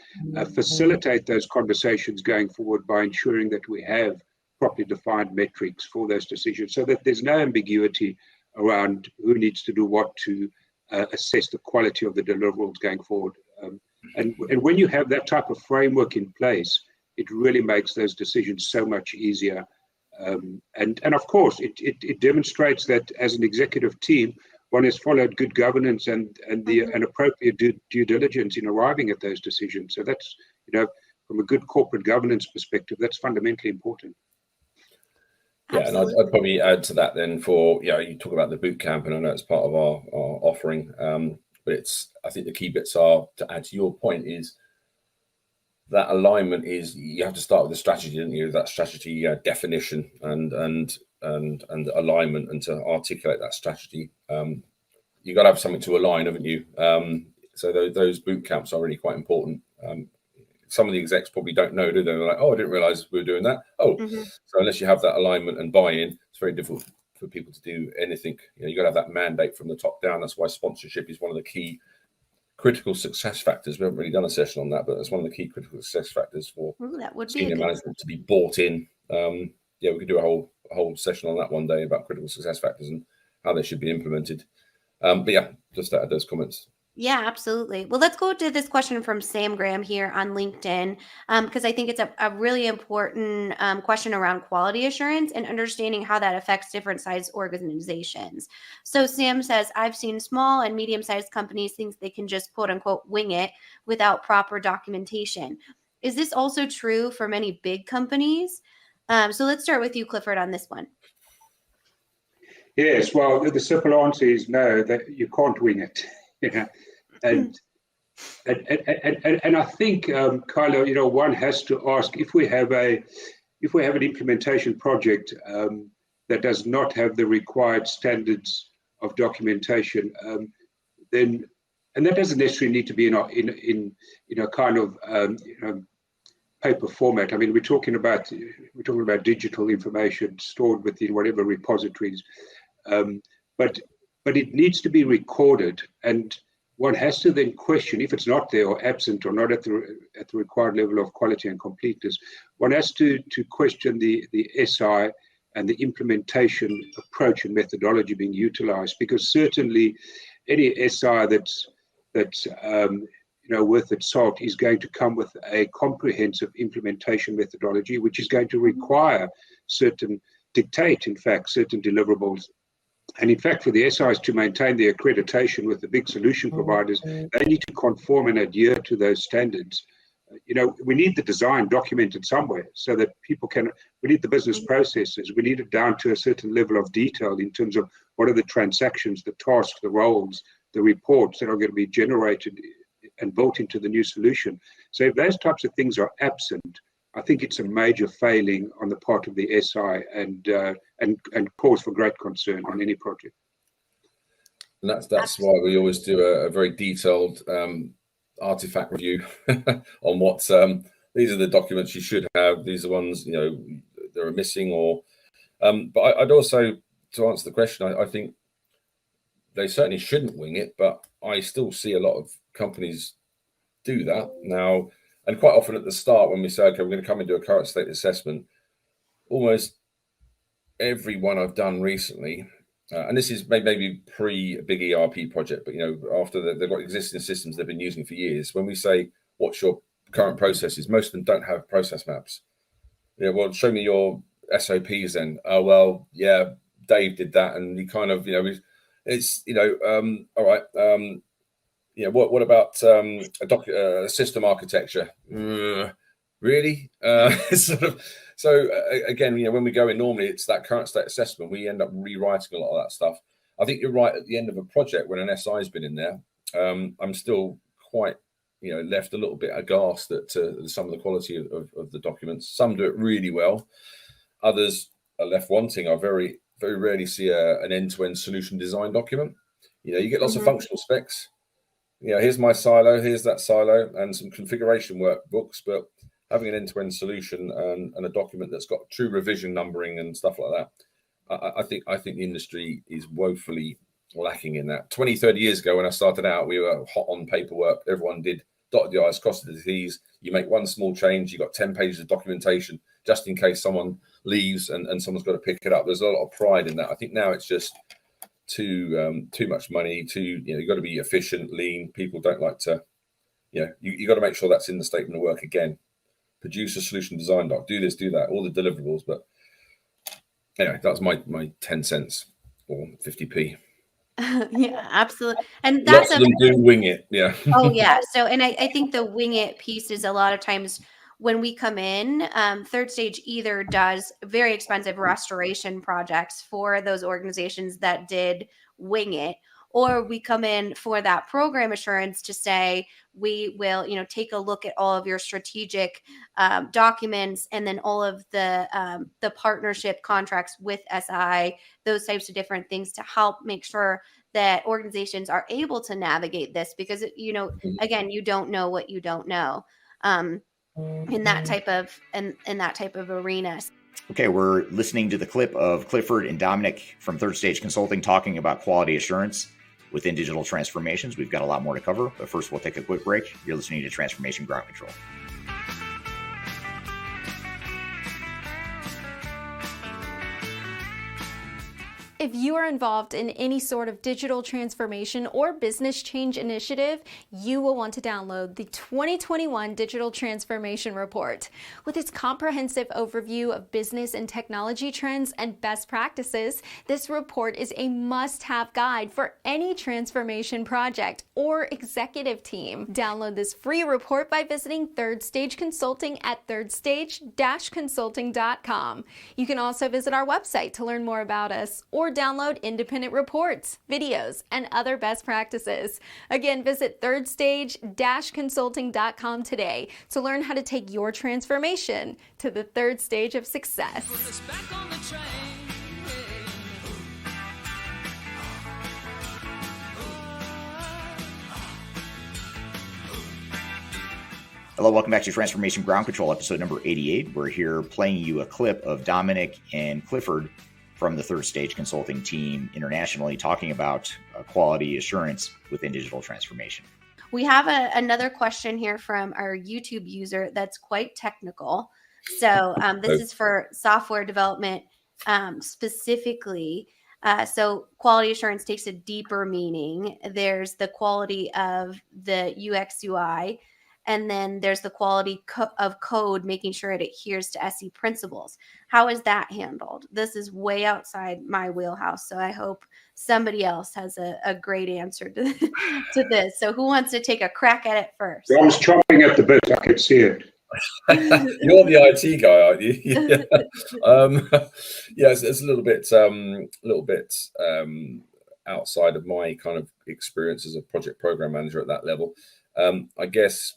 facilitate those conversations going forward by ensuring that we have properly defined metrics for those decisions, so that there's no ambiguity around who needs to do what to assess the quality of the deliverables going forward. And when you have that type of framework in place, it really makes those decisions so much easier. And of course, it demonstrates that as an executive team, one has followed good governance and appropriate due diligence in arriving at those decisions. So that's, from a good corporate governance perspective, that's fundamentally important. Yeah, and I'd probably add to that then for, you talk about the boot camp, and I know it's part of our offering, but I think the key bits are, to add to your point, is that alignment is, you have to start with the strategy, don't you? That strategy definition and alignment, and to articulate that strategy. You've got to have something to align, haven't you? So those boot camps are really quite important. some of the execs probably don't know, do they? They're like, oh, I didn't realize we were doing that. Oh, so unless you have that alignment and buy-in, it's very difficult for people to do anything. You got to have that mandate from the top down. That's why sponsorship is one of the key critical success factors. We haven't really done a session on that, but it's one of the key critical success factors for senior management to be bought in. We could do a whole session on that one day about critical success factors and how they should be implemented. Just to add those comments. Yeah, absolutely. Well, let's go to this question from Sam Graham here on LinkedIn, because I think it's a really important question around quality assurance and understanding how that affects different size organizations. So Sam says, I've seen small and medium-sized companies think they can just quote unquote wing it without proper documentation. Is this also true for many big companies? So let's start with you, Clifford, on this one. Yes, well, the simple answer is no, that you can't wing it. And I think, Kyla, one has to ask if we have an implementation project that does not have the required standards of documentation, then, and that doesn't necessarily need to be in a kind of paper format. I mean, we're talking about digital information stored within whatever repositories, but it needs to be recorded, and one has to then question if it's not there or absent or not at the required level of quality and completeness. One has to question the SI and the implementation approach and methodology being utilized, because certainly any SI that's worth its salt is going to come with a comprehensive implementation methodology, which is going to require dictate certain deliverables. And in fact, for the SIs to maintain their accreditation with the big solution providers, they need to conform and adhere to those standards. We need the design documented somewhere so that we need the business processes. We need it down to a certain level of detail in terms of what are the transactions, the tasks, the roles, the reports that are going to be generated and built into the new solution. So if those types of things are absent, I think it's a major failing on the part of the SI and cause for great concern on any project. And that's why we always do a very detailed artifact review on what these are the documents you should have. These are ones that are missing, or but I'd also, to answer the question, I think they certainly shouldn't wing it, but I still see a lot of companies do that now. And quite often at the start, when we say, okay, we're going to come and do a current state assessment, almost every one I've done recently, and this is maybe pre a big ERP project, but after they've got existing systems they've been using for years, when we say, what's your current processes, most of them don't have process maps. Well, show me your SOPs then. Oh, well, yeah, Dave did that. And he kind of, it's, all right. What about a system architecture? Really? Sort of. So again, when we go in, normally it's that current state assessment. We end up rewriting a lot of that stuff. I think you're right. At the end of a project, when an SI has been in there, I'm still quite, left a little bit aghast at some of the quality of the documents. Some do it really well. Others are left wanting. I very, very rarely see an end-to-end solution design document. You get lots of functional specs. Here's my silo, here's that silo, and some configuration workbooks, but having an end-to-end solution and a document that's got true revision numbering and stuff like that, I think the industry is woefully lacking in that. 20, 30 years ago when I started out, we were hot on paperwork. Everyone did dotted the I's, crossed the T's. You make one small change, you got 10 pages of documentation just in case someone leaves and someone's got to pick it up. There's a lot of pride in that. I think now it's just too much money. You've got to be efficient, lean. People don't like to, you got to make sure that's in the statement of work again. Produce a solution design doc. Do this, do that. All the deliverables. But anyway, that's my 10 cents or 50p. Yeah, absolutely. And that's lots of them do wing it. Yeah. Oh yeah. So, and I think the wing it piece is a lot of times when we come in, third stage either does very expensive restoration projects for those organizations that did wing it, or we come in for that program assurance to say, we will, take a look at all of your strategic documents and then all of the partnership contracts with SI, those types of different things to help make sure that organizations are able to navigate this because, again, you don't know what you don't know. in that type of in that type of arena. Okay, we're listening to the clip of Clifford and Dominic from Third Stage Consulting talking about quality assurance within digital transformations. We've got a lot more to cover, but first we'll take a quick break. You're listening to Transformation Ground Control. If you are involved in any sort of digital transformation or business change initiative, you will want to download the 2021 Digital Transformation Report. With its comprehensive overview of business and technology trends and best practices, this report is a must-have guide for any transformation project or executive team. Download this free report by visiting Third Stage Consulting at thirdstage-consulting.com. You can also visit our website to learn more about us or download independent reports, videos, and other best practices. Again, visit thirdstage-consulting.com today to learn how to take your transformation to the third stage of success. Hello, welcome back to Transformation Ground Control, episode number 88. We're here playing you a clip of Dominic and Clifford from the Third Stage Consulting team internationally talking about quality assurance within digital transformation. We have another question here from our YouTube user that's quite technical. So this is for software development specifically. So quality assurance takes a deeper meaning. There's the quality of the UX UI, and then there's the quality of code, making sure it adheres to SE principles. How is that handled? This is way outside my wheelhouse, so I hope somebody else has a great answer to this. So who wants to take a crack at it first? Dom's chopping at the bit. I can see it. You're the IT guy, aren't you? Yeah, it's a little bit outside of my kind of experience as a project program manager at that level. I guess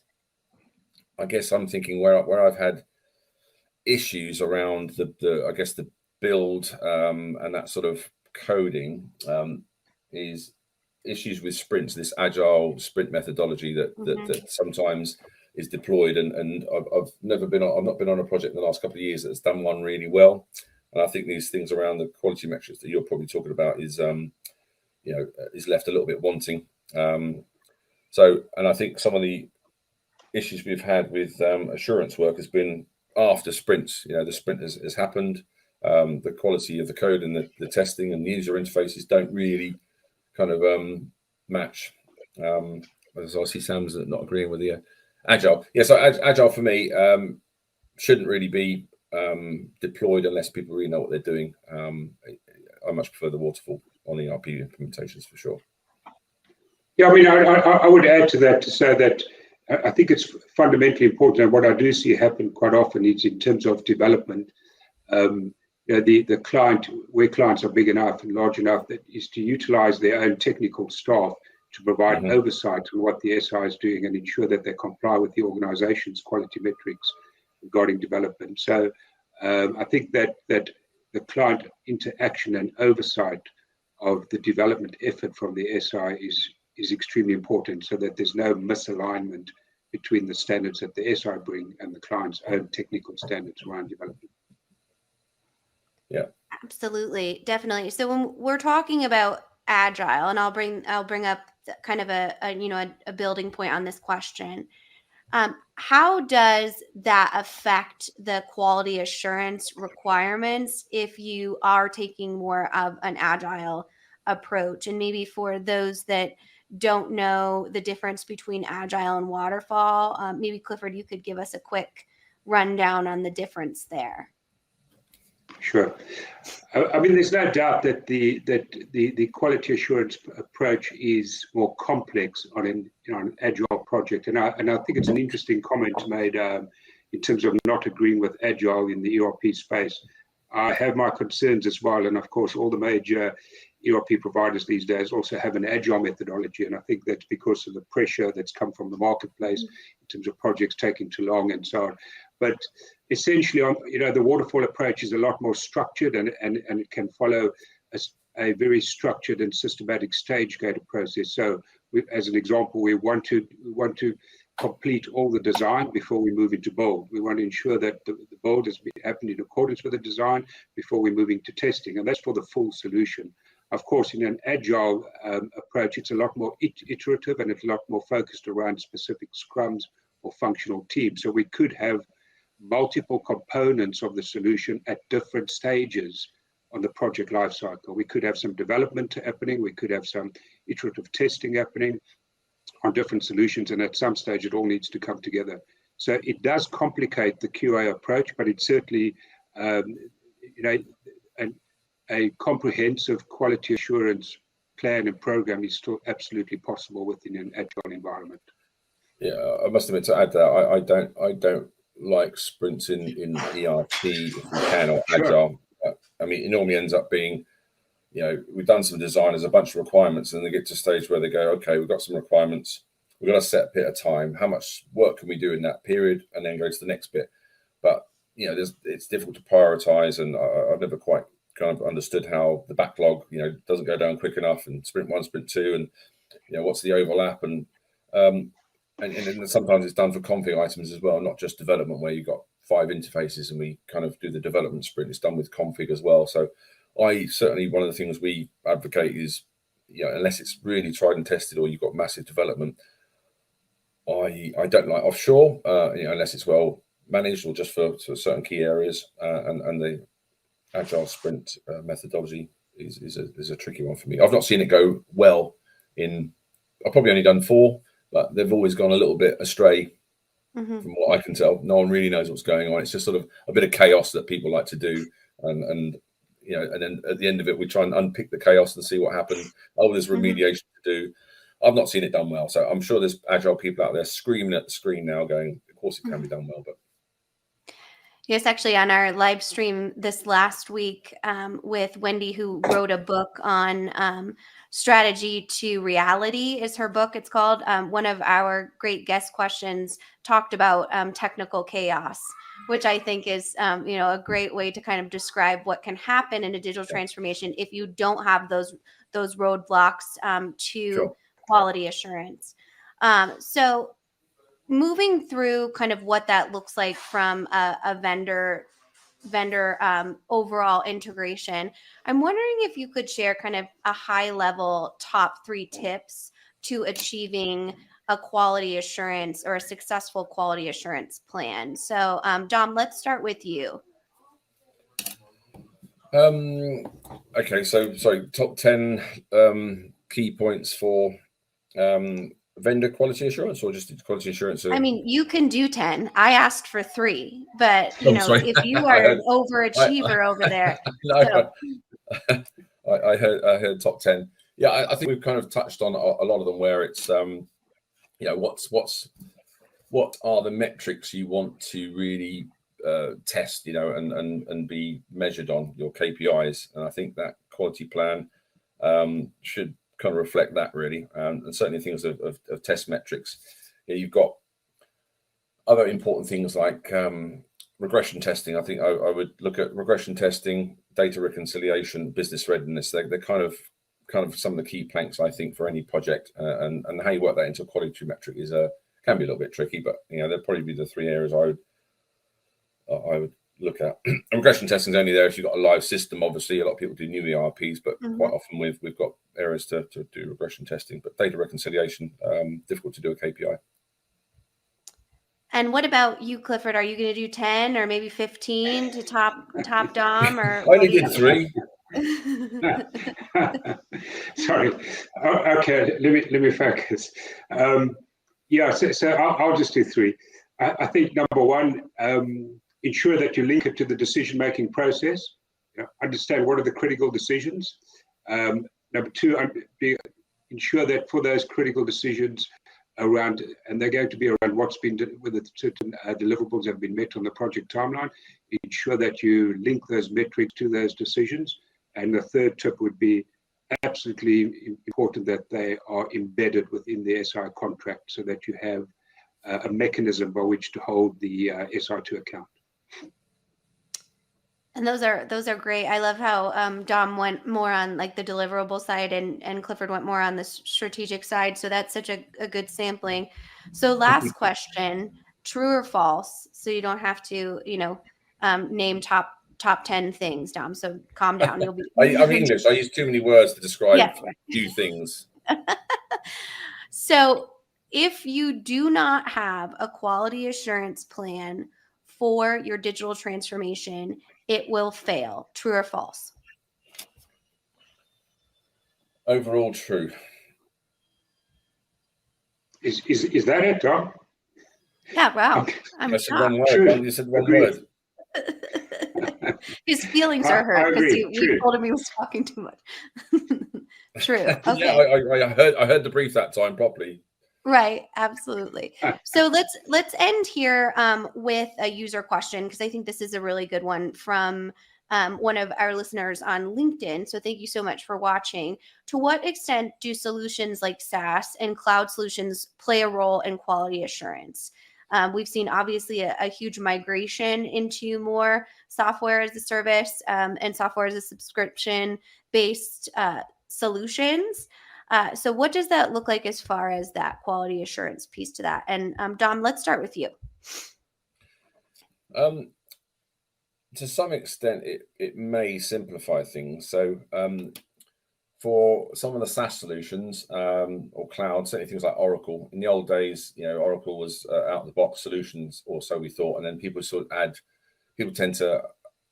I'm thinking where I've had issues around the build and that sort of coding is issues with sprints, this agile sprint methodology that sometimes is deployed, and I've not been on a project in the last couple of years that's done one really well. And I think these things around the quality metrics that you're probably talking about is left a little bit wanting. So I think some of the issues we've had with assurance work has been after sprints. The sprint has happened. The quality of the code and the testing and the user interfaces don't really kind of match. As I see Sam's not agreeing with the agile. Yeah, so agile for me shouldn't really be deployed unless people really know what they're doing. I much prefer the waterfall on ERP implementations for sure. Yeah, I mean, I would add to that to say that I think it's fundamentally important, and what I do see happen quite often is in terms of development, the client, where clients are big enough and large enough, that is to utilize their own technical staff to provide oversight on what the SI is doing and ensure that they comply with the organization's quality metrics regarding development. So I think that the client interaction and oversight of the development effort from the SI is extremely important, so that there's no misalignment between the standards that the SI bring and the client's own technical standards around development. Yeah, absolutely, definitely. So when we're talking about agile, and I'll bring up kind of a building point on this question. How does that affect the quality assurance requirements if you are taking more of an agile approach? And maybe for those that don't know the difference between agile and waterfall, maybe Clifford, you could give us a quick rundown on the difference there. Sure. I mean, there's no doubt that the quality assurance approach is more complex on an agile project, and I think it's an interesting comment made in terms of not agreeing with agile in the ERP space. I have my concerns as well, and of course, all the major ERP providers these days also have an agile methodology, and I think that's because of the pressure that's come from the marketplace in terms of projects taking too long and so on. But essentially, the waterfall approach is a lot more structured, and it can follow a very structured and systematic stage gated process. So, as an example, we want to complete all the design before we move into build. We want to ensure that the build has happened in accordance with the design before we move into testing, and that's for the full solution. Of course, in an agile approach, it's a lot more iterative and it's a lot more focused around specific scrums or functional teams. So we could have multiple components of the solution at different stages on the project lifecycle. We could have some development happening, we could have some iterative testing happening on different solutions, and at some stage it all needs to come together. So it does complicate the QA approach, but it's certainly a comprehensive quality assurance plan and program is still absolutely possible within an agile environment. Yeah, I must admit, to add that I don't like sprints in ERP if we can, or agile. I mean, it normally ends up being, we've done some design, there's a bunch of requirements, and they get to a stage where they go, okay, we've got some requirements, we've got a set bit of time, how much work can we do in that period, and then go to the next bit. But it's difficult to prioritize, and I've never quite kind of understood how the backlog doesn't go down quick enough, and sprint 1, sprint 2, and what's the overlap, and sometimes it's done for config items as well, not just development, where you've got 5 interfaces and we kind of do the development sprint. It's done with config as well. So one of the things we advocate is, unless it's really tried and tested or you've got massive development, I don't like offshore, unless it's well managed or just for certain key areas. And the agile sprint methodology is a tricky one for me. I've not seen it go well I've probably only done 4, but they've always gone a little bit astray. Mm-hmm. From what I can tell. No one really knows what's going on. It's just sort of a bit of chaos that people like to do, and then at the end of it, we try and unpick the chaos and see what happened. Oh, there's remediation to do. I've not seen it done well, so I'm sure there's agile people out there screaming at the screen now, going, "Of course, it can be done well." But yes, actually, on our live stream this last week with Wendy, who wrote a book on strategy to reality, is her book. It's called. One of our great guest questions talked about technical chaos, which I think is a great way to kind of describe what can happen in a digital transformation if you don't have those roadblocks to quality assurance. So moving through kind of what that looks like from a vendor overall integration, I'm wondering if you could share kind of a high level top 3 tips to achieving a quality assurance or a successful quality assurance plan. So Dom, let's start with you. Okay, so sorry, top 10 key points for vendor quality assurance, or just quality assurance? I mean, you can do 10. I asked for 3, but if you are an overachiever over there. I heard top 10. Yeah, I think we've kind of touched on a lot of them, where it's what are the metrics you want to really test, and be measured on, your KPIs, and I think that quality plan should kind of reflect that, really, and certainly things of test metrics. You've got other important things like regression testing. I think I would look at regression testing, data reconciliation, business readiness. They're kind of some of the key planks, I think, for any project, and how you work that into a quality metric can be a little bit tricky, but there'd probably be the 3 areas I would look at. Regression testing is only there if you've got a live system. Obviously, a lot of people do new ERPs, but quite often we've got areas to do regression testing. But data reconciliation, difficult to do a KPI. And what about you, Clifford? Are you going to do 10 or maybe 15 to top Dom? Or I only did 3. Sorry. Okay, let me focus. So I'll just do 3. I think number 1, ensure that you link it to the decision-making process. Understand what are the critical decisions. Number 2, ensure that for those critical decisions around, and they're going to be around what's been, whether certain deliverables have been met on the project timeline, ensure that you link those metrics to those decisions. And the 3rd tip would be absolutely important that they are embedded within the SI contract, so that you have a mechanism by which to hold the SI to account. And those are great. I love how Dom went more on like the deliverable side and Clifford went more on the strategic side. So that's such a good sampling. So last question, true or false? So you don't have to, name top 10 things, Dom. So calm down. You'll be I'm English. I use too many words to describe Yeah. few things. So if you do not have a quality assurance plan for your digital transformation, it will fail. True or false? Overall, true. Is that it, Tom? Yeah, wow. Okay. I'm I said one shocked. word. True. You said one Agreed. word. His feelings I are hurt because agree. we True. told him he was talking too much. True. Yeah, Okay. I heard the brief that time properly. Right. Absolutely. So let's end here with a user question, because I think this is a really good one from one of our listeners on LinkedIn. So thank you so much for watching. To what extent do solutions like SaaS and cloud solutions play a role in quality assurance? We've seen obviously a huge migration into more software as a service and software as a subscription based solutions. So what does that look like as far as that quality assurance piece to that? And Dom, let's start with you. To some extent, it may simplify things. So for some of the SaaS solutions or cloud, certainly things like Oracle, in the old days, Oracle was out-of-the-box solutions, or so we thought. And then people tend to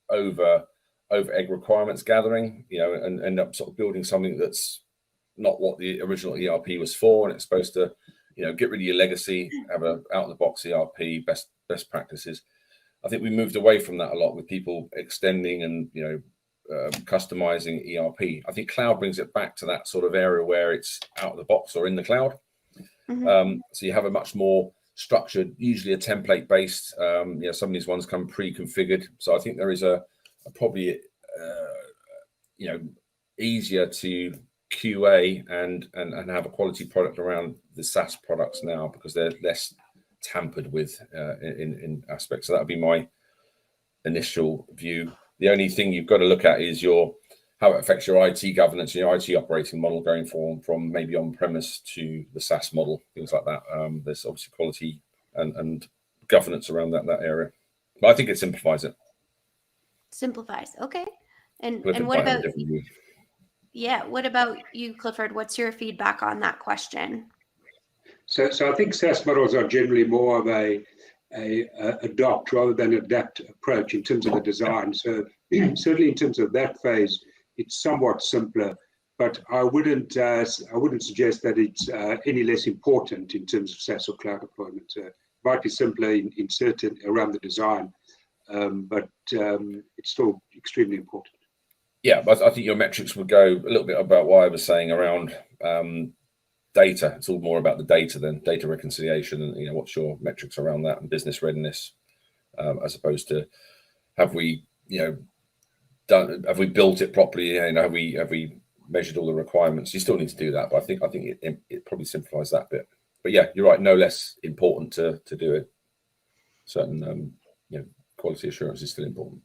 over egg requirements gathering, and end up sort of building something that's not what the original ERP was for. And it's supposed to, get rid of your legacy, have a out-of-the-box ERP, best practices. I think we moved away from that a lot with people extending and, customizing ERP. I think cloud brings it back to that sort of area where it's out of the box or in the cloud. Mm-hmm. So you have a much more structured, usually a template based, some of these ones come pre-configured. So I think there is a probably, easier to QA and have a quality product around the SaaS products now, because they're less tampered with in aspects. So that would be my initial view. The only thing you've got to look at is how it affects your IT governance and your IT operating model going from maybe on-premise to the SaaS model, things like that. There's obviously quality and governance around that area. But I think it simplifies it. Simplifies. Okay. And Clifford what about what about you, Clifford? What's your feedback on that question? So I think SaaS models are generally more of a adopt rather than adapt approach in terms of the design. So certainly in terms of that phase, it's somewhat simpler, but I wouldn't suggest that it's any less important in terms of SaaS or cloud deployment. It might be simpler in certain around the design, but it's still extremely important. Yeah, but I think your metrics would go a little bit about what I was saying around data. It's all more about the data than data reconciliation, and what's your metrics around that and business readiness, as opposed to have we built it properly? Have we measured all the requirements? You still need to do that, but I think it probably simplifies that bit. But yeah, you're right. No less important to do it. Certain quality assurance is still important.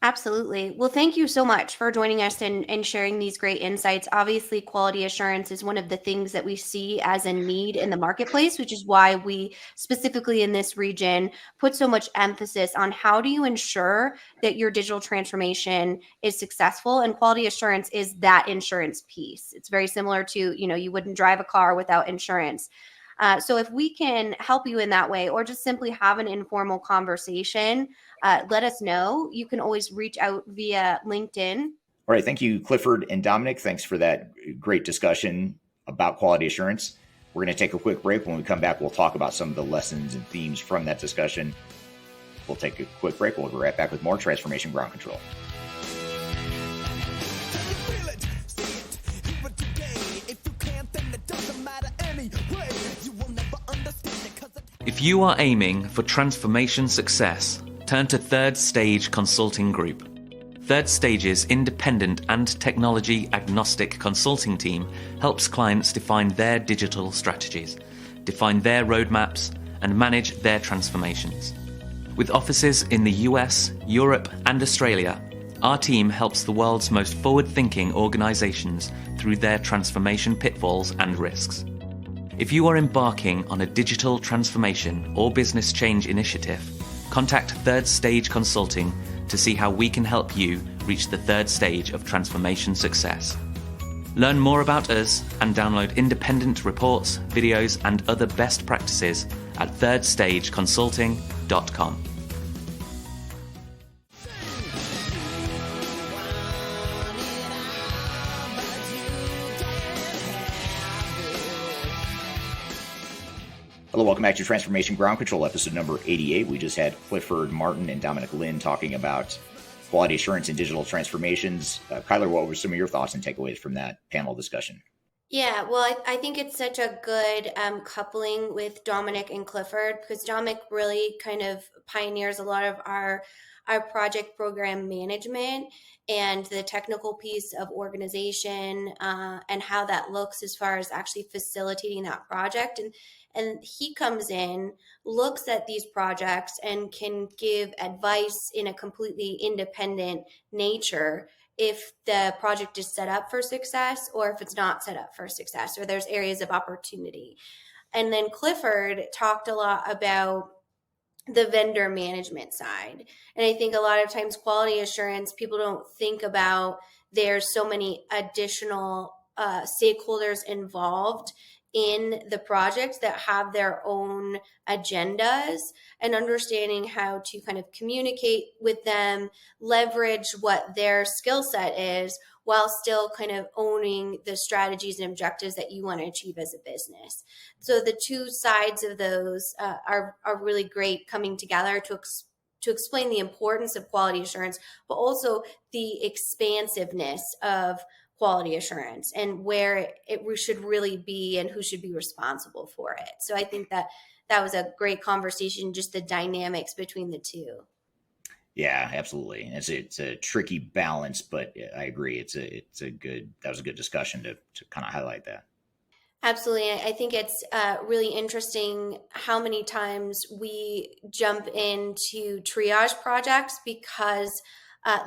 Absolutely. Well, thank you so much for joining us and sharing these great insights. Obviously, quality assurance is one of the things that we see as a need in the marketplace, which is why we specifically in this region put so much emphasis on how do you ensure that your digital transformation is successful, and quality assurance is that insurance piece. It's very similar to, you wouldn't drive a car without insurance. So if we can help you in that way, or just simply have an informal conversation, let us know. You can always reach out via LinkedIn. All right. Thank you, Clifford and Dominic. Thanks for that great discussion about quality assurance. We're going to take a quick break. When we come back, we'll talk about some of the lessons and themes from that discussion. We'll take a quick break. We'll be right back with more Transformation Ground Control. If you are aiming for transformation success, turn to Third Stage Consulting Group. Third Stage's independent and technology agnostic consulting team helps clients define their digital strategies, define their roadmaps, and manage their transformations. With offices in the US, Europe, and Australia, our team helps the world's most forward-thinking organizations through their transformation pitfalls and risks. If you are embarking on a digital transformation or business change initiative, contact Third Stage Consulting to see how we can help you reach the third stage of transformation success. Learn more about us and download independent reports, videos, and other best practices at thirdstageconsulting.com. Hello, welcome back to Transformation Ground Control, episode number 88. We just had Clifford, Martin, and Dominic Lyne talking about quality assurance and digital transformations. Kyler, what were some of your thoughts and takeaways from that panel discussion? Yeah, well, I think it's such a good coupling with Dominic and Clifford, because Dominic really kind of pioneers a lot of our project program management and the technical piece of organization and how that looks as far as actually facilitating that project. And he comes in, looks at these projects, and can give advice in a completely independent nature if the project is set up for success or if it's not set up for success, or there's areas of opportunity. And then Clifford talked a lot about the vendor management side. And I think a lot of times quality assurance, people don't think about there's so many additional stakeholders involved in the projects that have their own agendas, and understanding how to kind of communicate with them, leverage what their skill set is, while still kind of owning the strategies and objectives that you want to achieve as a business. So the two sides of those are really great coming together to explain the importance of quality assurance, but also the expansiveness of quality assurance and where it should really be and who should be responsible for it. So I think that was a great conversation, just the dynamics between the two. Yeah, absolutely. It's a tricky balance, but I agree. That was a good discussion to kind of highlight that. Absolutely. I think it's really interesting how many times we jump into triage projects because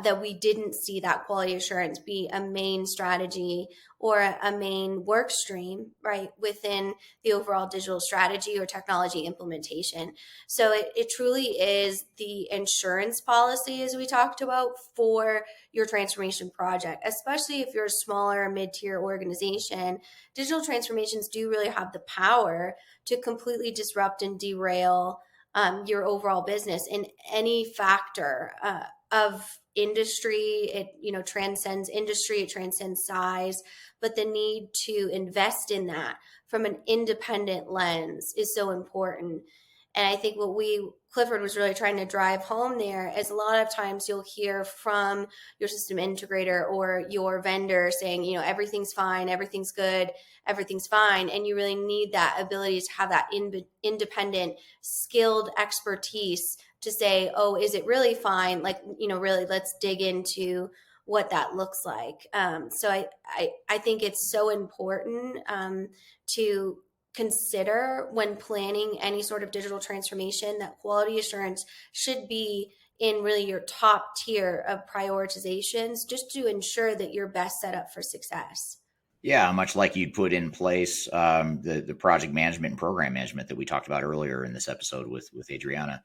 that we didn't see that quality assurance be a main strategy or a main work stream, right, within the overall digital strategy or technology implementation. So it truly is the insurance policy, as we talked about, for your transformation project, especially if you're a smaller mid-tier organization. Digital transformations do really have the power to completely disrupt and derail your overall business in any factor of industry. It transcends industry, it transcends size, but the need to invest in that from an independent lens is so important. And I think what Clifford was really trying to drive home there is a lot of times you'll hear from your system integrator or your vendor saying, everything's fine, everything's good, everything's fine. And you really need that ability to have that independent, skilled expertise to say, oh, is it really fine? Really, let's dig into what that looks like. So I think it's so important to consider when planning any sort of digital transformation that quality assurance should be in really your top tier of prioritizations, just to ensure that you're best set up for success. Yeah, much like you'd put in place the project management and program management that we talked about earlier in this episode with Adriana.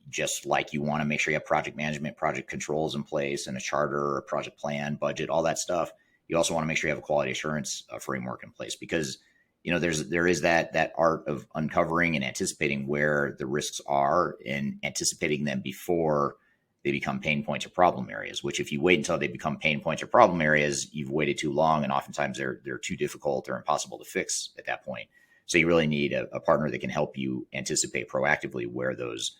Just like you want to make sure you have project management, project controls in place, and a charter, a project plan, budget, all that stuff. You also want to make sure you have a quality assurance framework in place, because there is that art of uncovering and anticipating where the risks are and anticipating them before they become pain points or problem areas, which if you wait until they become pain points or problem areas, you've waited too long, and oftentimes they're too difficult or impossible to fix at that point. So you really need a partner that can help you anticipate proactively where those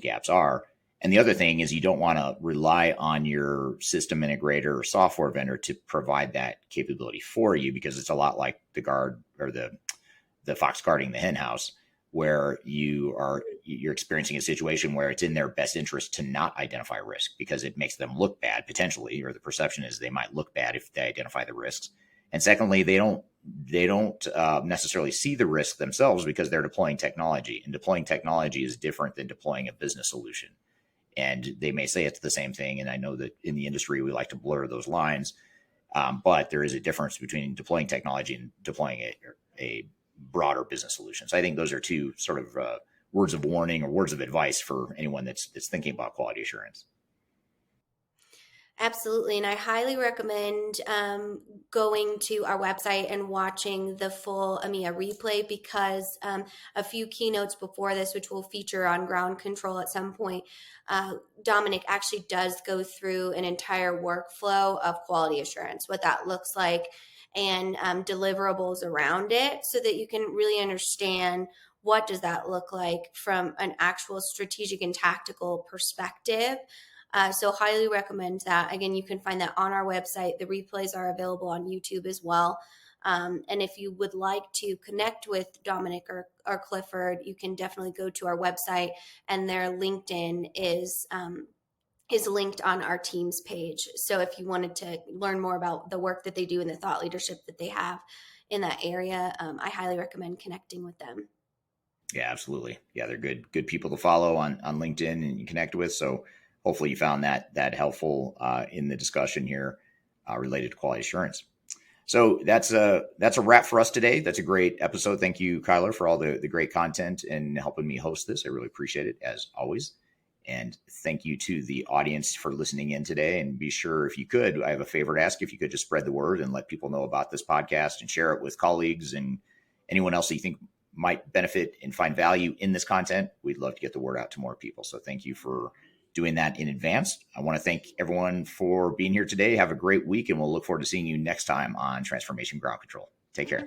gaps are. And the other thing is you don't want to rely on your system integrator or software vendor to provide that capability for you, because it's a lot like the guard or the fox guarding the hen house, where you're experiencing a situation where it's in their best interest to not identify risk because it makes them look bad potentially, or the perception is they might look bad if they identify the risks. And secondly, they don't necessarily see the risk themselves because they're deploying technology, and deploying technology is different than deploying a business solution. And they may say it's the same thing. And I know that in the industry, we like to blur those lines. But there is a difference between deploying technology and deploying a broader business solution. So I think those are two sort of words of warning or words of advice for anyone that's thinking about quality assurance. Absolutely. And I highly recommend going to our website and watching the full EMEA replay, because a few keynotes before this, which will feature on ground control at some point, Dominic actually does go through an entire workflow of quality assurance, what that looks like, and deliverables around it, so that you can really understand what does that look like from an actual strategic and tactical perspective. So highly recommend that. Again, you can find that on our website. The replays are available on YouTube as well. And if you would like to connect with Dominic or Clifford, you can definitely go to our website, and their LinkedIn is linked on our team's page. So if you wanted to learn more about the work that they do and the thought leadership that they have in that area, I highly recommend connecting with them. Yeah, absolutely. Yeah, they're good people to follow on LinkedIn and you connect with. So hopefully you found that helpful in the discussion here related to quality assurance. So that's a wrap for us today. That's a great episode. Thank you, Kyler, for all the great content and helping me host this. I really appreciate it, as always. And thank you to the audience for listening in today. And be sure, if you could, I have a favor to ask, if you could just spread the word and let people know about this podcast and share it with colleagues and anyone else that you think might benefit and find value in this content. We'd love to get the word out to more people. So thank you for doing that in advance. I want to thank everyone for being here today. Have a great week, and we'll look forward to seeing you next time on Transformation Ground Control. Take care.